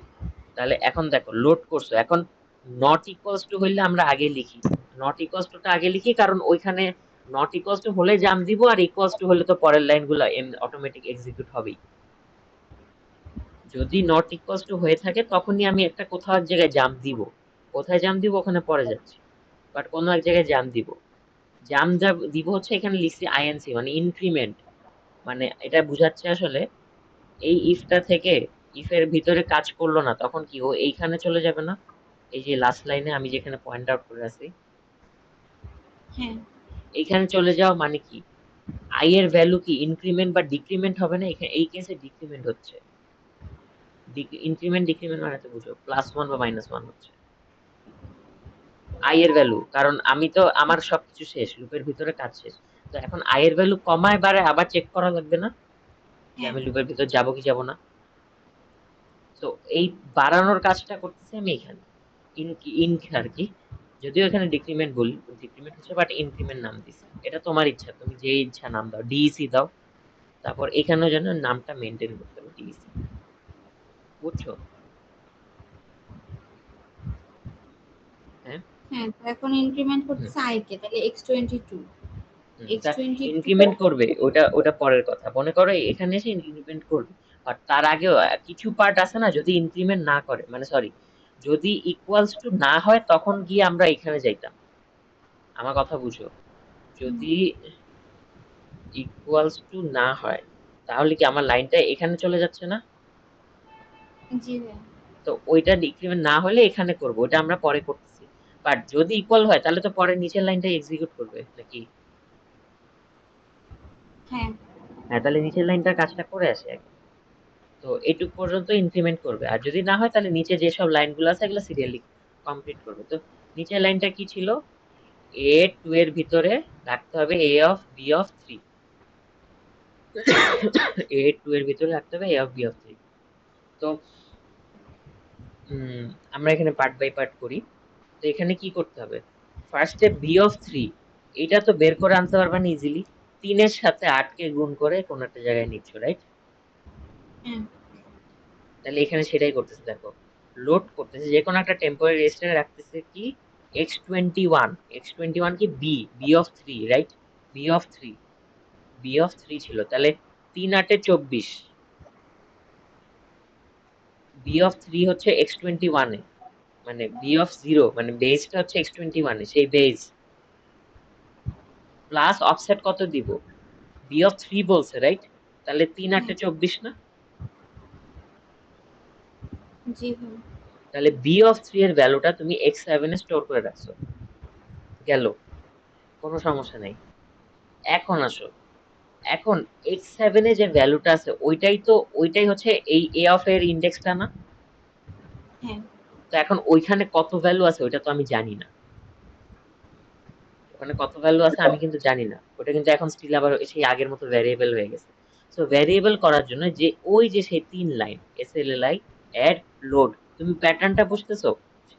A: তাহলে এখন দেখো লোড করছো, এখন নট ইকুয়ালস টু হইলে আমরা আগে লিখি, নট ইকুয়ালস টুটা আগে লিখি, কারণ ওইখানে নট ইকুয়ালস টু হলে জাম্প দিব, আর ইকুয়ালস টু হলে তো পরের লাইনগুলো অটোমেটিক এক্সিকিউট হবেই। যদি নট ইকুয়ালস টু হয়ে থাকে তখনই আমি একটা কোথাও এক জায়গায় জাম্প দিব, কোথায় জাম্প দিব ওখানে পরে যাচ্ছি, বাট কোনো এক জায়গায় জাম্প দিব। জাম্প যা দিব হচ্ছে এখানে লিখছি আইএনসি, মানে ইনক্রিমেন্ট, মানে এটা বুঝাচ্ছে আসলে এই ইফটা থেকে, ইফের ভিতরে কাজ করলো না তখন কি ও এইখানে চলে যাবে না? এই যে লাস্ট লাইনে আমি যেখানে পয়েন্ট আউট করে আছি,
B: হ্যাঁ,
A: এইখানে চলে যাওয়া মানে কি, আই এর ভ্যালু কি ইনক্রিমেন্ট বা ডিক্রিমেন্ট হবে না? এখানে এই কেসে ডিক্রিমেন্ট হচ্ছে। ইনক্রিমেন্ট ডিক্রিমেন্ট মানে তো বুঝো, +1 বা -1 হচ্ছে আই এর ভ্যালু, কারণ আমি তো আমার সবকিছু শেষ, লুপের ভিতরে কাজ শেষ। তো এখন আই এর ভ্যালু কমায় বাড়ে আবার চেক করা লাগবে না যে
B: হ্যাঁ।
A: আমি লুপের ভিতর যাবো কি যাবো না? তো এই বাড়ানোর কাজটা করতেছি আমি এখানে, ইন ইন আর কি, যদিও এখানে ডিক্রিমেন্ট বলি, ডিক্রিমেন্ট হচ্ছে, বাট ইনক্রিমেন্ট নাম দিছি। এটা তোমার ইচ্ছা, তুমি যে ইচ্ছা নাম দাও, ডিইসি দাও, তারপর এখানেও যেন নামটা মেনটেন করতে হবে, ডিইসি। বুঝছো? হ্যাঁ।
B: হ্যাঁ, তো এখন ইনক্রিমেন্ট
A: হুম।
B: করতেছে আই কে, তাহলে x22।
A: তা
B: x22।
A: ইনক্রিমেন্ট করবে, ওটা ওটা পরের কথা, মনে করো এখানে এসে ইনক্রিমেন্ট করবে, বাট তার আগেও কিছু পার্ট আছে না, যদি ইনক্রিমেন্ট না করে, মানে সরি, যদি ইকুয়ালস টু না হয় তখন গিয়ে আমরা এখানে যাইতাম। আমার কথা বুঝো, যদি ইকুয়ালস টু না হয় তাহলে কি আমার লাইনটা এখানে চলে যাচ্ছে না?
B: জি ভাই।
A: তো ওইটা ডিক্রিমেন্ট না হলে এখানে করব, ওটা আমরা পরে করতেছি। বাট যদি ইকুয়াল হয় তাহলে তো পরে নিচের লাইনটা এক্সিকিউট করবে নাকি?
B: হ্যাঁ,
A: হ্যাঁ, তাহলে নিচের লাইনটার কাজটা করে আসে আগে। তো এইটুক পর্যন্ত ইনক্রিমেন্ট করবে, আর যদি না হয় তাহলে নিচে যেসব লাইনগুলো আছে এগুলো সিরিয়ালি কমপ্লিট করবে। তো নিচের লাইনটা কি ছিল? A2 এর ভিতরে রাখতে হবে a of b of 3, A2 এর ভিতরে রাখতে হবে a of b of 3। তো আমরা এখানে পার্ট বাই পার্ট করি। তো এখানে কি করতে হবে? ফার্স্টে b of 3, এটা তো বের করে আনতে পারবা না ইজিলি, 3 এর সাথে 8 কে গুণ করে কোন একটা জায়গায় নিচ্ছ, রাইট?
B: হ্যাঁ,
A: তাহলে এখানে সেটাই করতেছে, দেখো লোড করতেছে যে কোনো একটা টেম্পোরারি রেজিস্টারে রাখতেছে কি, x21 কি b of 3, right? b of 3, b of 3 ছিল, তাহলে 3 8 এ 24, b of 3 হচ্ছে x21 এ, মানে b of 0 মানে বেসটা হচ্ছে x21 এ, সেই বেস প্লাস অফসেট কত দিব, b of 3 বলছে, রাইট? তাহলে 3 8
B: হ্যাঁ।
A: এ 24 না?
B: জি ভাই।
A: তাহলে বি অফ 3 এর ভ্যালুটা তুমি x7 এ স্টোর করে রাখছো, গেল, কোনো সমস্যা নেই। এখন আসো, এখন x7 এ যে ভ্যালুটা আছে ওইটাই হচ্ছে এই a অফ এর ইন্ডেক্সটা না?
B: হ্যাঁ।
A: তো এখন ওইখানে কত ভ্যালু আছে ওইটা তো আমি জানি না, ওখানে কত ভ্যালু আছে আমি কিন্তু জানি না, ওটা কিন্তু এখন স্টিল আবার সেই আগের মতো ভ্যারিয়েবল হয়ে গেছে। সো ভ্যারিয়েবল করার জন্য যে ওই যে সেই 3 লাইন এসএলএলআই অ্যাড লোড, তুমি প্যাটার্নটা বুঝতেছো?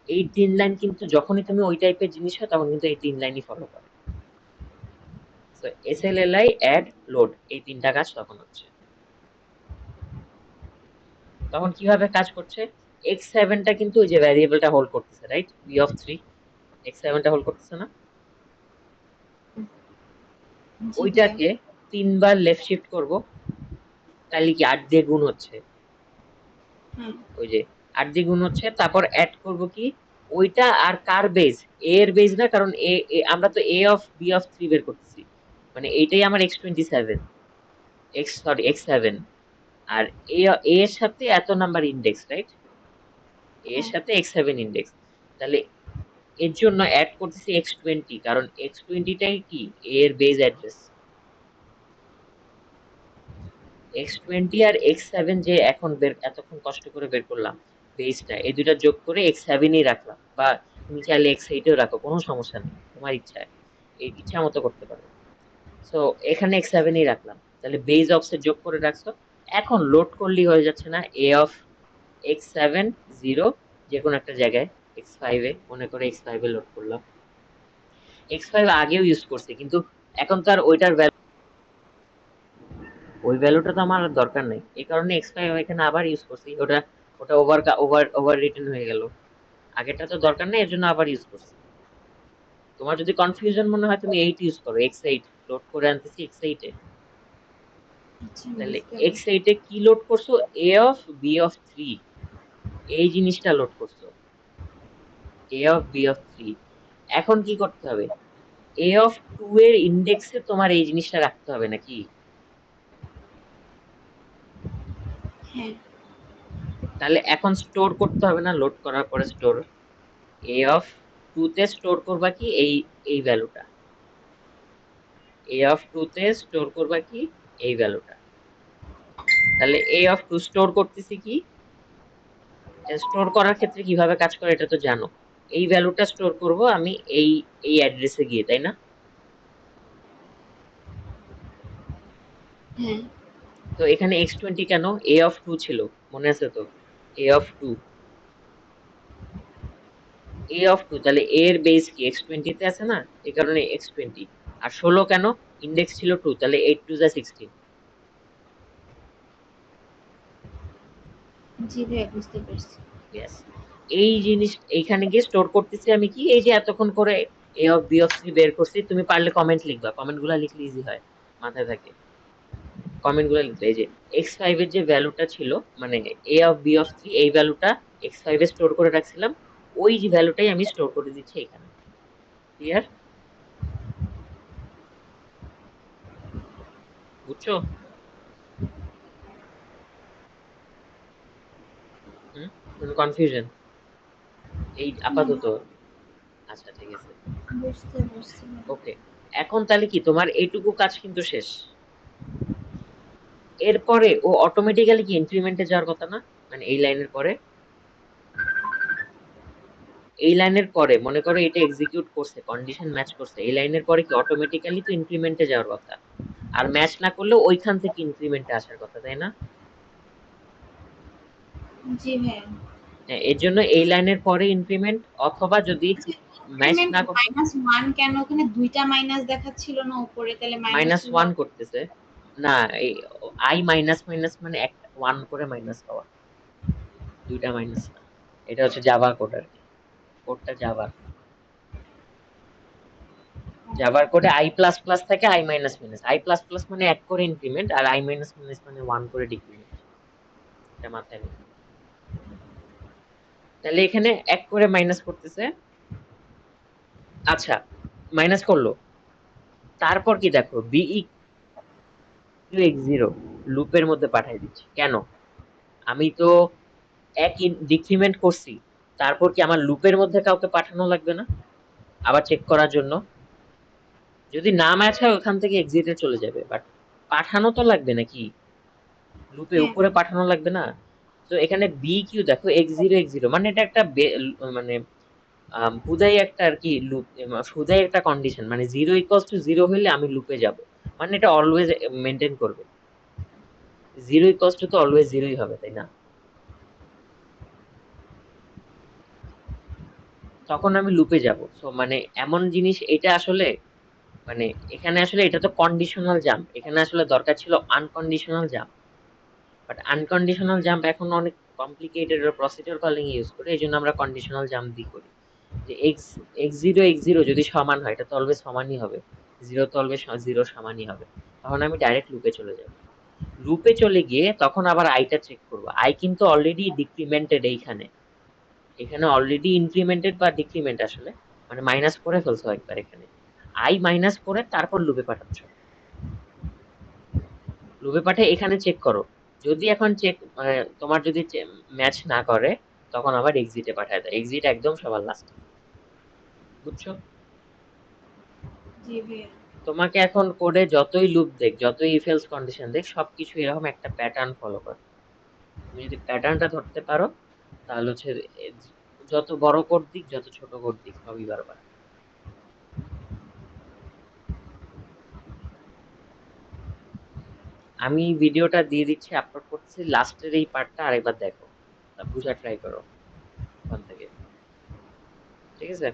A: এই 3 লাইন কিন্তু যখনই তুমি ওই টাইপের জিনিস হয় তখন কিন্তু এই 3 লাইনই ফলো করে। সো এসএলএলআই অ্যাড লোড এই 3টা কাজ তখন হচ্ছে। তখন কিভাবে কাজ করছে? x7টা কিন্তু ওই যে ভ্যারিয়েবলটা হোল্ড করতেছে, রাইট? বি অফ 3 x7টা হোল্ড করতেছে না?
B: জি ভাইয়া।
A: ওইটাকে 3 বার লেফট শিফট করব, তাহলে কি 8 দিয়ে গুণ হচ্ছে,
B: হ্যাঁ।
A: ওই যে 8 দিয়ে গুণ হচ্ছে, তারপর অ্যাড করব কি ওইটা আর কার বেজ, এ এর বেজ না, কারণ আমরা তো এ অফ বি অফ 3 বের করতেছি, মানে এইটাই আমার x27 x7, আর এ এর সাথে এত নাম্বার ইন্ডেক্স, রাইট? এর
B: হ্যাঁ।
A: সাথে x7 ইন্ডেক্স, তাহলে এর জন্য অ্যাড করতেছি x20, কারণ x20টাই কি এর বেজ অ্যাড্রেস। x20 আর x7 যে এখন এতক্ষণ কষ্ট করে বের করলাম বেসটা, এই দুইটা যোগ করে x7ই রাখলাম, বা তুমি চাইলে x8ও রাখো, কোনো সমস্যা নেই, তোমার ইচ্ছা, এই ইচ্ছা মতো করতে পারো। সো এখানে x7ই রাখলাম, তাহলে বেজ অফসেট যোগ করে রাখছো। এখন লোড করলেই হয়ে যাচ্ছে না, এ অফ x7 0 যে কোনো একটা জায়গায়, x5 এ মনে করে x5 এ লোড করলাম, x5 আগেও ইউজ করছি কিন্তু এখন তো আর ওইটার ওই ভ্যালুটা তো আমার আর দরকার নেই, এই কারণে এক্সট্রা এখানে আবার ইউজ করছি, ওটা ওটা ওভার ওভার ওভার রিটেন হয়ে গেল, আগেরটা তো দরকার নেই, এর জন্য আবার ইউজ করছি। তোমার যদি কনফিউশন মনে হয় তুমি 8 ইউজ করো, x8 লোড করে আনতেছি x8 এ।
B: আচ্ছা,
A: তাহলে
B: বুঝতে পারছি।
A: x8 এ কি লোড করছো? a অফ b অফ 3, এই জিনিসটা লোড করছো, a অফ b অফ 3। এখন কি করতে হবে? a অফ 2 এর ইন্ডেক্সে তোমার এই জিনিসটা রাখতে হবে নাকি?
B: হ্যাঁ।
A: তাহলে এখন স্টোর করতে হবে না, লোড করার পরে স্টোর, এ অফ 2 তে স্টোর করবা কি এই ভ্যালুটা, এ অফ 2 তে স্টোর করবা কি এই ভ্যালুটা। তাহলে এ অফ 2 স্টোর করতেছি কি, স্টোর করার ক্ষেত্রে কিভাবে কাজ করে এটা তো জানো, এই ভ্যালুটা স্টোর করব আমি এই এই অ্যাড্রেসে গিয়ে, তাই না?
B: হ্যাঁ।
A: তো এখানে x20 কেন? এ অফ 2 ছিল, মনে আছে তো? এ অফ 2, এ অফ 2, তাহলে এ এর বেস কি x20 তে আছে না, এই কারণে x20। আর 16 কেন? ইন্ডেক্স ছিল 2, তাহলে 8 2 যা 16।
B: জি ভাইয়া, বুঝতে পারছি।
A: ইয়েস, এই জিনিস এইখানে গিয়ে স্টোর করতেছি আমি কি, এই যে এতক্ষণ করে এ অফ বি অফ সি বের করছি, তুমি পারলে কমেন্ট লিখবা, কমেন্ট গুলা লিখলে ইজি হয়, মাথায় থাকে, কমেন্ট গুলা লিখবে। এই যে x5 এর যে ভ্যালুটা ছিল, মানে এ অফ বি অফ সি, এই ভ্যালুটা x5 এ স্টোর করে রাখছিলাম, ওই যে ভ্যালুটাই আমি স্টোর করে দিচ্ছি এখানে। ক্লিয়ার? বুঝছো? হুম? কোনো কনফিউশন এই
B: না,
A: আপাতত?
B: না,
A: আচ্ছা ঠিক আছে,
B: বুঝতে পারছি ভাইয়া।
A: ওকে। এখন তাহলে কি তোমার এইটুকু কাজ কিন্তু শেষ, এরপরে ও অটোমেটিক্যালি কি ইনক্রিমেন্টে যাওয়ার কথা না? মানে এই লাইনের পরে, এই লাইনের পরে মনে করো এটা এক্সিকিউট করছে, কন্ডিশন ম্যাচ করছে, এই লাইনের পরে কি অটোমেটিক্যালি তো ইনক্রিমেন্টে যাওয়ার কথা, আর ম্যাচ না করলেও ওইখান থেকে ইনক্রিমেন্টে আসার কথা, তাই না?
B: জি ভাইয়া।
A: হ্যাঁ, এর জন্য এই লাইনের পরে ইনক্রিমেন্ট, অথবা যদি
B: আচ্ছা,
A: ম্যাচ
B: ইনক্রিমেন্ট
A: না করতো,
B: -1 কেন? ওখানে 2 টা মাইনাস দেখাচ্ছিল না উপরে? তাহলে
A: মাইনাস
B: -2
A: ওয়ান
B: হবে।
A: করতেছে না, এই আই মাইনাস মাইনাস মানে একটা ওয়ান করে মাইনাস হওয়া, দুইটা মাইনাস না, এটা হচ্ছে জাভা কোড আর কি, কোডটা জাভার, জাভার কোডে আই প্লাস প্লাস থেকে I minus minus, I plus plus মানে এক করে ইনক্রিমেন্ট, আর আই মাইনাস মাইনাস মানে ওয়ান করে ডিক্রিমেন্ট, এটা মাথায় রেখো। তাহলে এখানে এক করে মাইনাস করতেছে, আচ্ছা, মাইনাস করলো, তারপর কি দেখো, বি ইকুয়াল x0 লুপের মধ্যে পাঠিয়ে দিচ্ছি, কেন? আমি তো এক ডিক্রিমেন্ট করছি, তারপর কি আমার লুপের মধ্যে কাউকে পাঠানো লাগবে না আবার চেক করার জন্য? যদি না ম্যাচ হয় ওখান থেকে এক্সিটে চলে যাবে, বাট পাঠানো তো লাগবে নাকি, লুপে
B: হ্যাঁ
A: উপরে পাঠানো লাগবে না? তো এখানে বি কিউ দেখো x0 মানে এটা একটা মানে হুদাই একটা আর কি লুপ, হুদাই একটা কন্ডিশন, মানে 0 = 0 হইলে আমি লুপে যাব, মানে এটা অলওয়েজ মেনটেন করবে। 0 = তো অলওয়েজ 0ই হবে, তাই না? তখন আমি লুপে যাব। সো মানে এমন জিনিস এটা আসলে, মানে এখানে আসলে এটা তো কন্ডিশনাল জাম্প, এখানে আসলে দরকার ছিল unconditional jump. But unconditional jump এখন অনেক কমপ্লিকেটেড প্রসিডিউর কলিং ইউজ করে, এই জন্য আমরা কন্ডিশনাল জাম্প দিয়ে করি। যে এক্স জিরো যদি সমান হয়, এটা তো অলওয়েজ সমানই হবে, জিরো তো অলওয়েজ জিরো সমানই হবে। তখন আমি ডাইরেক্ট লুপে চলে যাব। লুপে চলে গিয়ে তখন আবার আইটা চেক করবো, আই কিন্তু অলরেডি ডিক্রিমেন্টেড এইখানে, এখানে অলরেডি ইনক্রিমেন্টেড বা ডিক্রিমেন্ট আসলে, মানে মাইনাস করে ফেলছো একবার এখানে, আই মাইনাস করে তারপর লুপে পাঠাচ্ছ। লুপে পাঠিয়ে এখানে চেক করো, যদি এখন চেক মানে তোমার যদি ম্যাচ না করে, তখন আবার এক্সিটে পাঠায় দেয়, এক্সিট একদম সবার লাস্টে। বুঝছো?
B: জি ভাইয়া।
A: তোমাকে এখন কোডে যতই লুপ দেখ, যতই ইফ এলস কন্ডিশন দেখ, সবকিছু এরকম একটা প্যাটার্ন ফলো করে। তুমি যদি প্যাটার্নটা ধরতে পারো, তাহলে হচ্ছে এ, যত বড় কোড দিক যত ছোট কোড দিক সবই বারবার। আমি ভিডিওটা দিয়ে দিচ্ছি, আপলোড করতেছি, লাস্টের এই পার্টটা আরেকবার দেখো, তা বুঝা ট্রাই করো ওখান থেকে। ঠিক আছে?